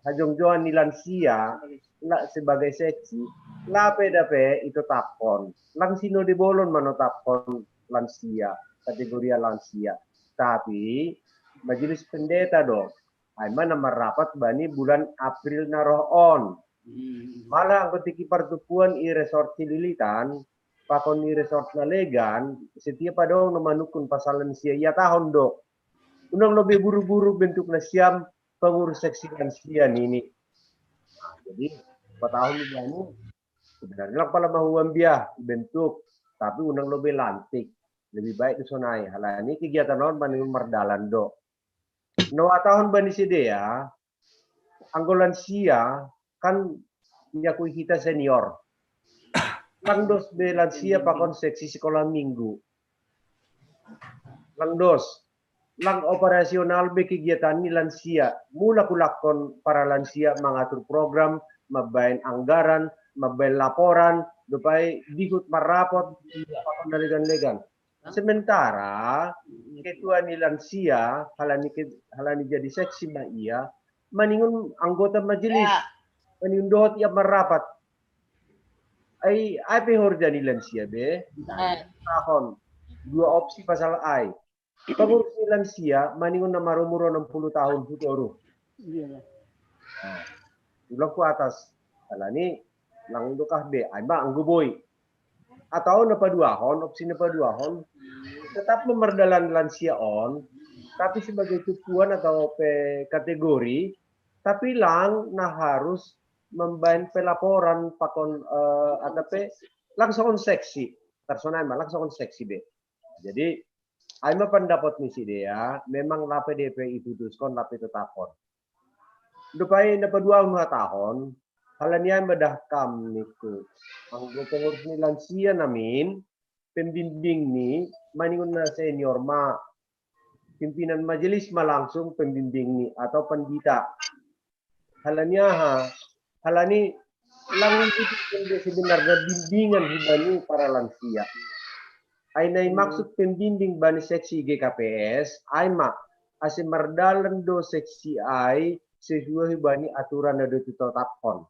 hajong-joan ni lansia sebagai seksi lape dape itu tapon langsino di bolon mano tapon lansia kategori lansia tapi majelis pendeta do ay mana merapat bani bulan April naroon. Malah ketika pertukuan i resort Cililitan, pakon i resort Nalegan, setiap ada orang memanukun pasal lansia ya tahun dok. Unang lebih buru-buru bentuk nasiam pengurus seksi lansia ini. Jadi tahun ini sebenarnya pala mahuan biah bentuk, tapi unang lebih lantik, lebih baik itu sonai. Hal ini kegiatan non bani merdalan dok. Noa tahun bani sedea, anggolan lansia kan yakui kita senior. Langdos be lansia pakon seksi sekolah minggu. Langdos, lang operasional be kegiatan ni lansia. Mula kulakon para lansia mengatur program, mabain anggaran, mabain laporan, dupai dihut marapot, pakon dalegan-legan. Sementara ketua ni lansia, halani jadi seksi ma iya, maningun anggota majelis. Penindot yang merapat. Ay pehor jadi lansia be. Tahun. Dua opsi pasal ai. Pengurus lansia maningon na marumuro 60 tahun futuro. Nah, ulang ku atas. Alani lang dukah be ai ba ang guboy. Atau napa dua hon, opsi napa dua hon tetap memerdalan lansia on, tapi sebagai tujuan atau kategori, tapi lang na harus membain pelaporan pakon langsung seksi personal langsung seksi be. Jadi aima pendapat misi dia memang lape DP putuskan lape tetapon. Dupai dapat 2 tahun halanya bedah kam niku. Ang pengurus ni lansia namin pembimbing ni maningon na senior ma pimpinan majelis langsung pembimbing ni atau pendita. Halanya halani lang itu sebenarnya bimbingan hibani para lansia. Ainai maksud pembimbing bani seksi GKPS, aima asim mardalan do seksi ai sesuai hibani aturan do tetapkan.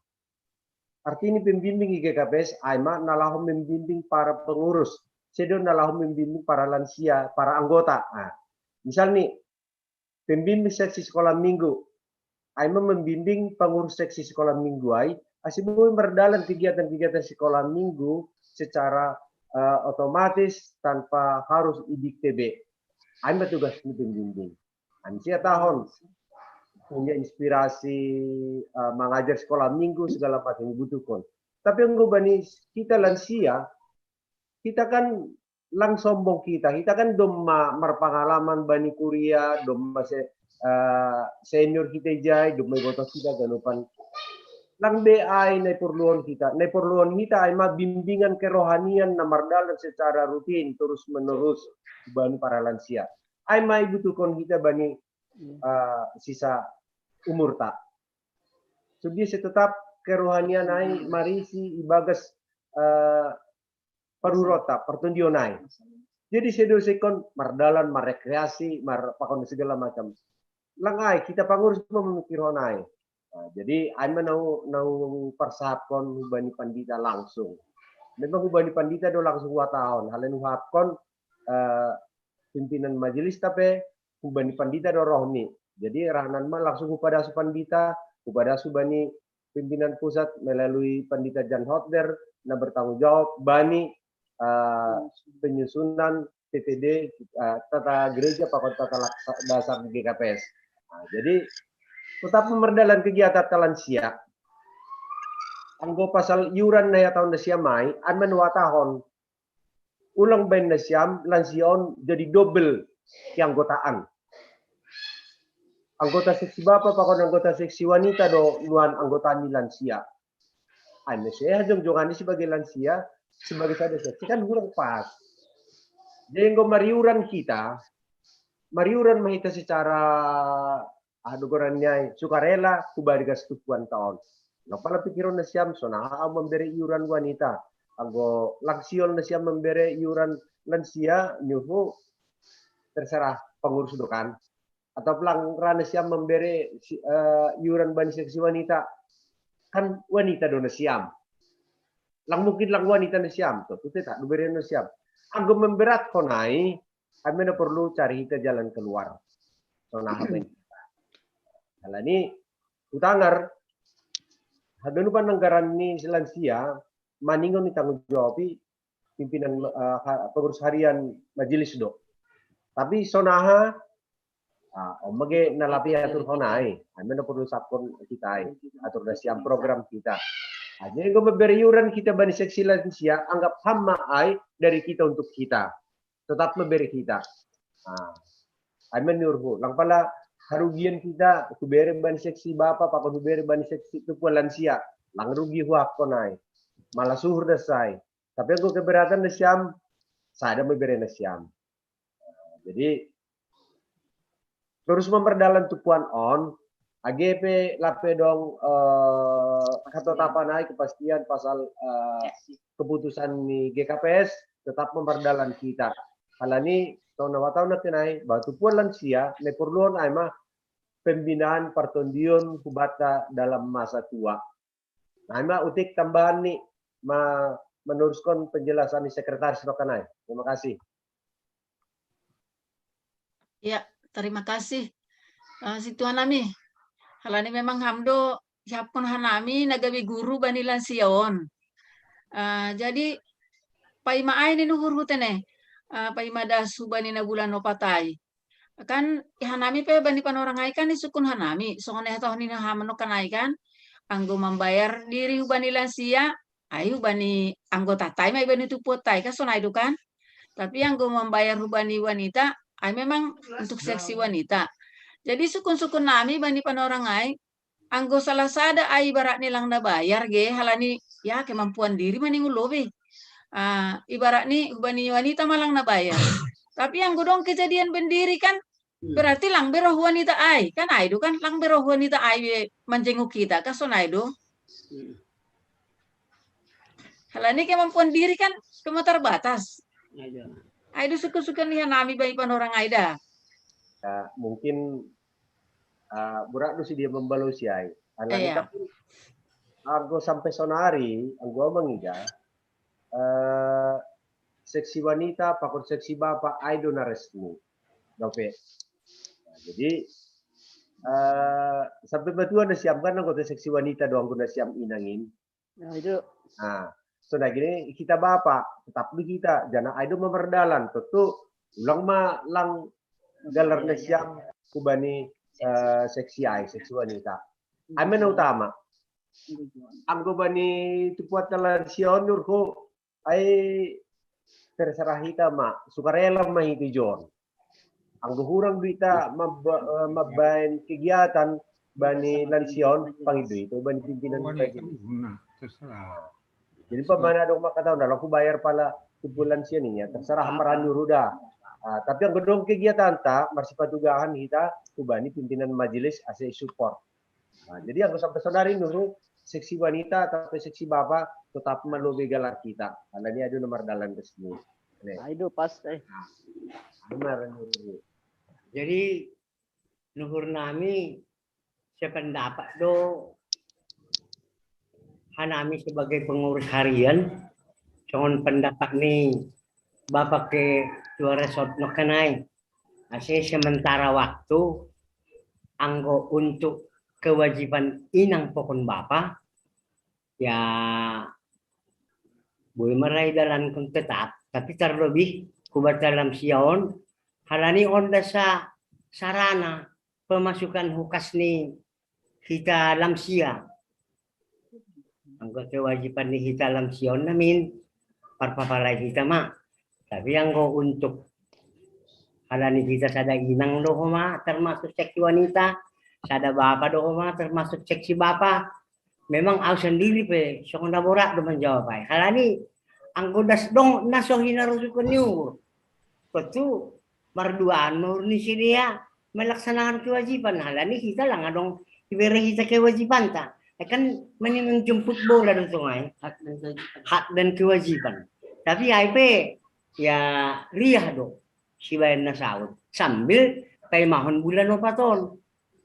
Artinya pembimbing GKPS aima nalahum membimbing para pengurus, sedo nalahum membimbing para lansia, para anggota. Nah, misal nih pembimbing seksi sekolah minggu, aima membimbing pengurus seksi sekolah minggu ai asim merdalan kegiatan-kegiatan sekolah minggu secara otomatis tanpa harus idik TB. Aima tugas pembimbing. Ansia tahun punya inspirasi mengajar sekolah minggu segala macam dibutuhkan. Tapi yang bani kita lansia, kita kan lang sombong kita kan doma merpengalaman bani kuliah, doma senior kita jai, doma botos kita ganupan. Lang BI na perluan kita ay bimbingan kerohanian na mardalan secara rutin terus menerus bani para lansia. Ay may butuhkan kita bani sisa umur tak. So dia tetap kerohanian ay marisi ibagas parurota pertundion ay. Jadi sedosikon mardalan marekreasi pakon segala macam. Lang ay kita pangurus memikirkan ay. Nah, jadi ay nau persahapkon hubani pandita langsung. Memang hubani pandita do langsung 2 tahun. Halen hapkon pimpinan majelis tapi hubani pandita do rohni. Jadi rahanan mah langsung kepada pandita, kepada subani pimpinan pusat melalui pandita Jan Hotder na bertanggung jawab bani penyusunan TTD tata gereja pakon tata dasar GKPS. Nah, jadi tetap memerdalan kegiatan lansia. Anggo pasal iuran na tahun nasia mai, anman 2 tahun. Ulang bain nasiam lansion jadi double keanggotaan. Anggota seksi bapak pakon anggota seksi wanita do nuan anggota ni lansia. Ane saya jong-jongan sebagai lansia sebagai sada seksi kan kurang pas. Jadi anggo mariuran mahita secara adugorannya sukarela kubarigas tupuan tahun. Napala pikiron na siyam so na memberi iuran wanita. Anggo laksion na siyam memberi iuran lansia nyuhu terserah pengurus dokan. Atau pelang rana siyam memberi iuran bani seksi wanita kan wanita do na siyam. Lang mungkin lang wanita na siyam to tak diberi na siyam. Anggo memberat konai kami na perlu cari kita jalan keluar. So na Halani utangar hadano pa nanggaran ni lansia maningon ni tanggung jawab pimpinan pengurus harian majelis do. Tapi sonaha omage nalapi atur honai, kami na perlu sapon kita atur siam program kita. Jadi kalau memberi iuran kita bani seksi lansia anggap hama ai dari kita untuk kita. Tetap memberi kita. Kami nurhu lang pala harugian kita kubere ban seksi bapak pakon kubere ban seksi itu pun lansia lang rugi huak konai malah suhur desai tapi aku keberatan nasiam saya memberi nasiam. Jadi terus memperdalam tupuan on AGP lape dong katotapan kepastian pasal keputusan ni GKPS tetap memperdalam kita halani tahun na tinay batu puan lansia ne perluan ay pembinaan pertundion kubata dalam masa tua. Nah, utik tambahan nih meneruskan penjelasan di sekretaris Rokanay. Terima kasih. Ya, terima kasih. Si Tuhan nami. Halani memang hamdo siapun hanami nagawi guru banilan sion. Jadi paimaay ni nuhur hutene. Paimada subani na bulan opatay. Kan hanami pe bani panorangai kan isukun hanami. So ne tahu ni hamano kanai kan. Anggo membayar diri hubani lansia, ayo bani anggota tay may bani tupot tay kasonay do kan. Tapi anggo membayar hubani wanita ay memang untuk seksi wanita. Jadi sukun-sukun nami bani panorangai anggo salah sada ay ibarat nilang nabayar ge halani ya kemampuan diri maning ulobe. Ibarat ni hubani wanita malang nabayar. Tapi anggo dong kejadian bendiri kan berarti lang beroh wanita ay kan ay do kan lang beroh wanita ay menjenguk kita kasonay do. Halani kemampuan diri kan cuma terbatas. Aido suka-suka lihat nami bayi panorang Aida. Mungkin burak tu si dia membalusi ai. Iya. Anggo sampai sonari, anggo mengiga seksi wanita, pakut seksi bapak, aido na resmi. Dope. Jadi sampai betul ada siapkan anggota seksi wanita doang guna siap inangin. Nah, itu. So nah gini kita bapak tetap di kita jangan aido memerdalan tentu ulang ma lang galar na siap kubani seksi ai seksi wanita. Amen utama. Anggo bani tupuat talan sion nurko ai terserah kita ma sukarela mah itu jon. Anggo hurang duita mabain kegiatan bani lansion pangidu itu bani pimpinan pagi. Jadi pemana dong maka tahu aku bayar pala bulan sian ya terserah maranu ruda. Tapi yang gedong kegiatan tak bersifat tugahan kita kubani pimpinan majelis AC support. Jadi yang sampai saudari nuru seksi wanita atau seksi bapak tetap melobi galar kita. Karena ini ada nomor dalan resmi. Itu pas Benar nuru. Jadi nuhur nami sependapat do hanami sebagai pengurus harian cuman pendapat nih bapak ke dua resort nokanai asih sementara waktu anggo untuk kewajiban inang pokon bapak ya boleh meraih dalam tetap tapi terlebih kubat dalam sion halani onda sa sarana pemasukan hukas nih kita lamsia anggo kewajiban ni kita dalam sion namin parpapalay kita ma tapi anggo untuk halani kita sada inang doho ma termasuk seksi wanita sada bapak doho ma termasuk seksi bapak memang aku sendiri pe sokon borak do menjawab ay halani anggo das dong naso hinarusukun niu betu marduaan murni dia melaksanakan kewajiban halani kita lang adong ibere kita kewajiban ta kan menjemput bola di sungai hak dan kewajiban tapi IP ya riah dong si bayan nasaud sambil pay mahon bulan opaton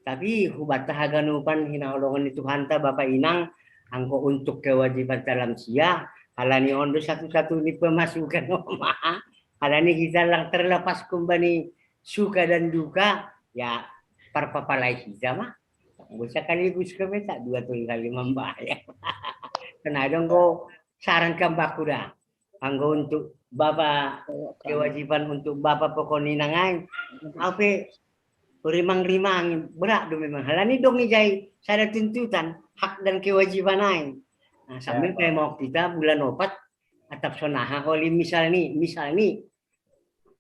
tapi hubat tahaganupan hinaulungan itu hanta bapak inang angko untuk kewajiban dalam sia halani ondo satu-satu ini pemasukan oma halani kita lang terlepas kembali suka dan duka ya parpapalai kita mah bisa sekaligus kami tak 2 kali membayar. Kena dong go saran kambak kuda. Anggo untuk bapak kewajiban untuk bapak pokoni nangai. Apa rimang-rimang berat do memang. Halani dong ijai sada tuntutan hak dan kewajiban lain. Nah, sambil kayak mau kita bulan opat atap sonaha oli misal nih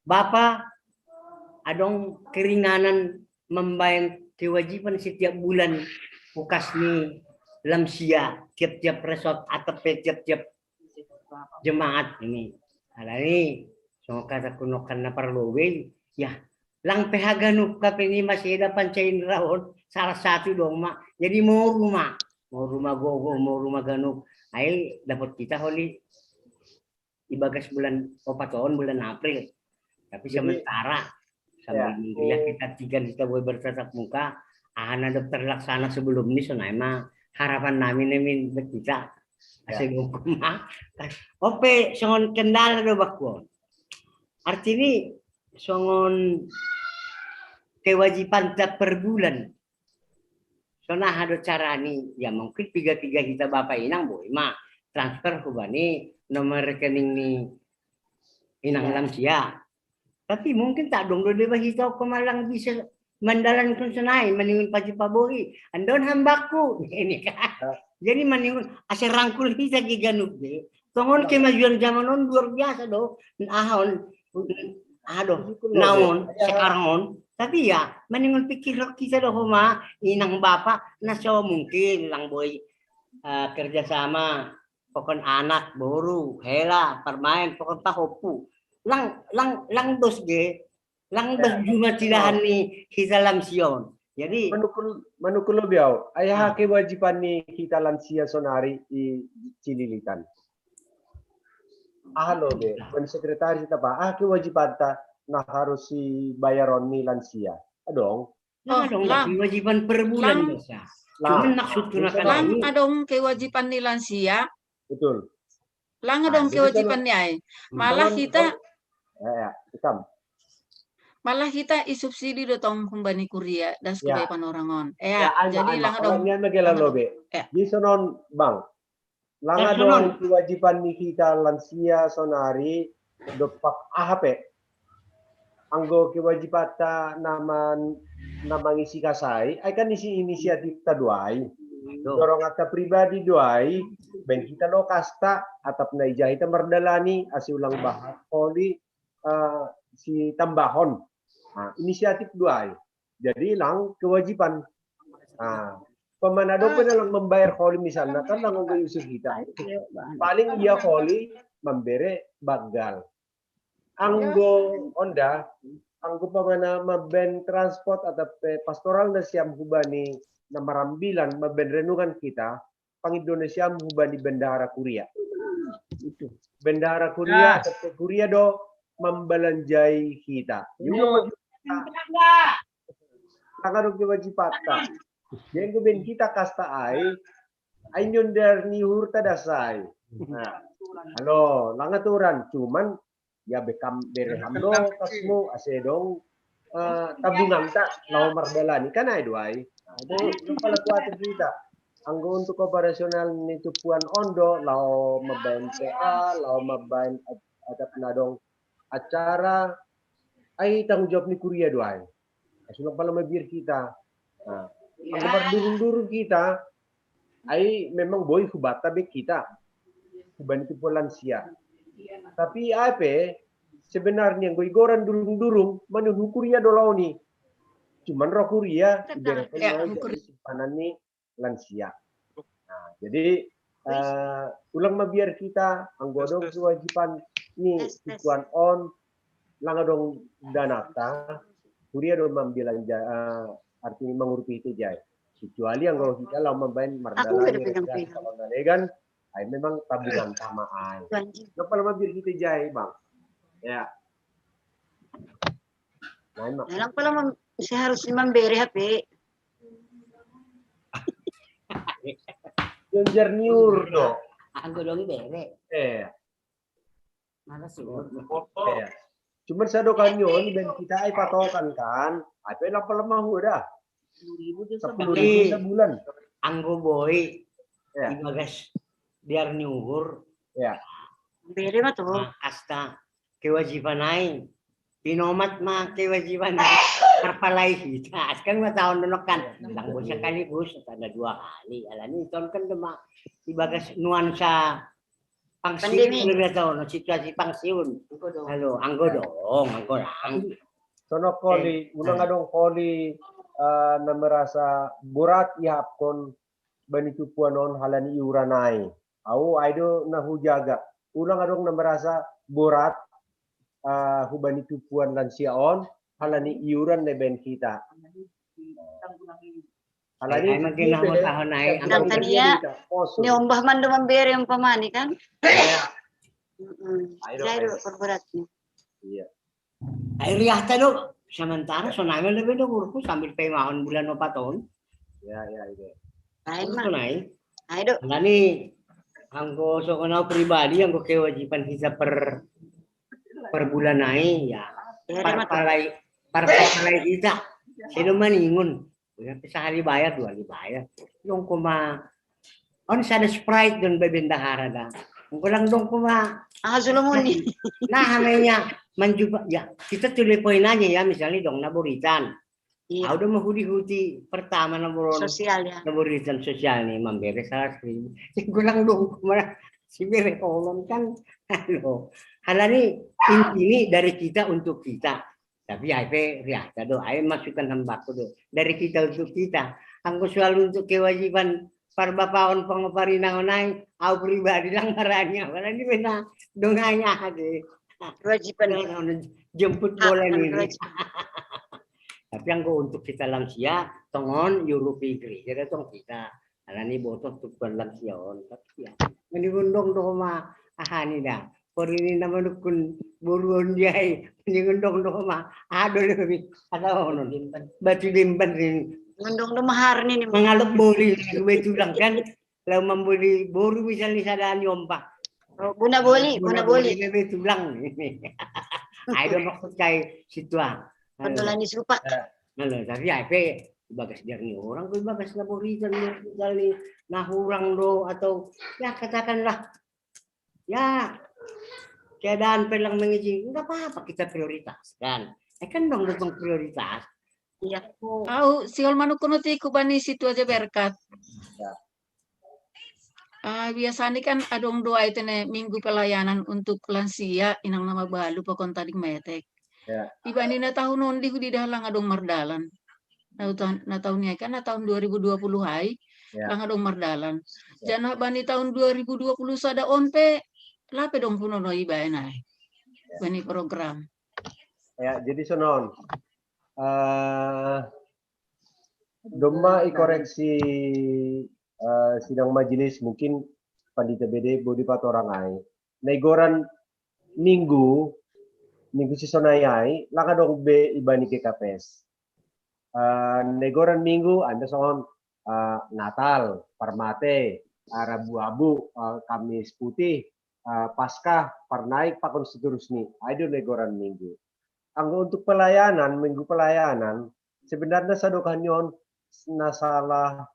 bapak adong keringanan membayar kewajiban setiap bulan ukas nih lamsia tiap-tiap resort atau tiap-tiap jemaat ini. Ada ini so kata kunokan na parlowe ya lang pehaganu kapini masih ada pancain rawon salah satu dong mak. Jadi mau rumah gogo mau rumah ganuk. Ay dapat kita holi ibagas bulan tahun bulan April. Tapi sementara sambil ya kita 3 kita boleh bertatap muka ahana terlaksana sebelum ini sonaima harapan namin kita asing hukum ope songon kendala do bakwo artini songon kewajiban tak per bulan. So nah ada cara nih, ya mungkin tiga-tiga kita bapak inang boy mah transfer ke bani nomor rekening nih inang lansia. Tapi mungkin tak dong dia kita ke Malang bisa mendalankan senai meninggal pagi pabori. Andon hambaku ini kan. Jadi meninggal asal rangkul kita giganuk deh. Tongon kemajuan zaman on luar biasa do. Ahon aduh naon sekarang on. Tapi ya, meninggal pikir kita dah homa inang bapak naso mungkin lang boy kerjasama pokon anak baru hela permain pokon tahopu lang dos ge lang dos cuma tidahan ni kita lamsion. Jadi manukul biau ayah kewajiban ni kita lansia sonari di Cililitan. Halo be, sekretaris kita pak, kewajiban ta nah harus si bayaron ni lansia. Adong. Kewajiban per bulan dosa. Cuman maksud lang adong kewajiban ni lansia. Betul. Lang adong kewajiban ni ay. Malah kita malah kita isubsidi dotong kumbani kuria dan sebagai panorangon. Jadi lang adong. Di sonon bang. Lang adong kewajiban ni kita lansia sonari dopak AHP. Anggo kewajiban ta nama ngisi kasai, akan isi inisiatif ta duai. Dorong ata pribadi duai, ben kita lo kasta atap naijah kita merdalani asi ulang bahas poli si tambahon. Inisiatif duai. Jadi lang kewajiban. Pemanado pun dalam membayar kholi misalnya kan lang Yusuf kita. Paling ia kholi membere bagal. Anggo onda, anggo pamana maben transport atau pastoral na siyam hubani na marambilan maben renungan kita pang Indonesia hubani bendahara Kuria. Itu bendahara Kuria atau Kuria do membelanjai kita. Yung Tangarog wajibata. Yang ben kita kasta ay nyonder ni hurta dasay. Halo, langaturan cuman ya bekam bereham do kasmu asedong tabungan tak lau mardalani kan ay duay. Itu pala kuat kita. Anggo untuk operasional ni tupuan ondo lau mabain PA, lau mabain adap nadong acara ay tanggung jawab ni kuria duay. Asulong pala mabir kita. Ang berdurung-durung kita ay memang boy hubata be kita. Huban itu lansia. Tapi apa sebenarnya goigoran durung-durung menuju kuria dolau ni. Cuman roh kuria simpanan ni lansia. Nah, jadi ulang mabiar kita anggodong kewajiban ni tuan on langadong danata kuria do mambilan artinya mengurupi itu jai. Kecuali yang kalau kita lau membain mardalani kalau nalegan ay memang tabungan sama ay. Kenapa lama biar kita jai bang? Ya. Alam pala saya harus memberi HP. Yang jerniur do. Anggo dong bere. Mana sih? Cuman saya dokan yon dan kita ay patokan kan. Ay pela lemah udah. 10.000 sebulan. Anggo boy. Ibagas biar nyuhur ya beri mah tuh asta kewajiban lain pinomat mah kewajiban terpalai kita sekarang mah tahun denokan lang bos sekaligus ada 2 kali alani tahun kan demak ibagas nuansa pangsiun udah tahun situasi pangsiun halo anggo dong anggo lang sono koli unang adong koli na merasa berat ihapkon banitu puanon halani iuranai. Au aido na hujaga. Ulang adong na merasa berat hubani tupuan lansia on halani iuran na ben kita. Halani makin mo tahun naik. Ang taniya ni umbah man do memberi yung pamani kan. Jairo perberatnya. Iya. Ay riyah talo sementara so namin lebih dong urku sambil pemahon bulan 4 tahun. Ya itu. Lain mah. Ayo. Halani anggo so kenal pribadi anggo kewajiban kita per bulan naik ya parpalai kita Sino maningon. Sehari bayar, 2 hari bayar. Yung on sa Sprite doon bebendahara da. Kung lang dong Solomoni. Nah, namanya mencoba ya. Kita tulis poin aja ya, misalnya dong naburitan. Iya. Udah menghudi-hudi pertama naburon. Sosial ya. Naburitan sosial nih, memberes 100.000. Gue lang dong si bere kolon kan. Halo. Halani ini dari kita untuk kita. Tapi IP ya, do, ayo masukkan hambako do. Dari kita untuk kita. Aku selalu untuk kewajiban parbapaon pengoparinangonay, aku pribadi lang maranya. Wala ni bena donganya hadi. Kewajiban. Jemput bola nih. Tapi yang untuk kita lansia, tongon Europigri. Jadi tong kita. Halani botos tukar lansia on. Tapi ya, ini bundong do ma ahani dah. Porini naman kun buruan jay, nyundong do ma. Ado lebih ada ono batu dimban rin. Ngundong mahar nih. Mengalok bori betul lang kan. Lalu membeli boru misalnya sadaan yompa. Oh, buna boli. Betul lang. Ayo maksud kayak situan. Pendolan serupa. Lalu tapi IP bagas jarni orang tuh bagas laboritan kali nahurang do atau ya katakanlah ya keadaan pelang mengizinkan enggak apa-apa kita prioritaskan. Kan dong dong prioritas. Iya. Siol manukunuti kubani situ aja berkat. Ya. Biasanya kan adong doa itu nih minggu pelayanan untuk lansia inang nama balu pokon tadi metek. Ya. Ibani na tahun nondi di dalang adong mardalan. Na tahunnya kan na tahun 2020 hai lang adong mardalan. Jana bani tahun 2020 sada onpe lape dong puno no iba enai. Bani program. Ya, jadi sonon. Domba ikoreksi sidang majelis mungkin pandita BD bodi orang ai. Negoran minggu sisonayai laka dong be ibani ke KPS. Negoran minggu anda soal Natal, Parmate, Rabu-abu, Kamis putih, Paskah, Parnaik, Pakon seterusnya. Ada negoran minggu. Anggo untuk pelayanan, minggu pelayanan, sebenarnya sadokanyon na salah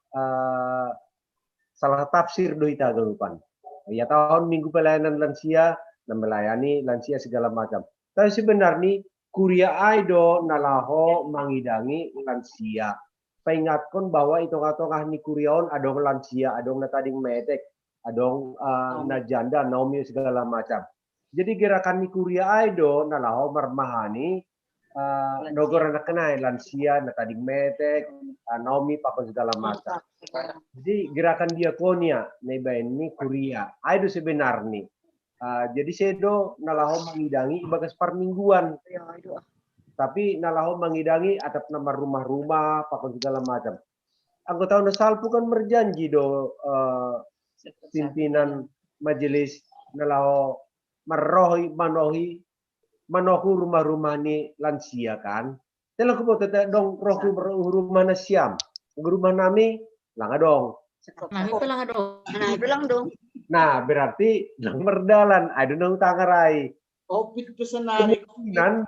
tafsir do ita galupan. Ya tahun minggu pelayanan lansia, na melayani lansia segala macam. Tapi sebenarnya kuria aido nalaho mangidangi lansia. Paingatkan bahwa itu katongah ni kuriaon adong lansia, adong na tading metek, adong na janda, naomi segala macam. Jadi gerakan ni kuria aido nalaho marmahani nogor na kenai lansia, na tading metek, naomi pakon segala macam. Jadi gerakan diakonia nebain ni kuria aido sebenarnya. Jadi sedo nalaho mangidangi bagas permingguan. Tapi nalaho mangidangi atap nama rumah-rumah, pakon segala macam. Anggota Salpu kan berjanji do pimpinan majelis nalaho manohu rumah-rumah ni lansia kan. Telah ko tete dong rohu rumah na siam. Rumah nami langa dong. Bilang dong. Nah, berarti lang merdalan, ada nang tangarai. Covid pesenari. Kemungkinan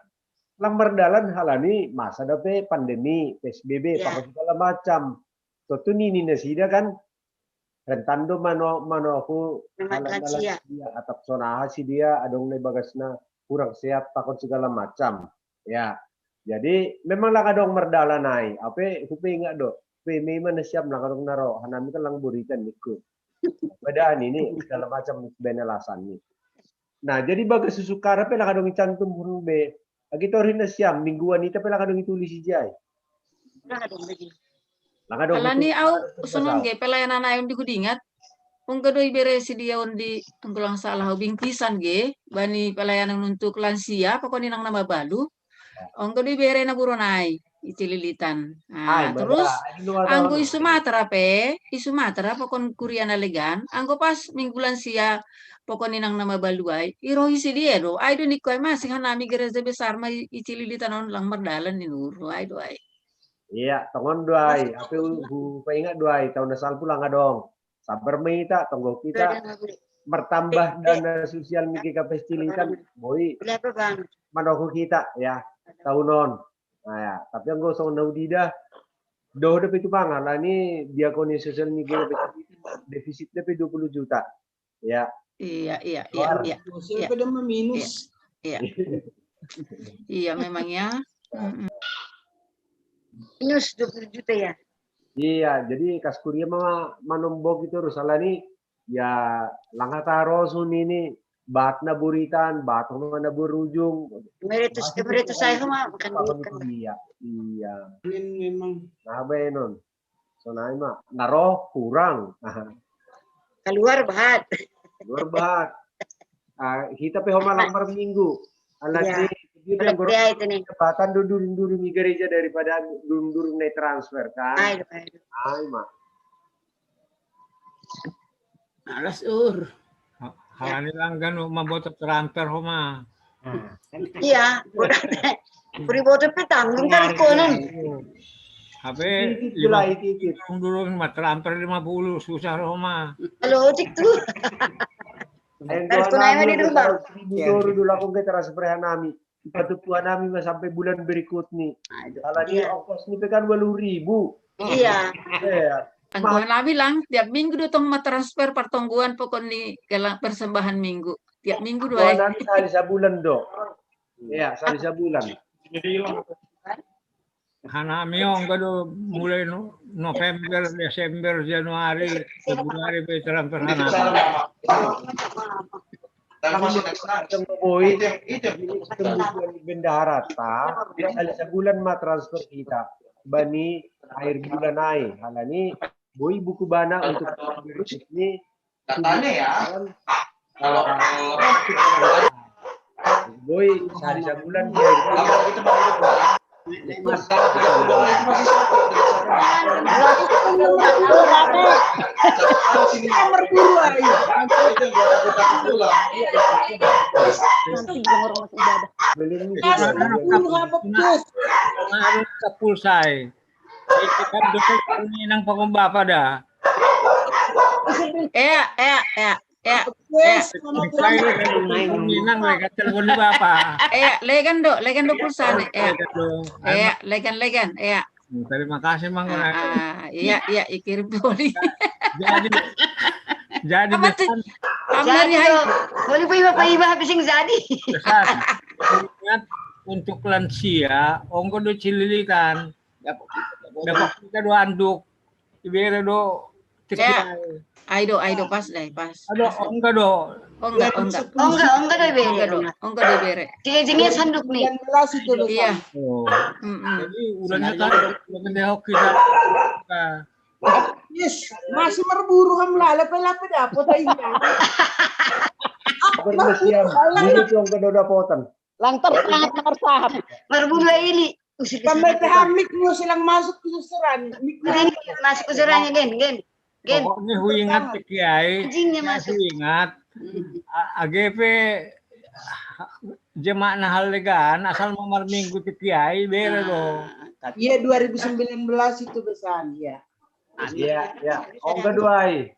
lang merdalan halani masa dape pandemi, PSBB, pakon segala macam. Tuh nini nasida kan rentando mano aku lansia atap sonaha si dia adong ne bagasna kurang sehat pakon segala macam. Ya. Jadi memang lang adong merdalan nai. Ape hupe enggak do. Hupe mana siap lang adong naro. Hanami kan lang buritan ikut. Padaan ini segala macam benelasan nih. Nah, jadi bagas susukara pe lakadong cantum pun be. Agito rin na siyam mingguan ita pe lakadong itulis si Jai. Lakadong. Alani au sunon ge pelayanan ayon di kudingat. Kung gadoy bere si dia di tunggulang salah ubing pisan ge bani pelayanan untuk lansia pokoknya nang nama balu. Ong gadoy bere na buronay. Itililitan. Nah, terus anggo isu Sumatera pokon kuria na legan, anggo pas minggulan sia pokon inang nama baluay, irohi si dia do, ay do ni koy masih hanami gereza besar ma itililitan on lang mardalan ni nuro, ay do ay. Iya, tongon doai, ape paingat doai tahun asal pulang adong. Sabar meita tonggo kita bertambah dana sosial miki kapestilitan, boy. Manoku kita ya, tahunon. Nah ya, tapi yang gosong naudida doh dapat itu banget lah ini diakoni sosial media defisit dapat 20 juta. Ya. Iya. Saya pada meminus. Iya. Iya memang ya. Minus 20 juta ya. Iya, jadi kaskuria mah manombok itu rusalah nih ya langkah taruh suni ini bat na buritan, bat na berujung. Emeritus saya mah bukan Iya. Memang. Nah, benon. So nah mah naroh kurang. Keluar bahat. Luar bahat. Kita pe malam per minggu. Alat dia yang itu nih. Bahkan durung di gereja daripada durung naik transfer kan. Ay, mak. Alas halani lang gano maboto transfer homa. Iya, beri boto petanggung kan konon. Habe durung transfer 50 susah homa. Halo, cik tuh. Harus tunai di rumah. Dulu aku ke transfer nami. Patupuan nami sampai bulan berikut nih. Kalau dia ongkos nih kan 8.000. Iya. Tanggungan nabi lang tiap minggu dotong transfer pertongguan pokok ni kelang persembahan minggu. Tiap minggu dua. Nami sekali sebulan dok. Iya, sekali sebulan. Hanami yung gado mulai November, Desember, Januari, Februari pe transfer hanami. Bendahara ta, kali sebulan mah transfer kita. Bani akhir bulan naik. Halani boy buku bana untuk ini. Katanya ya. Boy sehari sebulan dia. Kapulsay. Kita dapat ng pangumba dah. Legan do pulsa nih. Legan. Terima kasih Mang. Iya, ikirim poli. Jadi boleh iba habising jadi. Untuk lansia, ongko do cililikan. Dapat kita do anduk. Ibere do Aido pas. Aduh, enggak do. Enggak do bere. Tinggal sanduk nih. Iya. Jadi udahnya kan udah kita. Yes, masih berburu ham lalape dapat aja. Bersiap, ini tuh enggak ada potan. Lantar sahab. Berburu ini. Sampai hamik mu silang masuk ke susuran. Masuk ke susurannya gen. Pokoknya huingat kiai. Masuk. Huingat. AGP jemaah nahal legan asal nomor minggu kiai bere do. Iya 2019 itu besan ya. Iya. Enggak doai.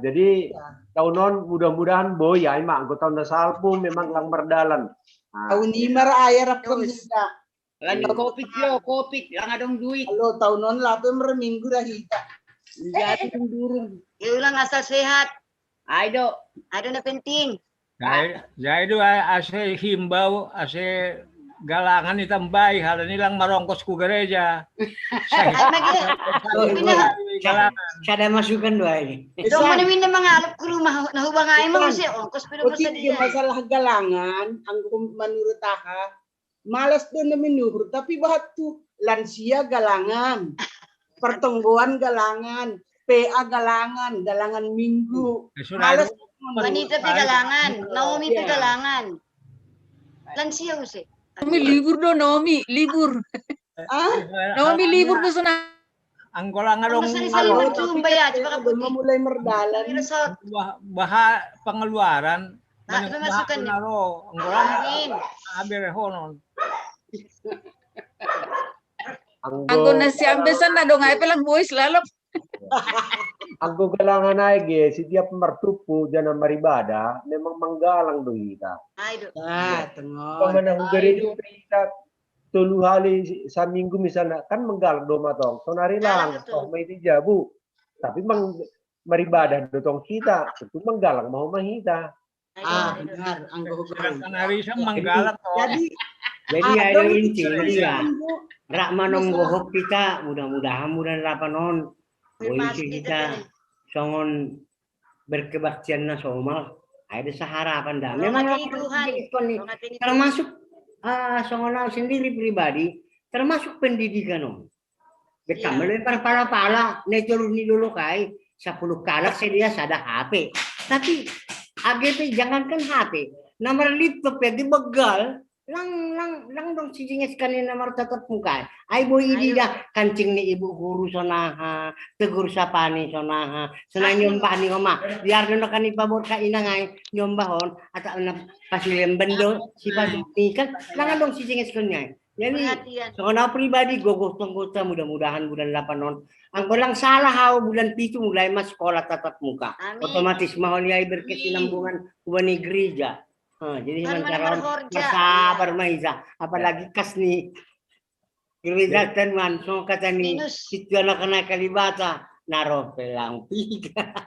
Jadi tahunon mudah-mudahan boy ya mak anggo tahun salpu memang lang merdalan. Tahun ini marah ayah rapon kita. Lagi kopik yang ada duit. Halo tahunon lape minggu dah kita. Jadi durung. Ya ulang asal sehat. Aido na penting. Jadi ase himbau ase galangan ditambah hal ini lang marongkos ku gereja. Kada masukan doa ini. Dong mana mangalap ke rumah nah hubang ay mo si ongkos pero masalah galangan anggo menurut aha malas doon na minuhur tapi batu lansia galangan pertongguan galangan PA galangan minggu malas wanita pe galangan Naomi pe galangan lansia usai Naomi libur do Naomi libur Naomi libur do sana anggolang dong mulai merdalan bahas pengeluaran masukan anggolang aberehonon anggo nasi ambesan na dong ay pelang boys lalap anggo galangan aja setiap mertupu jangan maribada memang menggalang dong kita tengok pemana gereja kita tolu hari seminggu misalnya kan menggalak doma tong. Sonari lang, toh may tijabu. Tapi maribadah dotong kita, itu menggalak mau mahita. Benar, anggo Sonari sa manggalak to. Jadi ada inti dia. Rak manonggohok kita, mudah-mudahan rapanon. Boy kita songon berkebaktian nasional. Ada seharapan dah. Memang termasuk songonal sendiri pribadi, termasuk pendidikan om. Kita melempar pala-pala, neturuni dulu kai 10 kalak sedia sada HP. Tapi AGP jangankan HP, nomor laptop ya dibegal, lang dong cicingnya sekali nomor tatap muka. Ay boy ini dah kancing ni ibu guru sonaha, tegur sapani sonaha, senang nyombah ni oma. Biar dono kan ipabor ka inangay nyombahon atau na pasilem bendo si pasuki kan, lang dong cicingnya sekali. Jadi soalnya pribadi gue gotong mudah-mudahan bulan 8 non. Ang walang salah bulan 7 mulai mas sekolah tatap muka. Amin. Otomatis mahal niya berkesinambungan kubani gereja. Jadi sementara sabar maiza, apalagi kas ni gereja teman so kata ni situ anak kalibata narope lang piga.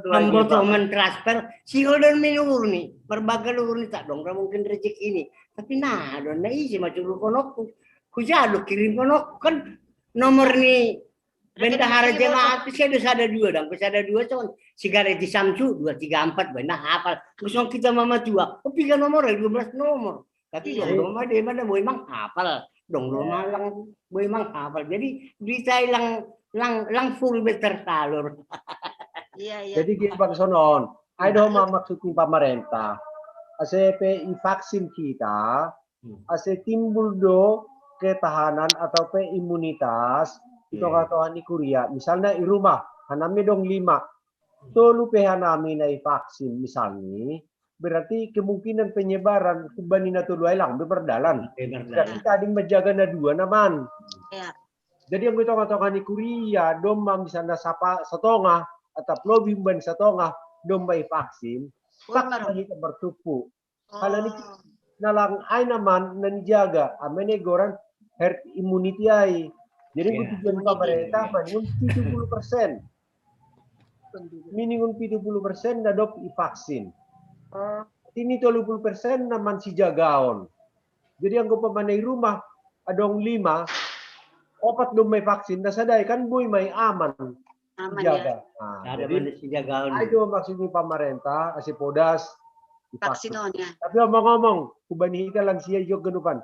Namboto mentransfer si hodon minur nih, berbagai luhur nih tak dong, mungkin rezeki ini. Tapi nah, don na isi macam konok, kujalo kirim konok kan nomor nih bendahara jemaat itu ada 2 dong, ada 2 cuman sigara di Samsu 2 3 4 benar hafal. Terus kita mama tua, piga nomor 12 nomor. Tapi dong mama dia mana boy mang hafal, dong mama lang boy mang hafal. Jadi bisa lang full better talur. Iya. Jadi gini Pak Sonon, ada maksudnya pemerintah. Ase vaksin kita, ase timbul do ketahanan atau imunitas itu kata ni Korea. Misalnya di rumah, hanami dong 5. Tolu hanami na vaksin misalnya, berarti kemungkinan penyebaran kubani na tulu lang berdalan. Jadi tadi menjaga na 2 naman. Jadi yang kita katakan di Korea, dom misalnya satonga atau lobby ban satonga dom may vaksin. Sakit kita bertupu. Kalau ini nalang ay naman nanijaga, amene goran herd immunity ay. Jadi tujuan pemerintah minimum 70%. Minimum 70% na dop i-vaksin. Ini 30% naman si jagaon. Jadi ang pamanay rumah adong 5, 4 dom may vaksin na saday kan boy may aman. Jaga. Jadi itu maksudnya pemerintah, asi Podas, vaksinonnya. Tapi ngomong, kubani ka lang siya yung ganupan.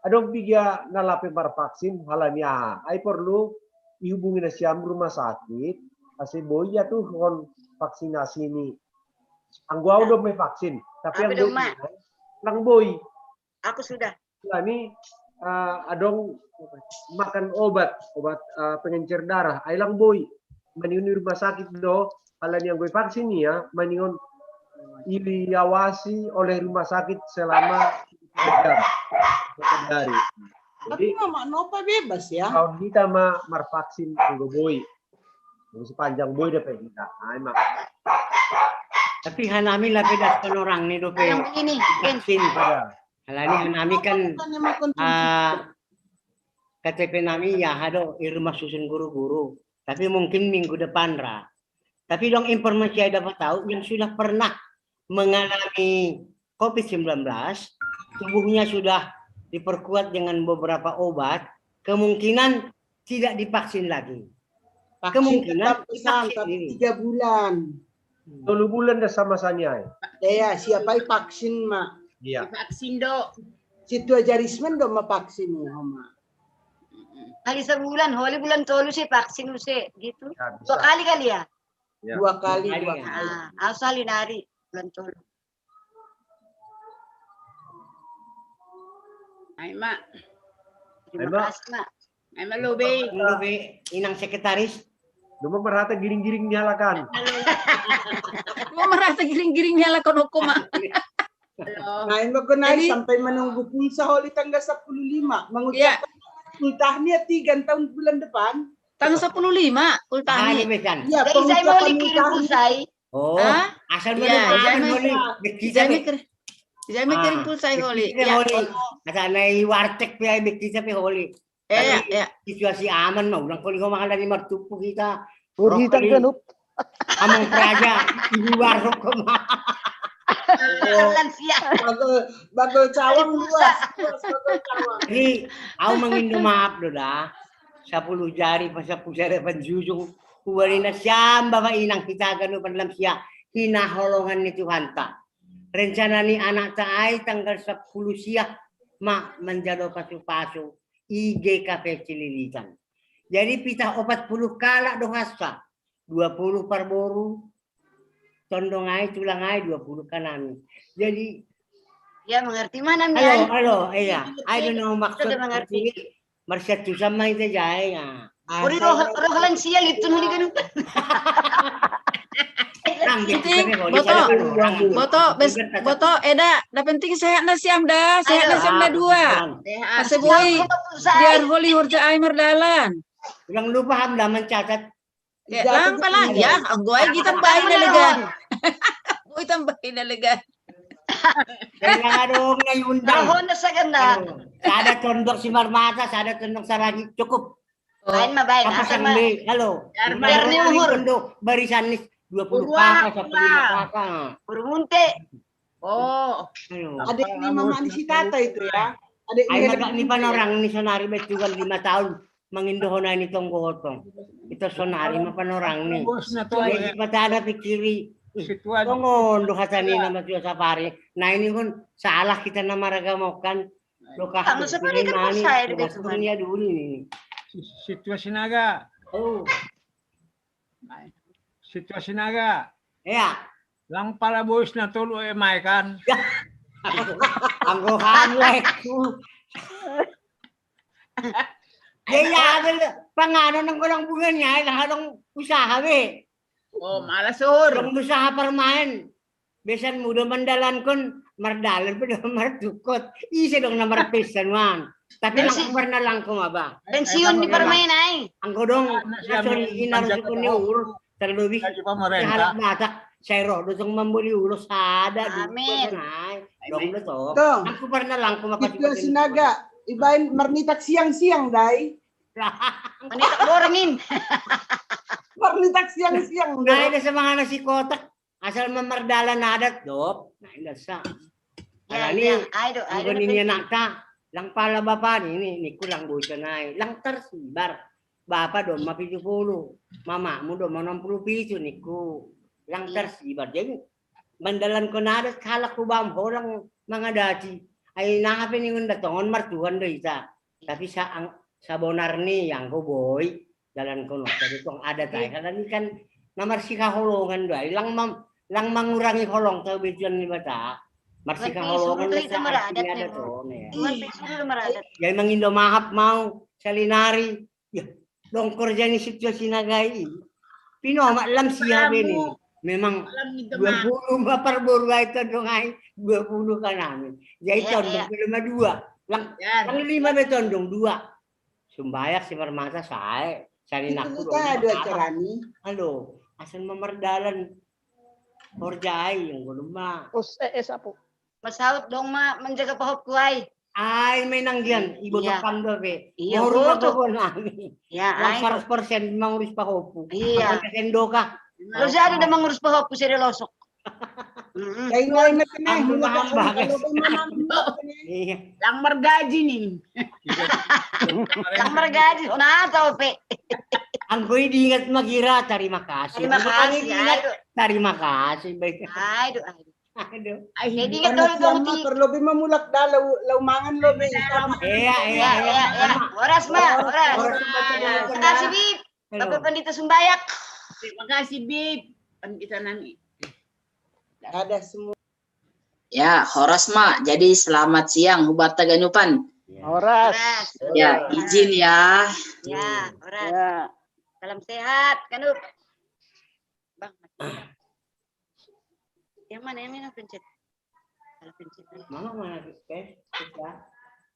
Adong bigya nalapi para vaksin, halanya ay perlu ihubungi na siya rumah sakit, kasi boy ya tuh kon vaksinasi ini. Ang gua udah may vaksin, tapi ang boy lang boy. Aku sudah. Ini adong makan obat pengencer darah ay lang boy maningon rumah sakit do alam yang gue vaksin ya maningon diawasi oleh rumah sakit selama 3 jam dari. Jadi mama nopa bebas ya. Kalau kita vaksin gue boy sepanjang boy dapat kita. Tapi hanami lah beda dengan orang nih dope. Ini vaksin pada. Halani hanami kan KTP nami ya hado irma susun guru-guru. Tapi mungkin minggu depan Tapi dong informasi yang dapat tahu yang sudah pernah mengalami COVID-19, tubuhnya sudah diperkuat dengan beberapa obat, kemungkinan tidak divaksin lagi. Kemungkinan divaksin 3 bulan. 2 bulan dah sama sanya. Ya, siapa vaksin mak? Iya. Vaksin do. Situ aja Risman do vaksin ya, Oma. Kali sebulan, holi bulan tolu sih vaksin usai gitu. Ya, 2 kali ya? 2 kali. Asal nari bulan tolu. Ay mak. Terima kasih mak. Ay malubi. Inang sekretaris. Lumang merata giring-giring nyalakan. Mau merata giring-giring nyalakan hukum mak. Ngayon magkunay sampai menunggu pulsa holi tanggal 15 mengucapkan ultahnya 3 tahun bulan depan. Tanggal 15 ultahnya. Ya, pengucapan ultahnya. Oh, asal menunggu. Jangan mikirin pulsa holi. Ya, holi. Asa nai warteg pi kita pi holi. Ya. Situasi aman mau ulang kali ngomong dari mertupu kita. Puritan kanup. Amang praja ibu warung kemana? Lansia. Bagol cawang luas. Jadi, aku mengindu maaf do dah. 10 jari pas 10 jari panjujung. Kuwari na siyam bawa inang kita ganu panlam siya. Hinaholongan ni Tuhan ta. Rencana ni anak taay tanggal 10 siya. Menjado pasu-pasu. IGKP Cililitan. Jadi pitah 40 kala do hasa. 20 parboru. Tondong ay, tulang ay, 20 kanami. Jadi ya mengerti mana halo, iya. I don't know maksud mengerti. Marsya tu sama itu jaya. Uri roh lansia itu nih kan. Boto, Eda, dah penting sehat na siam dah, sehat na siam dah dua. Aseboy, biar holi hurja ay merdalan. Yang lupa hamda mencatat. Lang pala, ya, ang guay kita tambahin na legan. Guay tambahin na legan. Kaya dong ngayundang. Dahon na sa ganda. Sada tondok si Marmata, sada tondok sa lagi cukup. Bain mabain. Kapasang may, halo. Biar ni uhur. Barisan nis 20 kakak, 15 kakak. Burmunte. Oh. Adik ni mama ni si tata itu ya. Adik ay magak ni panorang ni sonari bet juga 5 tahun mangindohon na ni tong gotong. Ito sonari mapanorang ni. Jadi patada pikiri. Tongon do hatani na matyo safari. Na ini kun salah kita na maragamokan. Lokah. Ang safari kan saya dengan dunia dulu ini. Situasi naga. Oh. Situasi naga. Ya. Lang pala bos na tulo may kan. Ang rohan lek. Kaya pangano ng kulang bunga niya, lahat ng usaha be. Oh, malasur. Yung usaha permain. Besan muda mandalan kon, mardalan pa daw martukot. Isa dong na marpesan man. Tapi lang pernah lang kumaba. Pensiun di permain ay. Ang godong nasun inarusin ko ni Ur. Terlebih harap matak. Saya roh dotong membeli ulos ada. Amin. Dong betul. Dong. Aku pernah lang kumapasok. Itu sinaga. Ibain marnitak siang-siang, Day. Manitak borengin. Marnitak siang-siang. Nah, ini sa mga nasi kotak. Asal memerdalan adat, dop. Nah, ini sa. Ya, Ini, aido. ang niya nakta. Lang pala bapa ini kulang busa na. Lang tersibar. Bapa dom ma 70. Mama mo dom 60 piso niku. Lang tersibar. Jadi, bandalan ko na adat. Kalak ko ba ang orang mga dati. Ay nakapiningon na tongon martuhan do isa. Tapi sa bonar ni yang ko boy dalan ko no. Jadi tong ada tayo kan kan namarsika holongan do. Lang mangurangi holong ta bidyan ni bata. Marsika holongan sa ada to ne. Jadi mangindo mahap mau salinari. Ya, dongkor jani situasi nagai. Pino maklam siya beni. Memang 20 per borwa itu dong ay 20 kan namin. Jadi tondong cuma 2. Lang 5 betondong 2. Sumbayak si Marmata saya. Sari naku. Kita ada acara ni. Halo, asal memerdalan horjai yang gulma. Apo. Masaut dong ma menjaga pohon kuai. Ay may nanggian ibu topang do be. Iya, Moro betul. to namin. Ya, Lang 100% mangurus pa hopo. Iya. Kendo ka. Lo siya udah mengurus pohon ku sih losok. Kay ngoy na kanay. Lang margaji nih. Lang margaji. Una tau pe. Ang ko'y diingat magira, terima kasih. Terima kasih. Terima kasih. Baik. Aduh. Ay, hindi ka dong dong ti. Perlu mamulak dalaw laumangan lo be. Iya. Oras ma, oras. Terima kasih Bib. Bapak Pandita Sumbayak. Terima kasih Bib. Kan kita nani. Ada semua. Ya, horas mak. Jadi selamat siang Hubat Taganyupan. Horas. Ya, izin ya. Ya, horas. Salam sehat, Kanup. Bang. Yang mana yang pencet? Kalau pencet. Mana?